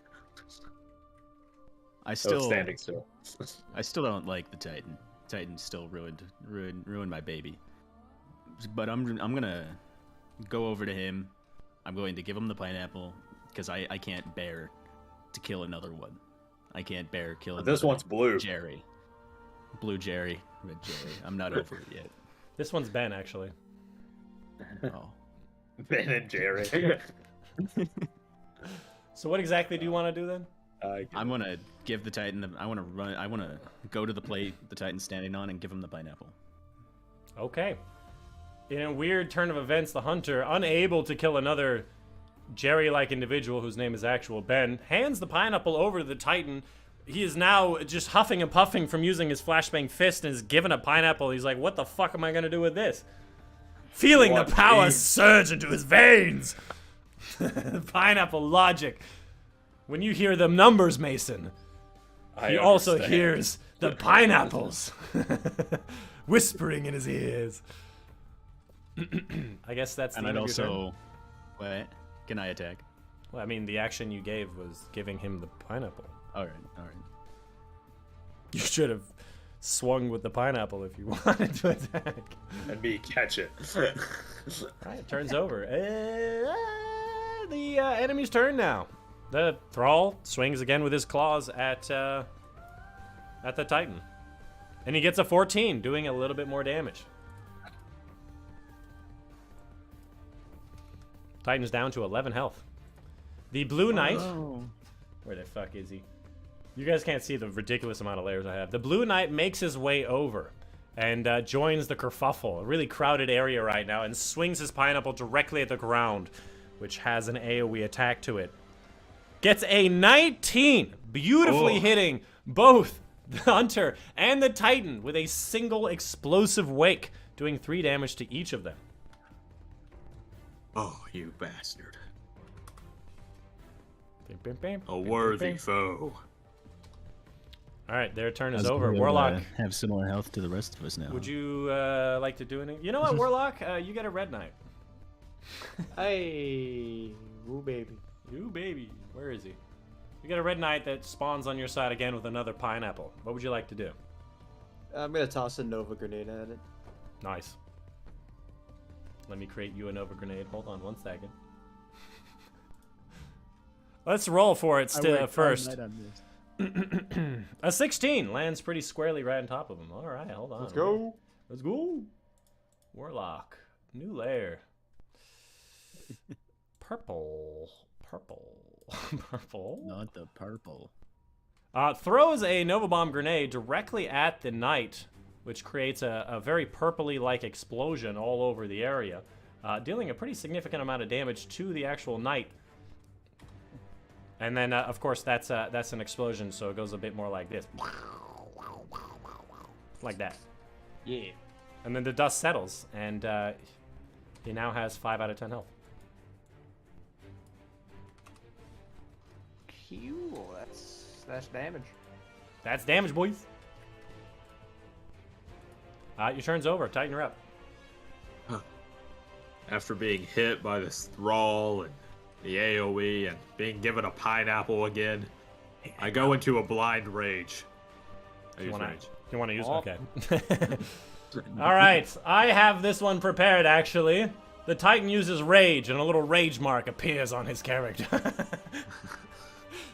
S5: I
S3: Oh,
S5: still
S3: standing still.
S5: I still don't like the Titan. Titan still ruined my baby. But I'm gonna go over to him. I'm going to give him the pineapple because I can't bear to kill another one. I can't bear killing.
S3: This one's blue.
S5: Jerry. Blue Jerry. Red Jerry. I'm not over it yet.
S1: This one's Ben, actually.
S5: Oh.
S3: Ben and Jerry.
S1: So what exactly do you want to do then?
S5: I'm gonna give the Titan. I want to run. I want to go to the plate the Titan's standing on and give him the pineapple.
S1: Okay. In a weird turn of events, the Hunter, unable to kill another Jerry-like individual whose name is actual Ben, hands the pineapple over to the Titan. he is now just huffing and puffing from using his flashbang fist and is given a pineapple. He's like, what the fuck am I gonna do with this? Feeling the power surge into his veins. Pineapple logic. When you hear the numbers, Mason, he also hears the pineapples whispering in his ears. I guess that's the
S5: And
S1: end
S5: I'd
S1: of your turn.
S5: also. Wait, can I attack?
S1: Well, I mean, the action you gave was giving him the pineapple.
S5: All right, all right.
S1: You should have swung with the pineapple if you wanted to attack.
S3: And me catch it.
S1: Alright, turns over. The enemy's turn now. The Thrall swings again with his claws at the Titan. And he gets a 14, doing a little bit more damage. Titan's down to 11 health. The Blue Knight... Where the fuck is he? You guys can't see the ridiculous amount of layers I have. The Blue Knight makes his way over and joins the kerfuffle, a really crowded area right now, and swings his pineapple directly at the ground, which has an AoE attack to it. Gets a 19, beautifully hitting both the Hunter and the Titan with a single explosive wake, doing 3 damage to each of them.
S2: Oh, you bastard.
S1: Bam, bam, bam,
S2: A
S1: bam,
S2: worthy
S1: bam.
S2: foe.
S1: All right, their turn is
S5: As
S1: over.
S5: we'll,
S1: Warlock,
S5: have similar health to the rest of us now.
S1: would you like to do anything? You know what, Warlock? You get a Red Knight.
S4: Hey, woo baby.
S1: You baby. Where is he? You get a Red Knight that spawns on your side again with another pineapple. What would you like to do?
S4: I'm gonna toss a Nova grenade at it.
S1: Nice. Let me create you a Nova grenade. Hold on 1 second. Let's roll for it first. A 16 lands pretty squarely right on top of him. All right, hold on.
S4: Let's go.
S1: Let's go. Warlock. New layer. Purple. Purple.
S5: Not the purple.
S1: Throws a Nova Bomb grenade directly at the knight, which creates a very purpley-like explosion all over the area, dealing a pretty significant amount of damage to the actual knight. And then, of course, that's an explosion, so it goes a bit more like this. Like that.
S4: Yeah.
S1: And then the dust settles, and he now has 5 out of 10 health.
S4: Cool. That's damage.
S1: That's damage, boys. Your turn's over. Tighten her up.
S2: After being hit by this thrall and the AoE and being given a pineapple again, I go into a blind rage. I use rage.
S1: You want to use? Okay. All right. I have this one prepared, actually. The Titan uses rage, and a little rage mark appears on his character.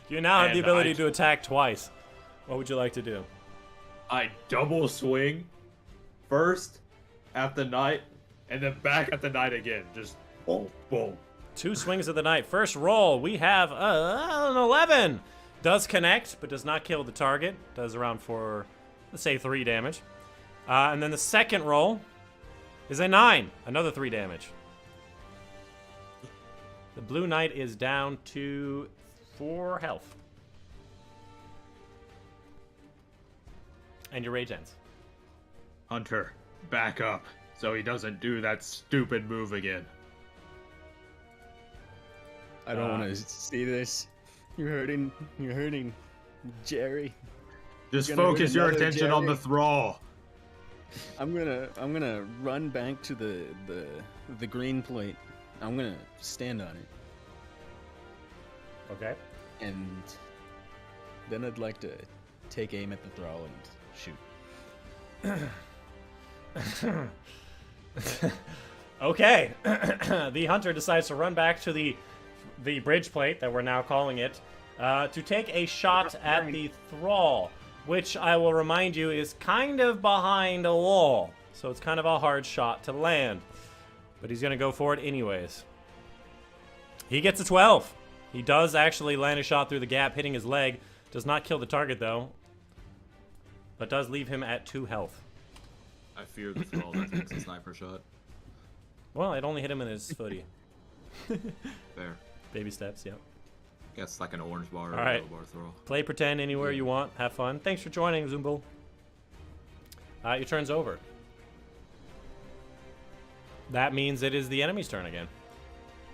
S1: You now have the ability to attack twice. What would you like to do?
S2: I double swing first at the knight and then back at the knight again. Just boom, boom.
S1: 2 swings of the knight. First roll, we have an 11. Does connect, but does not kill the target. Does around for, let's say, 3 damage. And then the second roll is a 9. Another 3 damage. The Blue Knight is down to 4 health. And your rage ends.
S2: Hunter, back up so he doesn't do that stupid move again.
S5: I don't want to see this. You're hurting Jerry.
S2: Just
S5: You're gonna hurt
S2: focus your
S5: another
S2: attention on the
S5: Jerry.
S2: thrall.
S5: I'm gonna run back to the green plate. I'm gonna stand on it,
S1: Okay.
S5: and then I'd like to take aim at the thrall and shoot.
S1: Okay. The hunter decides to run back to the bridge plate that we're now calling it to take a shot at the thrall, which I will remind you is kind of behind a wall, so it's kind of a hard shot to land, but he's gonna go for it anyways. He gets a 12. He does actually land a shot through the gap, hitting his leg. Does not kill the target though, but does leave him at 2 health.
S2: I fear the thrall that takes a sniper shot.
S1: Well, it only hit him in his footy.
S2: There.
S1: Baby steps, yep.
S2: Guess like an orange bar or
S1: All right.
S2: a yellow bar throw.
S1: Play pretend anywhere you want. Have fun. Thanks for joining, Zumbo. Your turn's over. That means it is the enemy's turn again.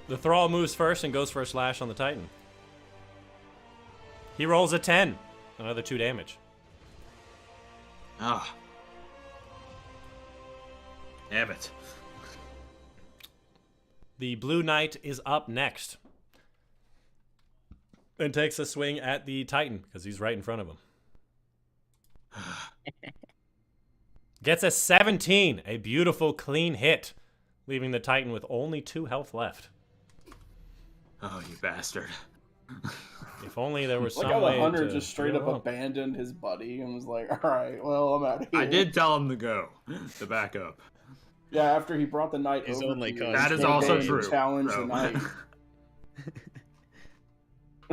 S1: The Thrall moves first and goes for a slash on the Titan. He rolls a 10. Another 2 damage.
S2: Ah. Damn it.
S1: The Blue Knight is up next. And takes a swing at the Titan, because he's right in front of him. Gets a 17. A beautiful, clean hit. Leaving the Titan with only 2 health left.
S2: Oh, you bastard.
S1: If only there was
S8: Look
S1: some
S8: how
S1: way
S8: the hunter
S1: to
S8: just straight
S1: heal
S8: up
S1: him.
S8: abandoned his buddy and was like, alright, well, I'm out of here.
S2: I did tell him to go. To back up.
S8: Yeah, after he brought the knight
S5: His
S8: over
S5: only
S8: to you,
S5: cause
S8: he
S2: That is
S8: came
S2: also
S8: in and
S2: true.
S8: challenged
S2: bro.
S8: the knight.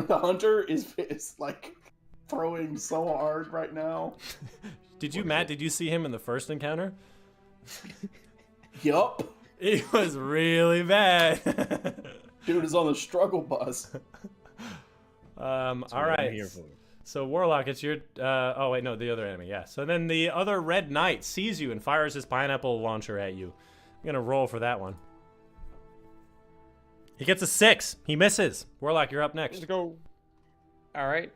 S8: The hunter is like throwing so hard right now.
S1: Did you, Matt, did you see him in the first encounter?
S8: Yup.
S1: It was really bad.
S8: Dude is on the struggle bus.
S1: All
S5: what I'm
S1: right.
S5: here for.
S1: So Warlock, it's your. Oh wait, no, the other enemy. Yeah. So then the other Red Knight sees you and fires his pineapple launcher at you. I'm gonna roll for that one. He gets a 6. He misses. Warlock, you're up next.
S4: Let's go. All right.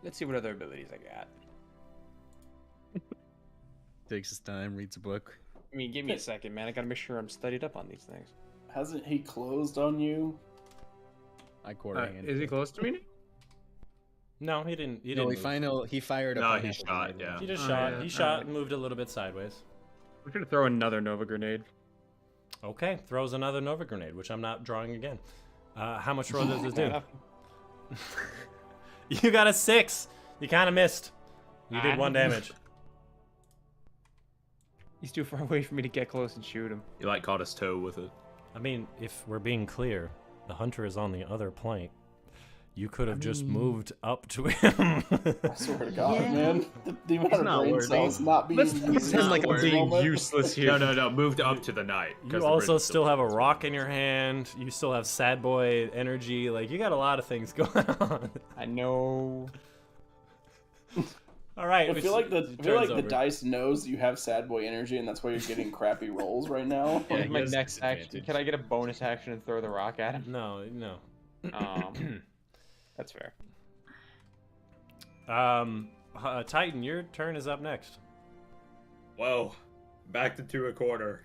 S4: Let's see what other abilities I got.
S5: Takes his time, reads a book.
S4: I mean, give me a second, man. I gotta make sure I'm studied up on these things.
S8: Hasn't he closed on you?
S5: I quarterhand.
S4: Is he close to me?
S1: No, he didn't. He
S5: No,
S1: didn't.
S5: he fired a
S2: No, he
S5: pineapple
S2: shot,
S5: grenade.
S2: yeah.
S1: He just
S4: Oh,
S1: shot.
S4: yeah.
S1: He shot and moved a little bit sideways.
S4: We're gonna throw another Nova grenade.
S1: Okay, throws another Nova grenade, which I'm not drawing again. How much roll does this do? You got a 6. You kind of missed. You did 1 damage.
S4: He's too far away for me to get close and shoot him.
S2: You like caught his toe with it.
S1: I mean, if we're being clear, the hunter is on the other plank. You could have just moved up to him.
S8: I swear to God, man. The amount of
S5: not
S8: brain
S5: worthy.
S8: cells not being used.
S4: Sound like I'm
S8: at this
S4: being
S8: moment.
S4: useless here.
S2: No, moved up to the knight. 'cause
S1: You
S2: the
S1: also
S2: bridge
S1: still have a
S2: fits.
S1: rock in your hand. You still have sad boy energy. Like, you got a lot of things going on.
S4: I know.
S1: All right.
S8: I feel like the
S1: turn's over.
S8: dice knows you have sad boy energy, and that's why you're getting crappy rolls right now.
S5: Yeah,
S4: What's
S5: he
S4: my
S5: has
S4: next action?
S5: disadvantage.
S4: Can I get a bonus action and throw the rock at him?
S1: No.
S4: That's fair.
S1: Titan, your turn is up next.
S3: Well, backed into a corner.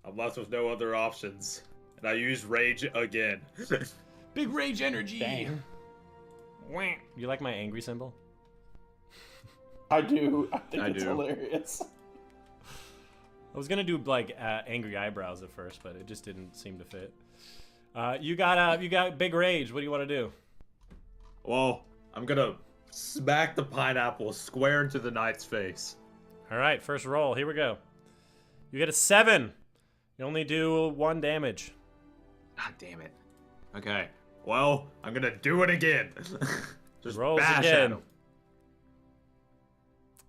S3: I'm left with no other options. And I use rage again.
S1: Big rage energy.
S4: Dang.
S1: You like my angry symbol?
S8: I do. I think
S2: I
S8: it's
S2: do.
S8: hilarious.
S1: I was gonna do like angry eyebrows at first, but it just didn't seem to fit. You got big rage. What do you want to do?
S3: Well, I'm gonna smack the pineapple square into the knight's face.
S1: All right, first roll. Here we go. You get a 7. You only do 1 damage.
S2: God damn it.
S3: Okay. Well, I'm gonna do it again. Just
S1: Rolls
S3: bash
S1: again.
S3: at him.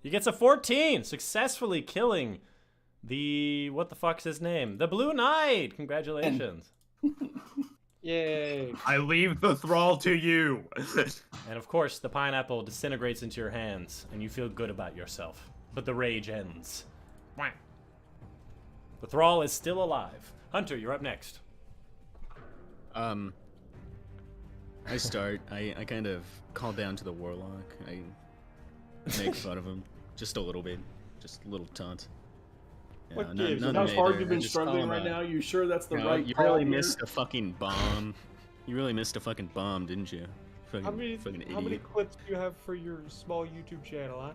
S1: He gets a 14, successfully killing the what the fuck's his name? The Blue Knight. Congratulations.
S4: Yay.
S3: I leave the thrall to you.
S1: And of course, the pineapple disintegrates into your hands, and you feel good about yourself. But the rage ends. Wah. The thrall is still alive. Hunter, you're up next.
S5: I start. I kind of call down to the warlock. I make fun of him just a little bit, just a little taunt. Yeah,
S8: What
S5: none-
S8: gives?
S5: none
S8: How
S5: major.
S8: hard you've
S5: I
S8: been
S5: just call
S8: struggling
S5: him
S8: right
S5: a-
S8: now? You sure that's the
S5: You know,
S8: right
S5: you
S8: call
S5: really
S8: here?
S5: missed a fucking bomb. You really missed a fucking bomb, didn't you? Fucking, fucking
S9: How many
S5: idiot.
S9: clips do you have for your small YouTube channel, huh?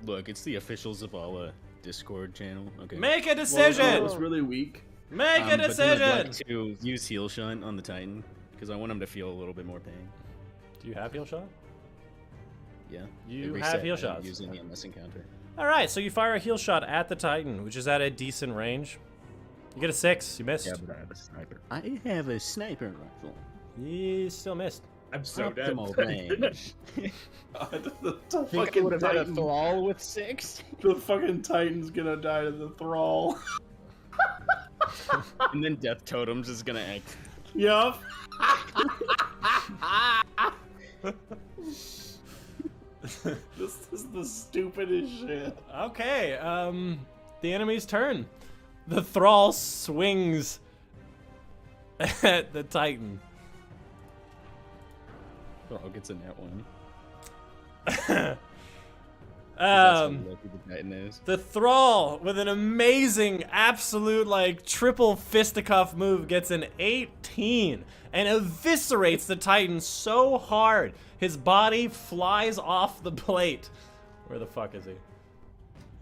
S5: Look, it's the officials of all Discord channel. Okay.
S1: Make a
S8: Well,
S1: decision.
S8: it was really weak.
S1: Make a
S5: But then I'd like
S1: decision.
S5: to use heal shot on the Titan because I want him to feel a little bit more pain.
S1: Do you have heal shot?
S5: Yeah.
S1: You
S5: Every
S1: have
S5: set
S1: heal
S5: I'm
S1: shots.
S5: using on this encounter.
S1: All right, so you fire a heal shot at the Titan, which is at a decent range. You get a 6. You missed.
S5: Yeah, but I have a sniper. I have a sniper rifle.
S1: You still missed.
S3: I'm so dead.
S5: Optimal range.
S8: The
S5: Think I
S8: fucking
S5: would have had a
S8: Titan,
S5: thrall with 6?
S8: the fucking Titan's gonna die to the thrall.
S5: And then Death Totem's just gonna act.
S8: Yup. This is the stupidest shit.
S1: Okay, the enemy's turn. The thrall swings at the Titan.
S5: Thrall gets a net one.
S1: Um,
S5: That's how lucky the Titan is.
S1: The Thrall, with an amazing, absolute, like, triple fisticuff move, gets an 18 and eviscerates the Titan so hard, his body flies off the plate. Where the fuck is he?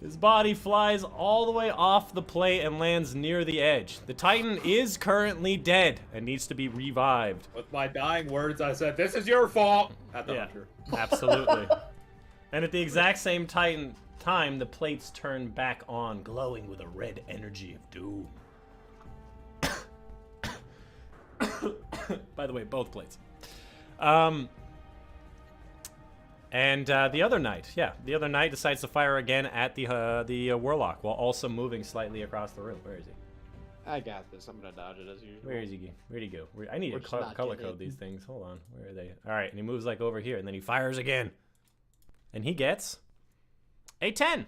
S1: His body flies all the way off the plate and lands near the edge. The Titan is currently dead and needs to be revived.
S3: With my dying words, I said, "This is your fault." At the hunter.
S1: Absolutely. And at the exact same time, the plates turn back on, glowing with a red energy of doom. By the way, both plates. And the other knight, the other knight decides to fire again at the warlock while also moving slightly across the room. Where is he?
S4: I got this. I'm gonna dodge it as usual.
S1: Where is he? Where'd he go? I need to
S4: just not
S1: color
S4: get
S1: code
S4: hit.
S1: these things. Hold on. Where are they? All right, and he moves like over here, and then he fires again. And he gets a 10,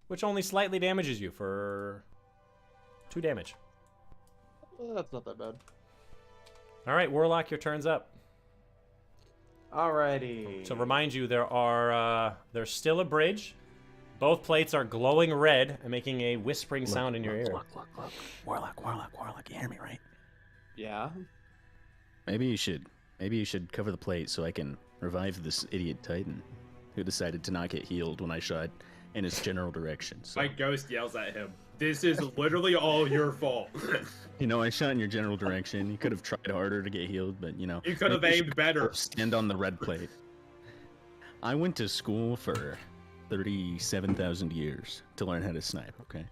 S1: which only slightly damages you for 2 damage.
S4: Well, that's not that bad.
S1: All right, Warlock, your turn's up.
S9: Alrighty.
S1: To remind you, there's still a bridge. Both plates are glowing red and making a whispering sound in your ear.
S5: Look. Warlock, you hear me, right?
S4: Yeah.
S5: Maybe you should cover the plate so I can revive this idiot Titan who decided to not get healed when I shot in his general direction. So,
S3: My ghost yells at him, "This is literally all your fault."
S5: you know, I shot in your general direction. You could have tried harder to get healed, but you know.
S3: You could have aimed better.
S5: Stand on the red plate. I went to school for 37,000 years to learn how to snipe, okay?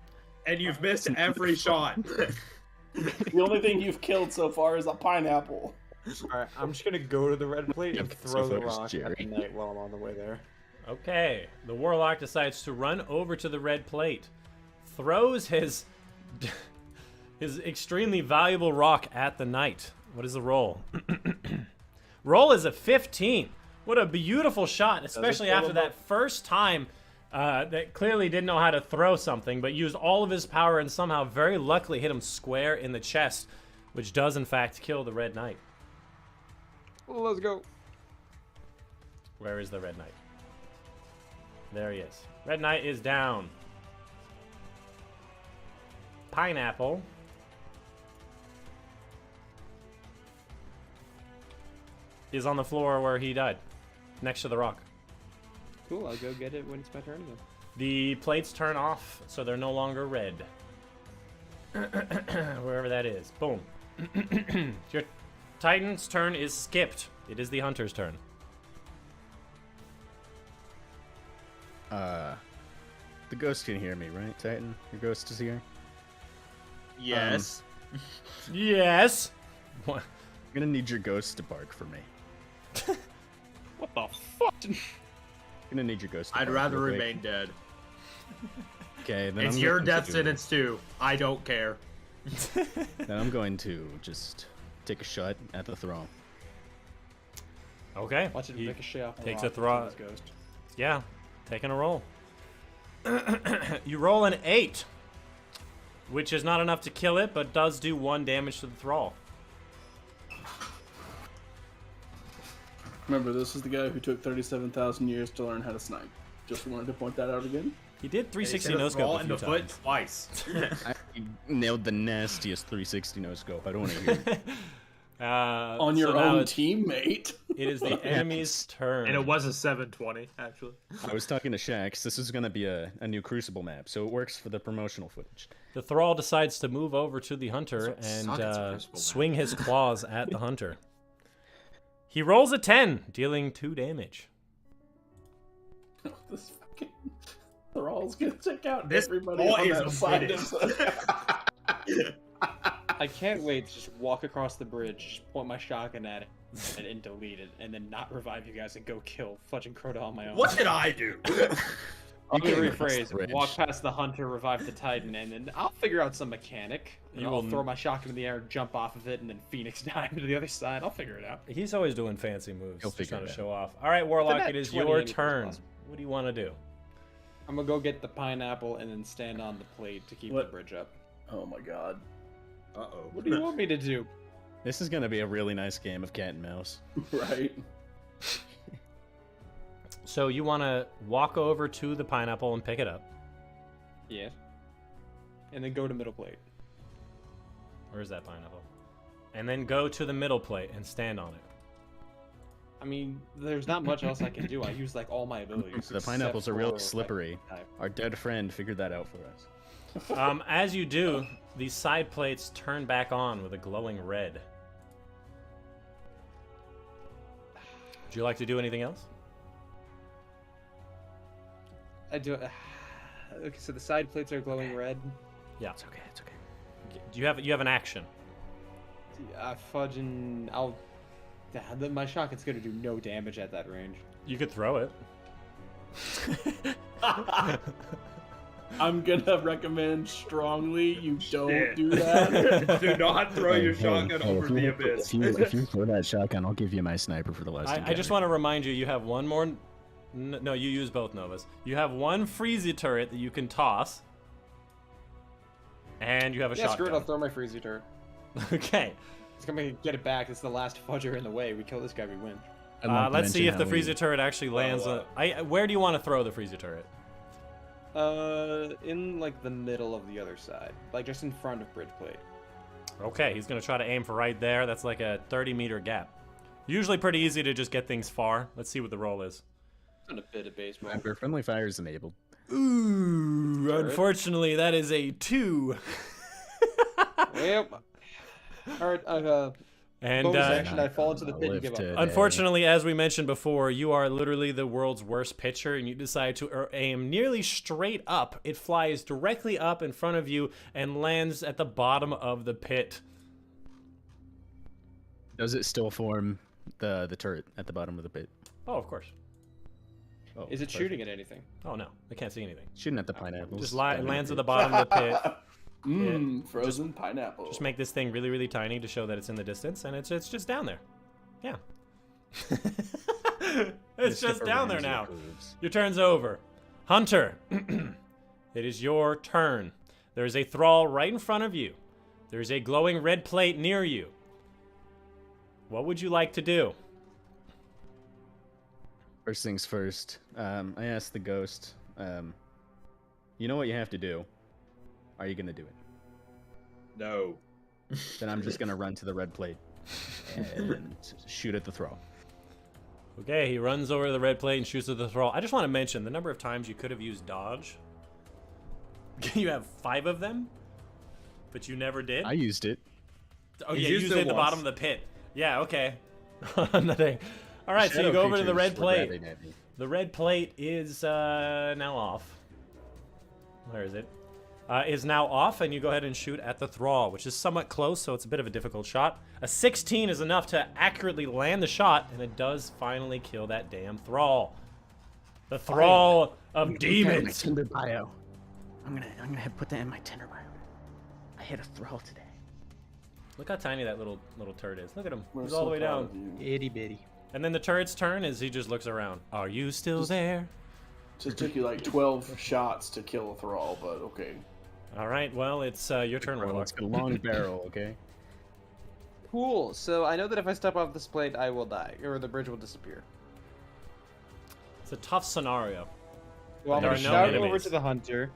S3: And you've missed every shot.
S8: The only thing you've killed so far is a pineapple.
S9: Alright, I'm just gonna go to the red plate and
S5: Yep,
S9: throw
S5: so
S9: the
S5: far it's
S9: rock at
S5: Jerry.
S9: the knight while I'm on the way there.
S1: Okay, the Warlock decides to run over to the red plate, throws his extremely valuable rock at the knight. What is the roll? Roll is a 15. What a beautiful shot, especially after that first time that clearly didn't know how to throw something, but used all of his power and somehow very luckily hit him square in the chest, which does in fact kill the red knight.
S4: Let's go.
S1: Where is the red knight? There he is. Red knight is down. Pineapple is on the floor where he died, next to the rock.
S4: Cool, I'll go get it when it's my turn again.
S1: The plates turn off, so they're no longer red. Wherever that is. Boom. Your Titan's turn is skipped. It is the Hunter's turn.
S5: The ghost can hear me, right, Titan? Your ghost is here?
S3: Yes.
S1: Yes. What?
S5: I'm gonna need your ghost to bark for me.
S4: What the fuck?
S5: I'm gonna need your ghost to
S3: I'd
S5: bark
S3: rather
S5: real quick.
S3: remain dead.
S5: Okay, then
S3: It's
S5: I'm
S3: your
S5: going to
S3: death
S5: do-
S3: sentence too. I don't care.
S5: Then I'm going to just take a shot at the throne.
S1: Okay.
S4: Watch it
S1: He
S4: make a shit off the
S1: takes
S4: rock
S1: a throw.
S4: into this ghost.
S1: Yeah, taking a roll. You roll an 8, which is not enough to kill it, but does do 1 damage to the thrall.
S8: Remember, this is the guy who took 37,000 years to learn how to snipe. Just wanted to point that out again.
S1: He did 360
S3: Hit
S1: no
S3: a thrall
S1: scope a
S3: in
S1: few
S3: the foot
S1: times.
S3: twice.
S5: I nailed the nastiest 360 no scope. I don't want to hear it.
S8: On your
S1: so now
S8: own
S1: it's-
S8: teammate.
S1: It is the enemy's turn.
S3: And it was a 720, actually.
S5: I was talking to Shax. This is going to be a new Crucible map, so it works for the promotional footage.
S1: The thrall decides to move over to the hunter
S3: That's
S1: and
S3: what sucks, it's a Crucible
S1: swing his claws at the hunter. He rolls a 10, dealing 2 damage.
S8: This fucking thrall's gonna take out
S3: This
S8: everybody
S3: ball
S8: on
S3: is
S8: that side
S3: British.
S8: of
S4: I can't wait to just walk across the bridge, just point my shotgun at it, and delete it, and then not revive you guys and go kill Fletch and Crota on my own.
S3: What did I do?
S4: You can
S5: Fucking across the
S4: rephrase.
S5: bridge.
S4: Walk past the hunter, revive the titan, and then I'll figure out some mechanic. And
S1: You
S4: I'll
S1: will-
S4: throw my shotgun in the air, jump off of it, and then Phoenix dive to the other side. I'll figure it out.
S1: He's always doing fancy moves.
S5: He'll
S1: Just
S5: figure
S1: trying to
S5: it out.
S1: show off. All right, Warlock,
S4: net
S1: it is
S4: 20
S1: your
S4: anything's
S1: turn.
S4: possible.
S1: What do you want to do?
S4: I'm gonna go get the pineapple and then stand on the plate to keep
S8: What?
S4: the bridge up.
S8: Oh my god.
S2: Uh-oh.
S4: What do you want me to do?
S5: This is gonna be a really nice game of cat and mouse.
S8: Right.
S1: So you want to walk over to the pineapple and pick it up.
S4: Yeah. And then go to middle plate.
S1: Where's that pineapple? And then go to the middle plate and stand on it.
S4: I mean, there's not much else I can do. I use like all my abilities.
S5: The pineapples are real
S4: except for,
S5: slippery.
S4: like,
S5: Our dead friend figured that out for us.
S1: As you do, these side plates turn back on with a glowing red. Would you like to do anything else?
S4: I do. Okay, so the side plates are glowing red.
S1: Yeah.
S5: It's okay. It's okay.
S1: Do you have an action?
S4: Fudging. My shotgun's gonna do no damage at that range.
S1: You could throw it.
S8: I'm gonna recommend strongly you don't do that.
S2: Do not throw your shotgun over
S5: if
S2: the
S5: you,
S2: abyss.
S5: If you throw that shotgun, I'll give you my sniper for the last.
S1: I just want to remind you, you have one more. No, you use both Novas. You have one Freezy turret that you can toss. And you have a
S4: Yeah, screw it. I'll
S1: shotgun.
S4: throw my freezy turret.
S1: Okay.
S4: It's gonna get it back. It's the last fudger in the way. We kill this guy, we win.
S1: Let's see if the Freezer turret actually lands. Where do you want to throw the Freezer turret?
S4: In like the middle of the other side, like just in front of bridge plate.
S1: Okay, he's gonna try to aim for right there. That's like a 30-meter gap. Usually pretty easy to just get things far. Let's see what the roll is.
S4: On a bit of baseball.
S5: Remember, friendly fire is enabled.
S1: Ooh,
S4: Turret.
S1: unfortunately, that is a 2.
S4: Yep. Alright,
S1: And
S4: bonus action, I fall into the
S5: I'll
S4: pit and
S5: live
S4: give up.
S5: today.
S1: unfortunately, as we mentioned before, you are literally the world's worst pitcher, and you decide to aim nearly straight up. It flies directly up in front of you and lands at the bottom of the pit.
S5: Does it still form the turret at the bottom of the pit?
S1: Oh, of course.
S5: Oh,
S4: Is it shooting at anything?
S1: Oh no, I can't see anything.
S5: shooting at the pineapples?
S1: Just lands at the bottom of the pit.
S8: Frozen pineapple.
S1: Just make this thing really, really tiny to show that it's in the distance, and it's just down there. Yeah. It's just down there now. Your turn's over. Hunter, it is your turn. There is a thrall right in front of you. There is a glowing red plate near you. What would you like to do?
S5: First things first. I asked the ghost. You know what you have to do. Are you gonna do it?
S2: No.
S5: Then I'm just gonna run to the red plate and shoot at the thrall.
S1: Okay, he runs over to the red plate and shoots at the thrall. I just want to mention the number of times you could have used dodge. You have 5 of them, but you never did.
S5: I used it.
S1: Oh
S2: He
S1: yeah,
S2: used
S1: use
S2: it
S1: it at the
S2: once.
S1: bottom of the pit. Yeah, okay. Nothing. All right, so you go over to the red plate. The red plate is now off. Where is it? Is now off, and you go ahead and shoot at the thrall, which is somewhat close, so it's a bit of a difficult shot. A 16 is enough to accurately land the shot, and it does finally kill that damn thrall. The thrall of demons.
S7: Tinder bio. I'm gonna put that in my Tinder bio. I hit a thrall today.
S1: Look how tiny that little turret is. Look at him.
S8: We're
S1: He's
S8: so
S1: all the way
S8: proud
S1: down.
S8: of you.
S7: Itty bitty.
S1: And then the turret's turn is he just looks around. Are you still there?
S8: Just took you like 12 shots to kill a thrall, but okay.
S1: All right, well, it's your turn, Warlock.
S5: It's got a long barrel, okay?
S4: Cool. So I know that if I step off this plate, I will die, or the bridge will disappear.
S1: It's a tough scenario.
S4: Well, I'm
S1: There
S4: gonna
S1: are no
S4: shout over
S1: enemies.
S4: to the hunter.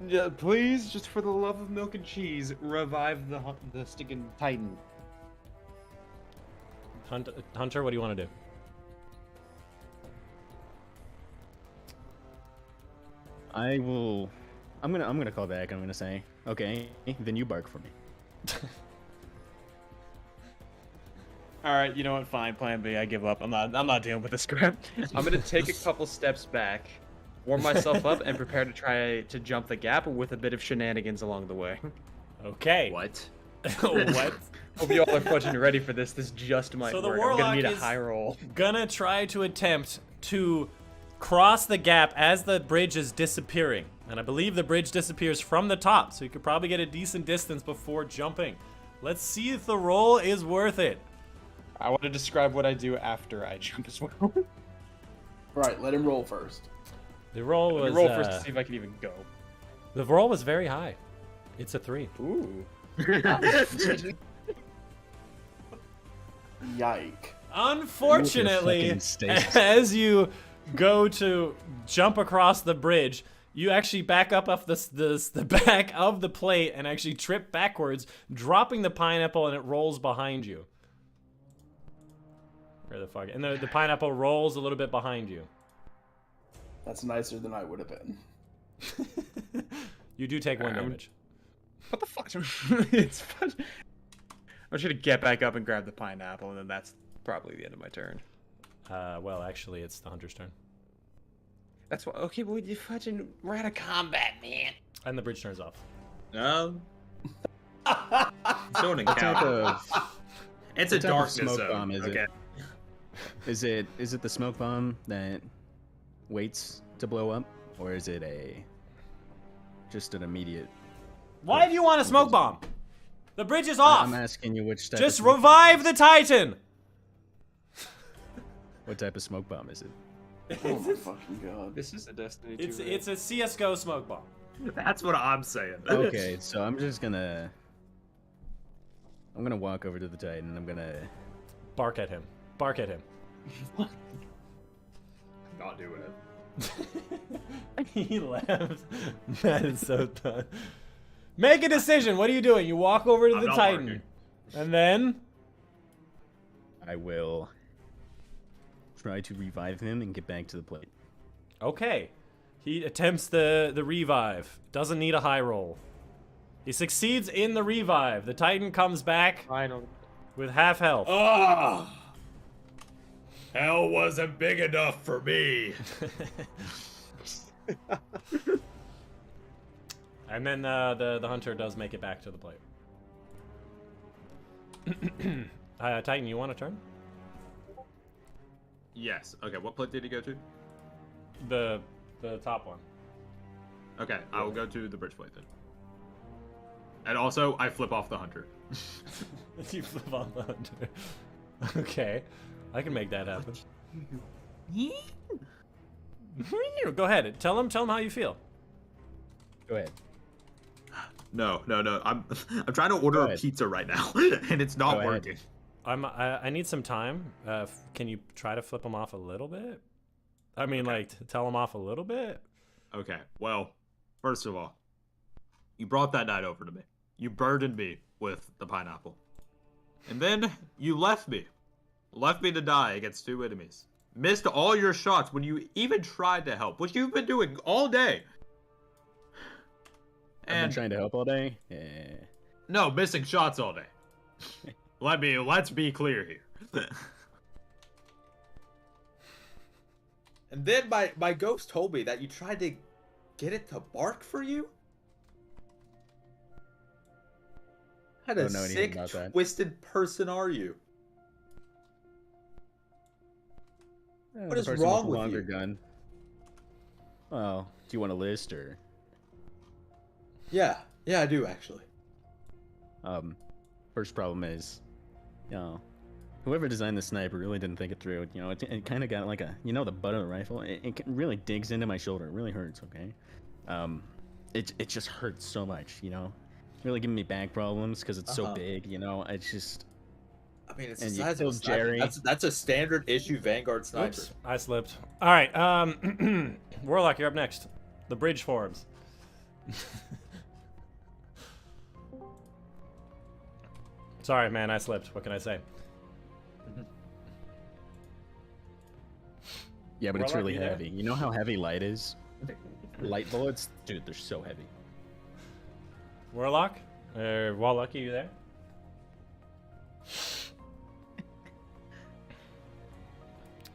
S4: Yeah, please, just for the love of milk and cheese, revive the stinking titan.
S1: Hunter, what do you want to do?
S5: I will. I'm gonna call back. I'm gonna say, okay, then you bark for me.
S4: All right, you know what? Fine, Plan B. I give up. I'm not dealing with this crap. I'm gonna take a couple steps back, warm myself up, and prepare to try to jump the gap with a bit of shenanigans along the way.
S1: Okay.
S2: What?
S1: What?
S4: Hope you all are fucking ready for this. This just might
S1: So the
S4: work. I'm gonna
S1: warlock
S4: need a
S1: is-
S4: high roll.
S1: Gonna try to attempt to cross the gap as the bridge is disappearing. And I believe the bridge disappears from the top, so you could probably get a decent distance before jumping. Let's see if the roll is worth it.
S4: I want to describe what I do after I jump as well.
S8: Right, let him roll first.
S1: The roll
S4: Let
S1: was
S4: me roll first to see if I can even go.
S1: the roll was very high. It's a 3.
S4: Ooh.
S8: Yike.
S1: Unfortunately,
S5: Fucking stasis.
S1: as you go to jump across the bridge, you actually back up off the back of the plate and actually trip backwards, dropping the pineapple, and it rolls behind you. Where the fuck? And the pineapple rolls a little bit behind you.
S8: That's nicer than I would have been.
S1: You do take 1 damage.
S4: What the fuck? It's fun. I'm just gonna get back up and grab the pineapple, and then that's probably the end of my turn.
S1: Well, actually, it's the hunter's turn.
S4: That's what. Okay, but we're out of combat, man.
S1: And the bridge turns off.
S2: No. Still an
S5: What type
S2: encounter.
S5: of
S2: It's a
S5: what type of
S2: darkness
S5: smoke
S2: zone.
S5: bomb is
S2: Okay.
S5: it? Is it the smoke bomb that waits to blow up, or is it just an immediate?
S1: Why do you want a smoke bomb? The bridge is off.
S5: I'm asking you which type.
S1: Just
S5: of smoke,
S1: revive the Titan.
S5: what type of smoke bomb is it?
S8: Oh my fucking god.
S4: This is a Destiny 2.
S1: It's a CS:GO smoke bomb.
S2: That's what I'm saying.
S5: Okay, so I'm gonna walk over to the Titan and I'm gonna.
S1: Bark at him. Bark at him.
S2: Not doing it.
S1: He laughed. That is so tough. Make a decision. What are you doing? You walk over to
S2: I'm
S1: the
S2: not
S1: Titan.
S2: barking.
S1: And then?
S5: I will try to revive him and get back to the plate.
S1: Okay. He attempts the revive. Doesn't need a high roll. He succeeds in the revive. The Titan comes back
S4: Finally.
S1: with half health.
S2: Oh! Hell wasn't big enough for me.
S1: And then the hunter does make it back to the plate. Titan, you want a turn?
S2: Yes. Okay, what plate did he go to?
S1: The top one.
S2: Okay, I will go to the bridge plate then. And also, I flip off the hunter.
S1: You flip on the hunter. Okay, I can make that happen. Go ahead. Tell him how you feel.
S5: Go ahead.
S2: No. I'm trying to order
S5: Go
S2: a
S5: ahead.
S2: pizza right now, and it's not
S5: Go ahead.
S2: working.
S1: I need some time. Can you try to flip him off a little bit? I mean, like, tell him off a little bit.
S2: Okay, well, first of all, you brought that night over to me. You burdened me with the pineapple. And then you left me. Left me to die against 2 enemies. Missed all your shots when you even tried to help, which you've been doing all day.
S5: I've been trying to help all day. Yeah.
S2: No, missing shots all day. Let's be clear here. And then my ghost told me that you tried to get it to bark for you? What kind
S5: Don't
S2: of
S5: know anything
S2: sick,
S5: about that.
S2: twisted person are you?
S5: What
S2: What is wrong with
S5: longer
S2: you?
S5: gun. Well, do you want a list or?
S2: Yeah, I do actually.
S5: First problem is, whoever designed the sniper really didn't think it through. It kind of got like the butt of the rifle. It really digs into my shoulder. It really hurts. Okay, it just hurts so much. Really giving me back problems because it's so big. It's just.
S2: I mean, it's
S5: And
S2: the
S5: you
S2: size of a
S5: killed
S2: sniper.
S5: Jerry.
S2: That's a standard issue Vanguard sniper.
S1: Oops, I slipped. All right, Warlock, you're up next. The bridge forms. Sorry, man, I slipped. What can I say?
S5: Yeah, but it's
S1: Warlock,
S5: really
S1: you there?
S5: heavy. You know how heavy light is? Light bullets, dude, they're so heavy.
S1: Warlock? Warlock, are you there?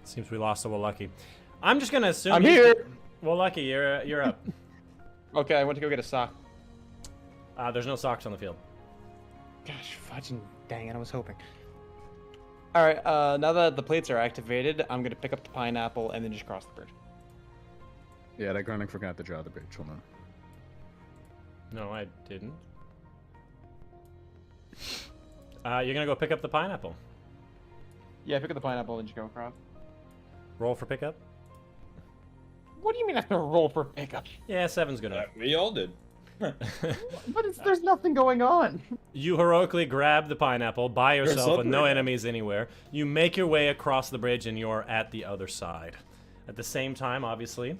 S1: Seems we lost a Warlucky. I'm just gonna assume.
S4: I'm here.
S1: Warlucky, you're up.
S4: Okay, I went to go get a sock.
S1: There's no socks on the field.
S4: Gosh, fudging, dang it, I was hoping. Alright, now that the plates are activated, I'm gonna pick up the pineapple and then just cross the bridge.
S5: Yeah, Dychronic forgot to draw the bridge. Hold on.
S1: No, I didn't. You're gonna go pick up the pineapple.
S4: Yeah, pick up the pineapple and just go across.
S1: Roll for pickup.
S4: What do you mean I have to roll for pickup?
S1: Yeah, 7's good enough.
S3: We all did.
S4: There's nothing going on.
S1: You heroically grab the pineapple by yourself with no
S3: slippery.
S1: enemies anywhere. You make your way across the bridge and you're at the other side. At the same time, obviously,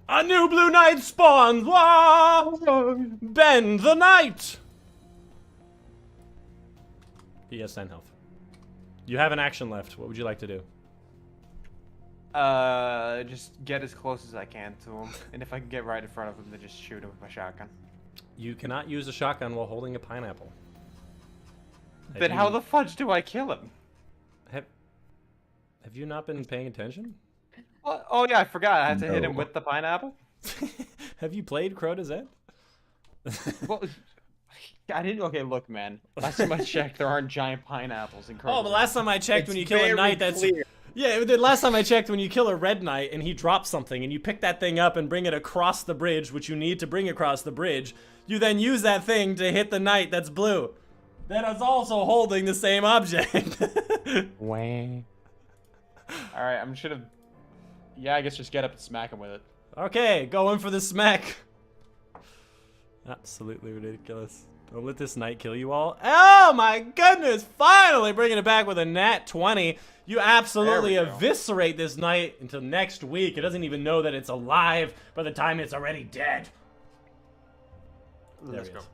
S1: a new blue knight spawns! Wah! Ben the Knight! He has 10 health. You have an action left. What would you like to do?
S4: Just get as close as I can to him, and if I can get right in front of him, then just shoot him with my shotgun.
S1: You cannot use a shotgun while holding a pineapple.
S4: Then how the fudge do I kill him?
S1: Have you not been paying attention?
S4: What? Oh yeah, I forgot. I had to hit him
S5: No.
S4: with the pineapple.
S1: Have you played Crow to Zed?
S4: Well, I didn't. Okay, look, man. Last time I checked, there aren't giant pineapples in Crow.
S1: Oh, but last time I checked, when you kill a knight, that's
S3: clear.
S1: yeah. The last time I checked, when you kill a red knight and he drops something, and you pick that thing up and bring it across the bridge, which you need to bring across the bridge, you then use that thing to hit the knight that's blue. That is also holding the same object.
S4: Wang. All right, I'm should have. Yeah, I guess just get up and smack him with it.
S1: Okay, going for the smack. Absolutely ridiculous. Don't let this knight kill you all. Oh my goodness! Finally bringing it back with a nat 20. You absolutely
S6: There we go.
S1: eviscerate this knight until next week. It doesn't even know that it's alive by the time it's already dead. There
S4: Let's
S1: he
S4: go.
S1: is.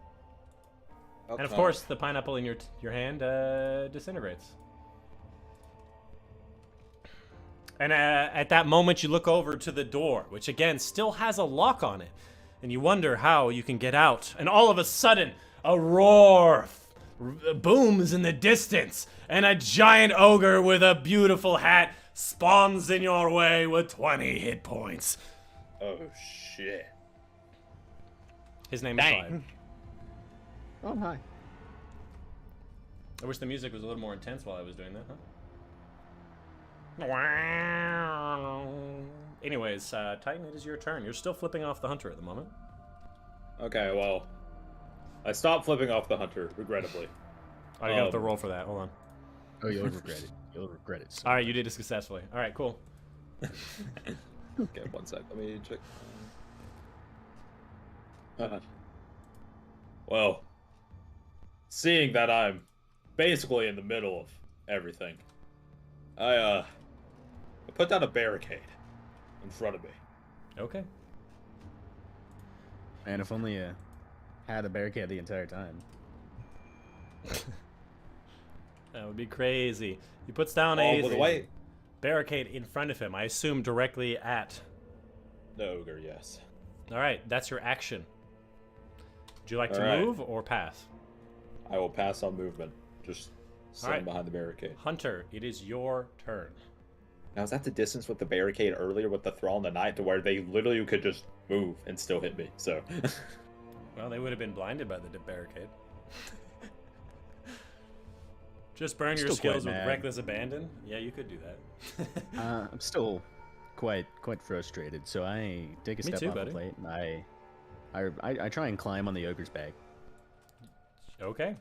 S1: And of course, the pineapple in your hand disintegrates. And at that moment, you look over to the door, which again still has a lock on it. And you wonder how you can get out. And all of a sudden, a roar booms in the distance. And a giant ogre with a beautiful hat spawns in your way with 20 hit points.
S3: Oh shit.
S1: His name is Clyde.
S9: Oh, hi.
S1: I wish the music was a little more intense while I was doing that, huh? Anyways, Titan, it is your turn. You're still flipping off the hunter at the moment.
S3: Okay, well, I stopped flipping off the hunter, regrettably.
S1: Oh, you have to roll for that. Hold on.
S5: Oh, you'll regret it. You'll regret it. So
S1: All right, you did it successfully. All right, cool.
S3: Okay, one sec. Let me check. Well, seeing that I'm basically in the middle of everything, I put down a barricade in front of me.
S1: Okay.
S5: Man, if only you had a barricade the entire time.
S1: That would be crazy. He puts down
S3: Oh,
S1: a
S3: by the way,
S1: barricade in front of him. I assume directly at.
S3: the ogre, yes.
S1: All right, that's your action. Would you like to
S3: All right.
S1: move or pass?
S3: I will pass on movement. Just stand
S1: right.
S3: behind the barricade.
S1: Hunter, it is your turn.
S3: Now, is that the distance with the barricade earlier with the Thrall and the Knight to where they literally could just move and still hit me? So,
S1: Well, they would have been blinded by the barricade. Just burn your
S5: Still quite
S1: skills with
S5: mad.
S1: reckless abandon? Yeah, you could do that.
S5: I'm still quite frustrated, so I take a
S1: Me
S5: step
S1: too,
S5: off
S1: buddy.
S5: the plate and I try and climb on the ogre's back.
S1: Okay.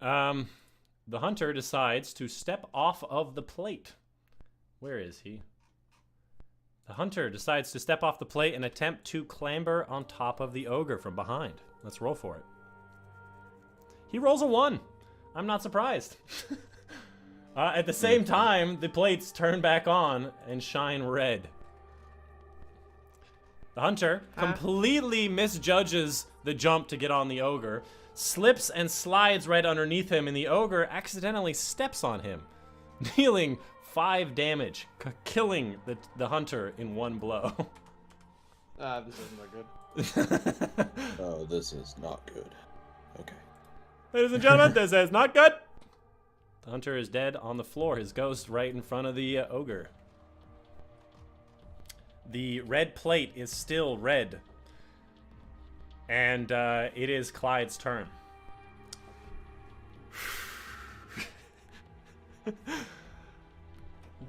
S1: The hunter decides to step off of the plate. Where is he? The hunter decides to step off the plate and attempt to clamber on top of the ogre from behind. Let's roll for it. He rolls a 1. I'm not surprised. At the same time, the plates turn back on and shine red. The hunter completely misjudges the jump to get on the ogre, slips and slides right underneath him, and the ogre accidentally steps on him, dealing 5 damage, killing the hunter in one blow.
S4: This doesn't look good.
S6: Oh, this is not good. Okay.
S1: Ladies and gentlemen, this is not good. The hunter is dead on the floor, his ghost right in front of the ogre. The red plate is still red. And it is Clyde's turn.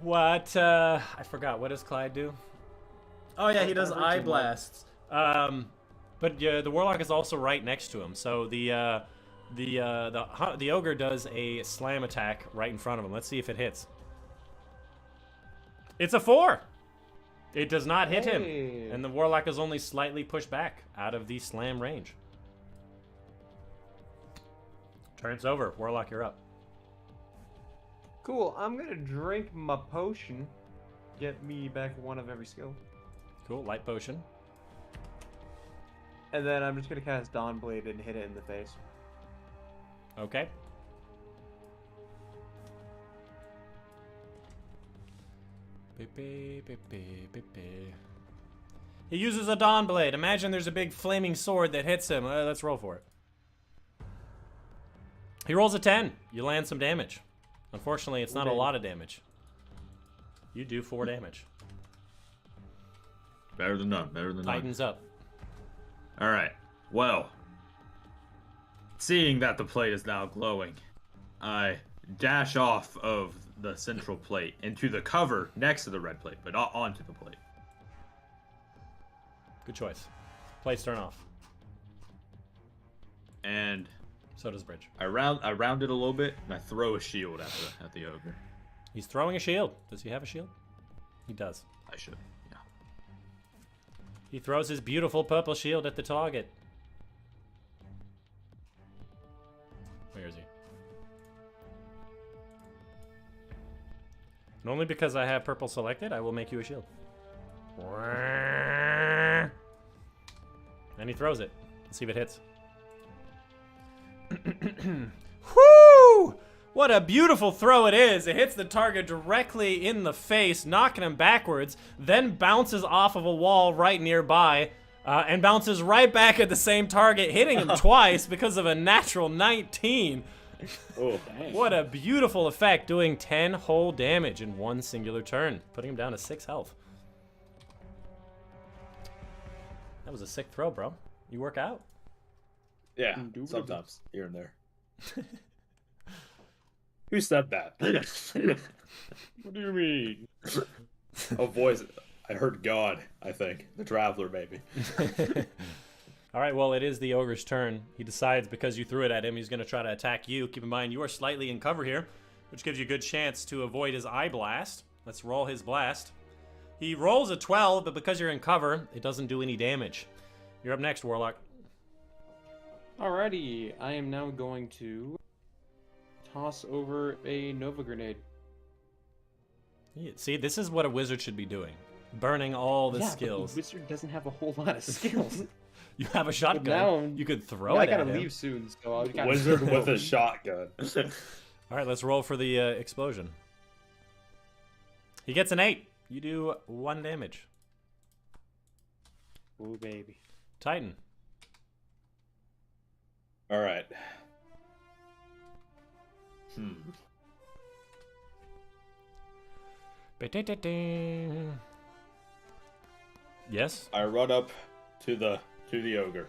S1: What, I forgot, what does Clyde do? Oh yeah, he does
S8: That hurts
S1: eye
S8: him, like-
S1: blasts. But yeah, the warlock is also right next to him. So the ogre does a slam attack right in front of him. Let's see if it hits. It's a 4. It does not hit him, and the warlock is only slightly pushed back out of the slam range. Turn's over. Warlock, you're up.
S4: Cool. I'm gonna drink my potion. Get me back one of every skill.
S1: Cool. Light potion.
S4: And then I'm just gonna cast Dawnblade and hit it in the face.
S1: Okay. He uses a Dawnblade. Imagine there's a big flaming sword that hits him. Let's roll for it. He rolls a 10. You land some damage. Unfortunately, it's not a lot of damage. You do 4 damage.
S2: Better than none. Better than none.
S1: Tightens up.
S2: All right. Well, seeing that the plate is now glowing, I dash off of the central plate into the cover next to the red plate, but not onto the plate.
S1: Good choice. Plates turn off.
S2: And
S1: so does bridge.
S2: I round it a little bit, and I throw a shield at the ogre.
S1: He's throwing a shield. Does he have a shield? He does.
S2: I should. Yeah.
S1: He throws his beautiful purple shield at the target. Where is he? And only because I have purple selected, I will make you a shield. And he throws it. Let's see if it hits. Whoo! What a beautiful throw it is. It hits the target directly in the face, knocking him backwards, then bounces off of a wall right nearby, and bounces right back at the same target, hitting him twice because of a natural 19.
S3: Oh, dang.
S1: What a beautiful effect, doing 10 whole damage in one singular turn, putting him down to 6 health. That was a sick throw, bro. You work out?
S3: Yeah, sometimes here and there. Who said that?
S4: What do you mean?
S3: A voice. I heard God, I think. The Traveler, maybe.
S1: All right, well, it is the ogre's turn. He decides because you threw it at him, he's going to try to attack you. Keep in mind, you are slightly in cover here, which gives you a good chance to avoid his eye blast. Let's roll his blast. He rolls a 12, but because you're in cover, it doesn't do any damage. You're up next, Warlock.
S4: Alrighty, I am now going to toss over a Nova Grenade.
S1: Yeah, see, this is what a wizard should be doing. Burning all the
S4: But
S1: skills.
S4: the wizard doesn't have a whole lot of skills.
S1: You have a shotgun.
S4: now
S1: you could throw
S4: I
S1: it at
S4: gotta
S1: him.
S4: leave soon, so I gotta
S3: Wizard with a shotgun.
S1: All right, let's roll for the explosion. He gets an 8. You do 1 damage.
S4: Ooh, baby.
S1: Titan.
S3: All right.
S1: Yes?
S3: I run up to the ogre.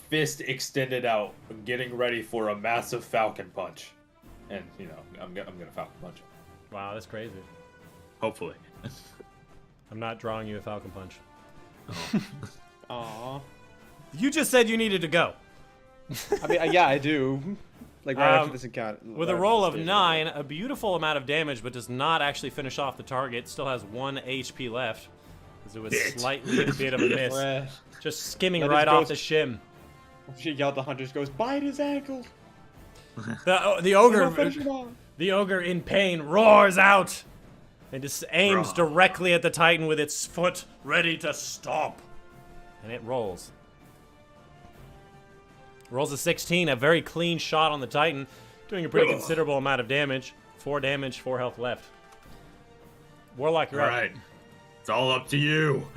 S3: Fist extended out, getting ready for a massive falcon punch. And, you know, I'm gonna falcon punch him.
S1: Wow, that's crazy.
S2: Hopefully.
S1: I'm not drawing you a falcon punch.
S4: Aww.
S1: You just said you needed to go.
S4: I mean, yeah, I do. Like right after this encounter.
S1: With a roll of 9, a beautiful amount of damage, but does not actually finish off the target. Still has 1 HP left. Because it was slightly a bit of a miss. Just skimming right off the shim.
S4: She yelled, the hunters goes, bite his ankle.
S1: The ogre in pain roars out and just aims directly at the Titan with its foot ready to stomp. And it rolls. Rolls a 16, a very clean shot on the Titan, doing a pretty considerable amount of damage. 4 damage, 4 health left. Warlock, you're up.
S2: Alright. It's all up to you.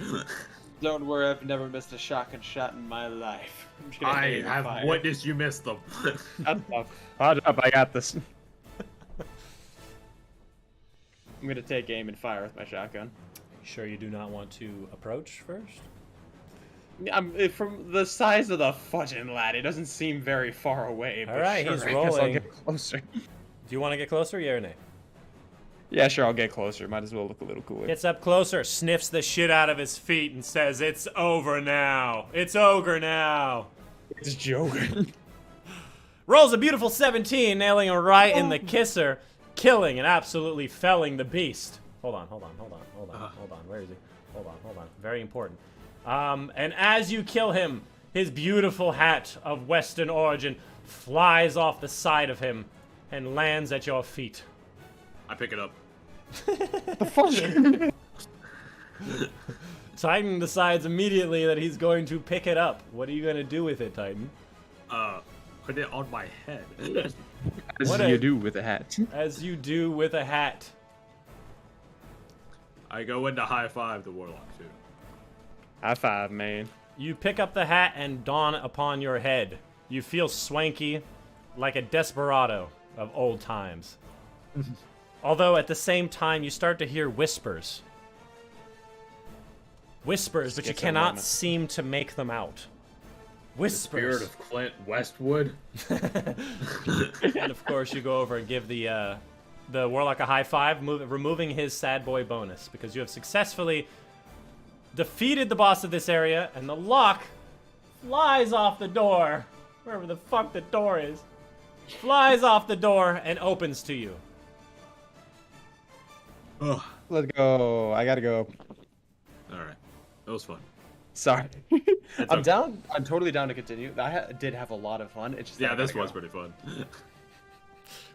S4: Don't worry, I've never missed a shotgun shot in my life. I'm just gonna
S2: I
S4: aim and
S2: have
S4: fire.
S2: witnessed you miss them.
S4: Shut up. Hold up, I got this. I'm gonna take aim and fire with my shotgun.
S1: Sure you do not want to approach first?
S4: From the size of the fudging lad, it doesn't seem very far away. But
S1: Alright,
S4: sure,
S1: he's
S4: I guess I'll
S1: rolling.
S4: get closer.
S1: Do you want to get closer, yeah or nay?
S4: Yeah, sure, I'll get closer. Might as well look a little cooler.
S1: Gets up closer, sniffs the shit out of his feet, and says, "It's over now. It's ogre now."
S4: It's Joker.
S1: Rolls a beautiful 17, nailing him right in the kisser, killing and absolutely felling the beast. Hold on. Where is he? Hold on. Very important. And as you kill him, his beautiful hat of Western origin flies off the side of him and lands at your feet.
S2: I pick it up.
S4: The fuck?
S1: Titan decides immediately that he's going to pick it up. What are you going to do with it, Titan?
S2: Put it on my head.
S4: As you do with a hat.
S1: As you do with a hat.
S2: I go into high five the warlock too.
S4: High five, man.
S1: You pick up the hat and don upon your head. You feel swanky, like a desperado of old times. Although at the same time, you start to hear whispers. Whispers, but you cannot seem to make them out. Whispers.
S2: Spirit of Clint Westwood.
S1: And of course, you go over and give the warlock a high five, removing his sad boy bonus, because you have successfully defeated the boss of this area, and the lock flies off the door, wherever the fuck the door is, flies off the door and opens to you.
S2: Ugh.
S4: Let's go. I gotta go.
S2: Alright. That was fun.
S4: Sorry.
S2: It's
S4: I'm
S2: okay.
S4: down. I'm totally down to continue. I did have a lot of fun. It's just that
S2: Yeah,
S4: I
S2: this
S4: gotta
S2: was
S4: go.
S2: pretty fun.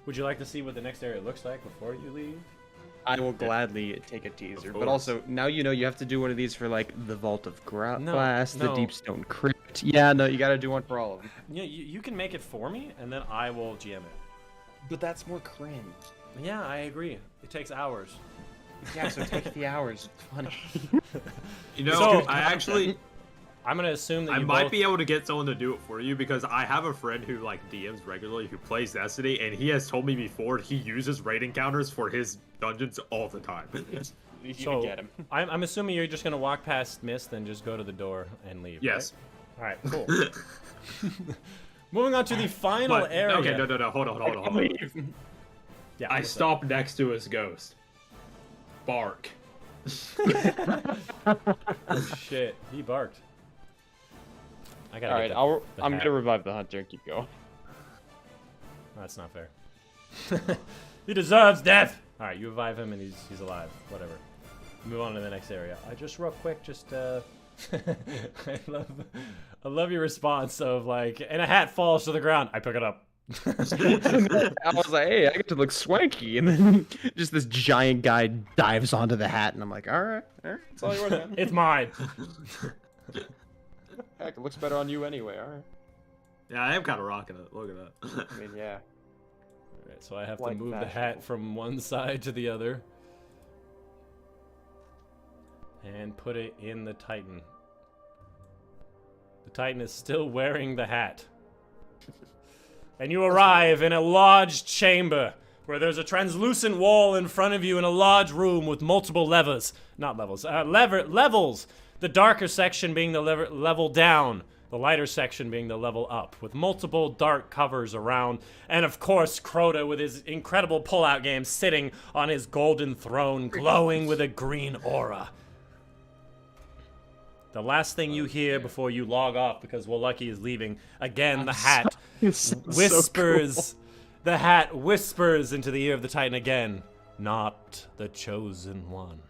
S1: Would you like to see what the next area looks like before you leave?
S4: I will gladly take a teaser, but
S2: course.
S4: also now you know you have to do one of these for like the Vault of Glass, the
S1: no.
S4: Deep Stone Crypt. Yeah, no, you gotta do one for all of them.
S1: Yeah, you can make it for me, and then I will GM it.
S4: But that's more cringe.
S1: Yeah, I agree. It takes hours.
S4: Yeah, so take the hours. It's funny.
S2: You know,
S1: So-
S2: I actually
S1: I'm gonna assume that
S2: I
S1: you
S2: might
S1: both...
S2: be able to get someone to do it for you because I have a friend who like DMs regularly who plays Destiny, and he has told me before he uses rating counters for his dungeons all the time.
S4: You
S1: So,
S4: can get him.
S1: I'm assuming you're just gonna walk past Mist and just go to the door and leave.
S2: Yes.
S1: Right? All right. Cool. Moving on to the final
S2: But,
S1: area.
S2: okay, no, hold on.
S1: Yeah.
S2: I
S1: what's
S2: stop next to his ghost. Bark.
S1: that? Oh shit! He barked. I gotta.
S4: All right,
S1: get
S4: I'm
S1: hat.
S4: gonna revive the hunter and keep going.
S1: That's not fair. He deserves death. All right, you revive him and he's alive. Whatever. Move on to the next area. I just real quick, I love your response of like, and a hat falls to the ground. I pick it up.
S4: I was like, hey, I get to look swanky, and then just this giant guy dives onto the hat, and I'm like, all right, it's all yours, man.
S1: It's mine.
S4: Heck, it looks better on you anyway. All right.
S2: Yeah, I am kind of rocking it. Look at that.
S4: I mean, yeah.
S1: All right, so I have
S4: Like
S1: to move the
S4: fashionable.
S1: hat from one side to the other. And put it in the Titan. The Titan is still wearing the hat. And you arrive in a large chamber where there's a translucent wall in front of you in a large room with multiple levels. Not levels. Levels! The darker section being the level down. The lighter section being the level up, with multiple dark covers around, and of course Crota with his incredible pull-out game sitting on his golden throne, glowing with a green aura. The last thing you hear before you log off, because Wolucky is leaving, again, the hat whispers, the hat whispers into the ear of the Titan again, "Not the chosen one.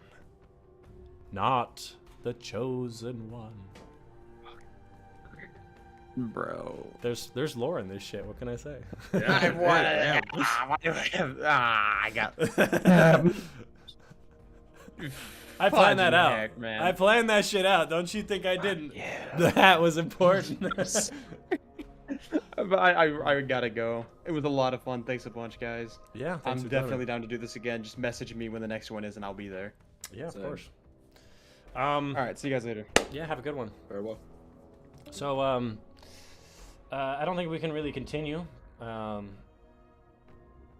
S1: Not the chosen one."
S4: Bro.
S1: There's lore in this shit. What can I say?
S2: Yeah,
S4: I got.
S1: I planned that
S4: Fudging
S1: out.
S4: heck, man.
S1: I planned that shit out. Don't you think I didn't?
S4: Yeah.
S1: The hat was important.
S4: I gotta go. It was a lot of fun. Thanks a bunch, guys.
S1: Yeah, thanks
S4: I'm
S1: for coming.
S4: definitely down to do this again. Just message me when the next one is, and I'll be there.
S1: Yeah, of
S2: Same.
S1: course.
S4: All right, see you guys later.
S1: Yeah, have a good one.
S2: Farewell.
S1: So, I don't think we can really continue.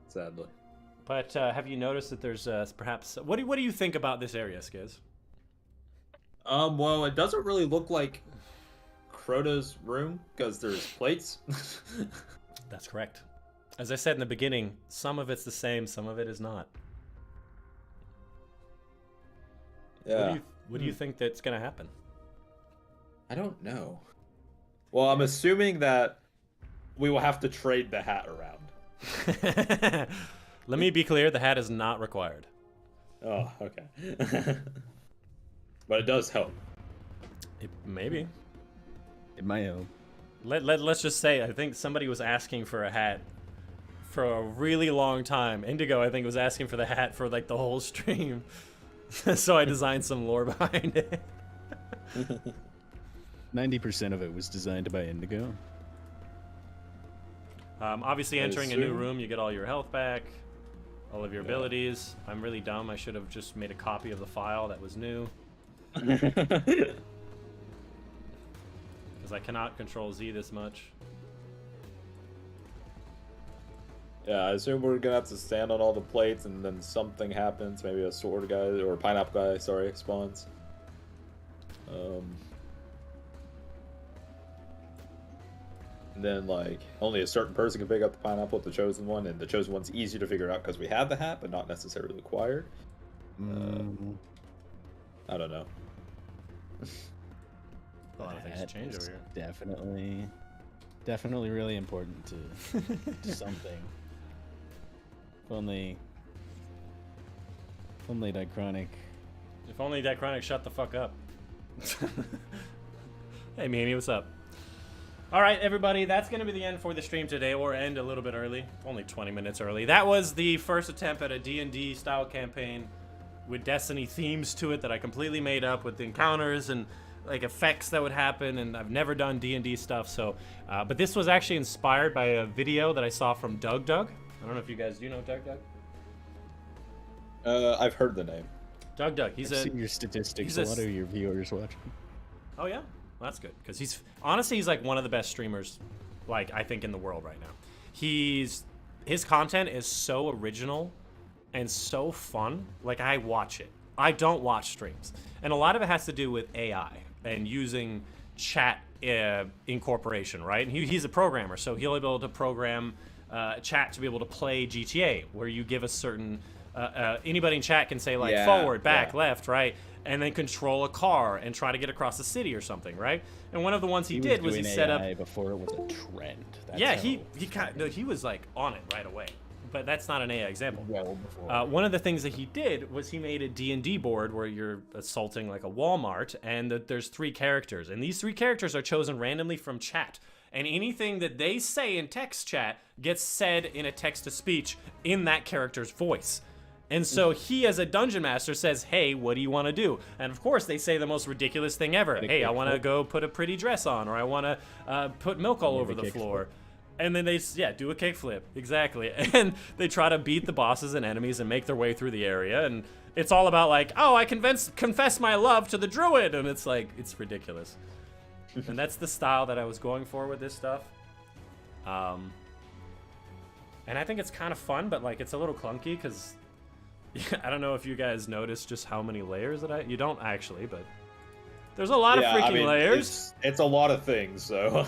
S2: Sadly.
S1: But have you noticed that there's perhaps what do you think about this area, Skiz?
S2: Well, it doesn't really look like Crota's room because there's plates.
S1: That's correct. As I said in the beginning, some of it's the same, some of it is not.
S3: Yeah.
S1: What do you think that's gonna happen?
S6: I don't know.
S3: Well, I'm assuming that we will have to trade the hat around.
S1: Let me be clear, the hat is not required.
S3: Oh, okay. But it does help.
S1: Maybe.
S5: It might help.
S1: Let's just say, I think somebody was asking for a hat for a really long time. Indigo, I think, was asking for the hat for like the whole stream. So I designed some lore behind it.
S5: 90% of it was designed by Indigo.
S1: Obviously, entering a new room, you get all your health back, all of your abilities. I'm really dumb. I should have just made a copy of the file that was new. Because I cannot control Z this much.
S3: Yeah, I assume we're gonna have to stand on all the plates, and then something happens. Maybe a sword guy or pineapple guy, sorry, spawns. And then like only a certain person can pick up the pineapple with the chosen one, and the chosen one's easier to figure out because we have the hat, but not necessarily required. I don't know.
S1: A lot of things
S5: That
S1: change
S5: is
S1: over here.
S5: definitely really important to something. If only Dychronic.
S1: If only Dychronic shut the fuck up. Hey, Mimi, what's up? All right, everybody, that's going to be the end for the stream today, or end a little bit early, only 20 minutes early. That was the first attempt at a D&D style campaign with Destiny themes to it that I completely made up with encounters and like effects that would happen, and I've never done D&D stuff, so but this was actually inspired by a video that I saw from Doug. I don't know if you guys do know Doug.
S3: I've heard the name.
S1: Doug. He's
S5: I've seen your statistics. A lot of your viewers watching.
S1: Oh yeah, well, that's good, because he's honestly like one of the best streamers, like I think in the world right now. His content is so original and so fun. Like I watch it. I don't watch streams, and a lot of it has to do with AI and using chat incorporation, right? And he's a programmer, so he'll be able to program chat to be able to play GTA, where you give a certain anybody in chat can say like forward, back, left, right, and then control a car and try to get across the city or something, right? And one of the ones he did was he set up
S5: before it was a trend. That's
S1: yeah, he was like on it right away. But that's not an AI example.
S5: Well before.
S1: One of the things that he did was he made a D&D board where you're assaulting like a Walmart, and there's 3 characters, and these 3 characters are chosen randomly from chat. And anything that they say in text chat gets said in a text-to-speech in that character's voice. And so he, as a dungeon master, says, hey, what do you want to do? And of course, they say the most ridiculous thing ever. Hey, I want to go put a pretty dress on, or I want to put milk all over the floor. And then they, do a kickflip. Exactly. And they try to beat the bosses and enemies and make their way through the area. And it's all about like, oh, I confess my love to the druid. And it's like, it's ridiculous. And that's the style that I was going for with this stuff. And I think it's kind of fun, but like it's a little clunky because I don't know if you guys noticed just how many layers that you don't actually, but there's a lot of freaking layers.
S3: It's a lot of things, so.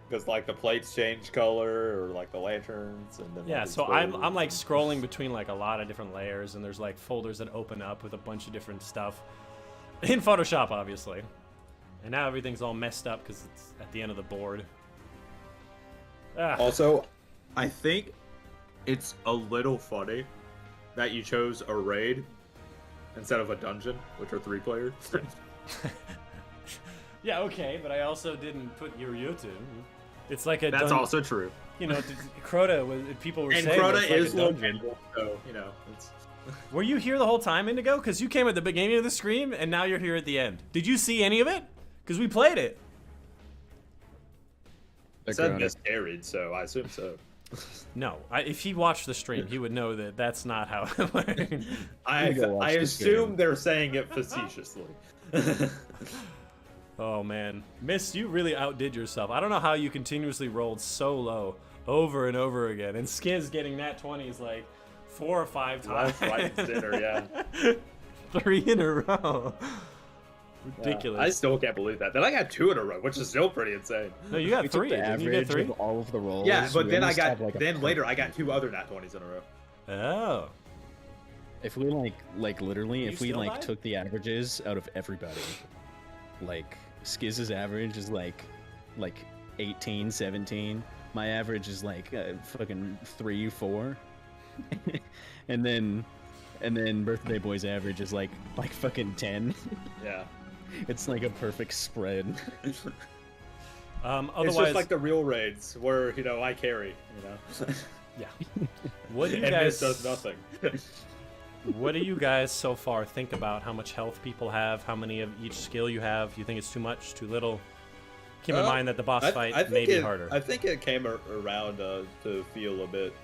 S3: Because like the plates change color, or like the lanterns, and then
S1: yeah. So I'm like scrolling between like a lot of different layers, and there's like folders that open up with a bunch of different stuff in Photoshop, obviously. And now everything's all messed up because it's at the end of the board.
S3: Also, I think it's a little funny that you chose a raid instead of a dungeon, which are 3 players.
S1: Yeah, okay, but I also didn't put Yoryutu. It's like a.
S3: That's also true.
S1: You know, Crota was. People were saying.
S3: And Crota
S1: like
S3: is local, so you know. It's...
S1: Were you here the whole time, Indigo? Because you came at the beginning of the stream, and now you're here at the end. Did you see any of it? Because we played it.
S3: It said miscarried, so I assume so.
S1: No, if he watched the stream, he would know that that's not how it worked.
S3: I assume they're saying it facetiously.
S1: Oh man, Miss, you really outdid yourself. I don't know how you continuously rolled so low over and over again, and Skiz getting nat 20s like 4 or 5 times.
S3: Right dinner, yeah.
S1: 3 in a row. Ridiculous.
S3: I still can't believe that. Then I got 2 in a row, which is still pretty insane.
S1: No, you got 3. Didn't you get 3?
S5: Of all of the rolls.
S3: Yeah, but then later I got 2 other nat 20s in a row.
S1: Oh.
S5: If we like literally,
S1: You
S5: if we
S1: still
S5: like
S1: died?
S5: took the averages out of everybody, like Skiz's average is like 18, 17. My average is like fucking 3, 4, and then Birthday Boy's average is like fucking 10.
S3: Yeah.
S5: It's like a perfect spread.
S1: Otherwise,
S3: It's just like the real raids where I carry.
S1: yeah. What do you
S3: And
S1: guys
S3: this does nothing.
S1: What do you guys so far think about how much health people have? How many of each skill you have? You think it's too much, too little? Keep in mind that the boss fight may be harder.
S3: I think it came around to feel a bit,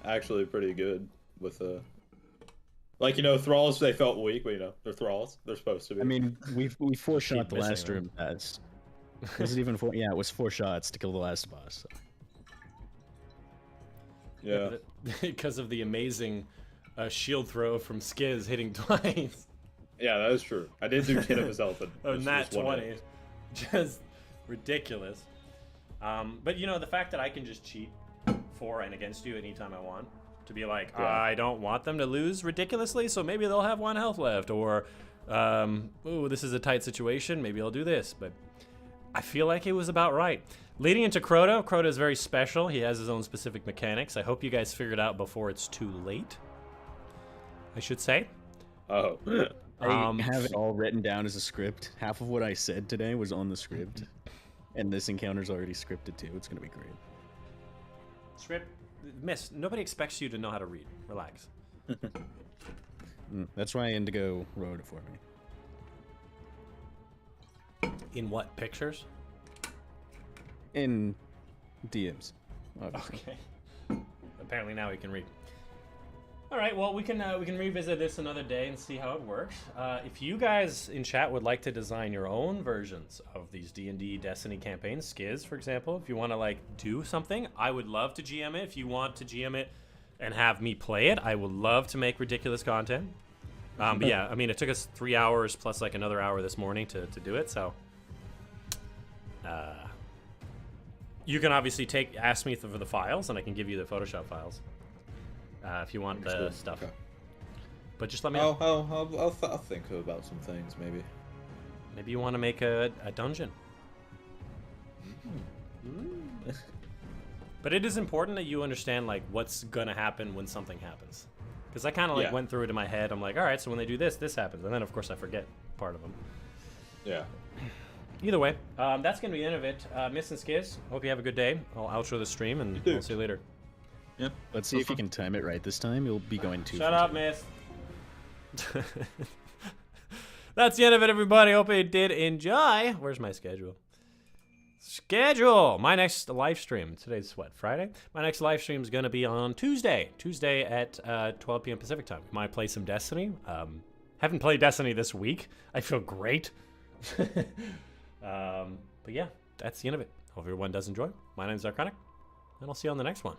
S3: actually pretty good with thralls. They felt weak, but they're thralls. They're supposed to be.
S5: I mean, we four-shot the
S1: missing
S5: last
S1: them.
S5: room pass. Was it even 4? Yeah, it was 4 shots to kill the last boss. So.
S3: yeah.
S1: Because of the amazing shield throw from Skiz hitting twice.
S3: Yeah, that is true. I did do 10 of his health.
S1: Oh, nat 20. Just ridiculous. But the fact that I can just cheat for and against you anytime I want, to be like,
S3: Yeah.
S1: I don't want them to lose ridiculously, so maybe they'll have 1 health left, or ooh, this is a tight situation, maybe I'll do this. But I feel like it was about right. Leading into Crota is very special. He has his own specific mechanics. I hope you guys figured out before it's too late, I should say.
S3: Oh.
S5: I have it all written down as a script. Half of what I said today was on the script. And this encounter's already scripted too. It's gonna be great.
S1: Script, miss, nobody expects you to know how to read. Relax.
S5: That's why Indigo wrote it for me.
S1: In what, pictures?
S5: In DMs. Obviously.
S1: Okay. Apparently now we can read. All right. Well, we can revisit this another day and see how it works. If you guys in chat would like to design your own versions of these D&D Destiny campaigns, Skiz, for example, if you want to do something, I would love to GM it. If you want to GM it and have me play it, I would love to make ridiculous content. But yeah, I mean, it took us 3 hours plus another hour this morning to do it. So you can obviously ask me for the files, and I can give you the Photoshop files. If you want the stuff.
S6: Okay.
S1: But just let me know.
S6: I'll think about some things, maybe.
S1: Maybe you want to make a dungeon. But it is important that you understand what's gonna happen when something happens. Because I kind of went through it in my head. I'm like, all right, so when they do this, this happens. And then, of course, I forget part of them.
S3: Yeah.
S1: Either way, that's going to be the end of it. Miss and Skiz, hope you have a good day. I'll outro the stream, and we'll see you later.
S3: Yep.
S5: Let's see if you can time it right this time. You'll be going 2
S1: Shut
S5: for
S1: up,
S5: 2.
S1: miss. That's the end of it, everybody. Hope you did enjoy. Where's my schedule? My next live stream. Today's what, Friday? My next live stream is going to be on Tuesday. Tuesday at 12 p.m. Pacific time. Might play some Destiny. Haven't played Destiny this week. I feel great. But yeah, that's the end of it. Hope everyone does enjoy. My name's Dychronic, and I'll see you on the next one.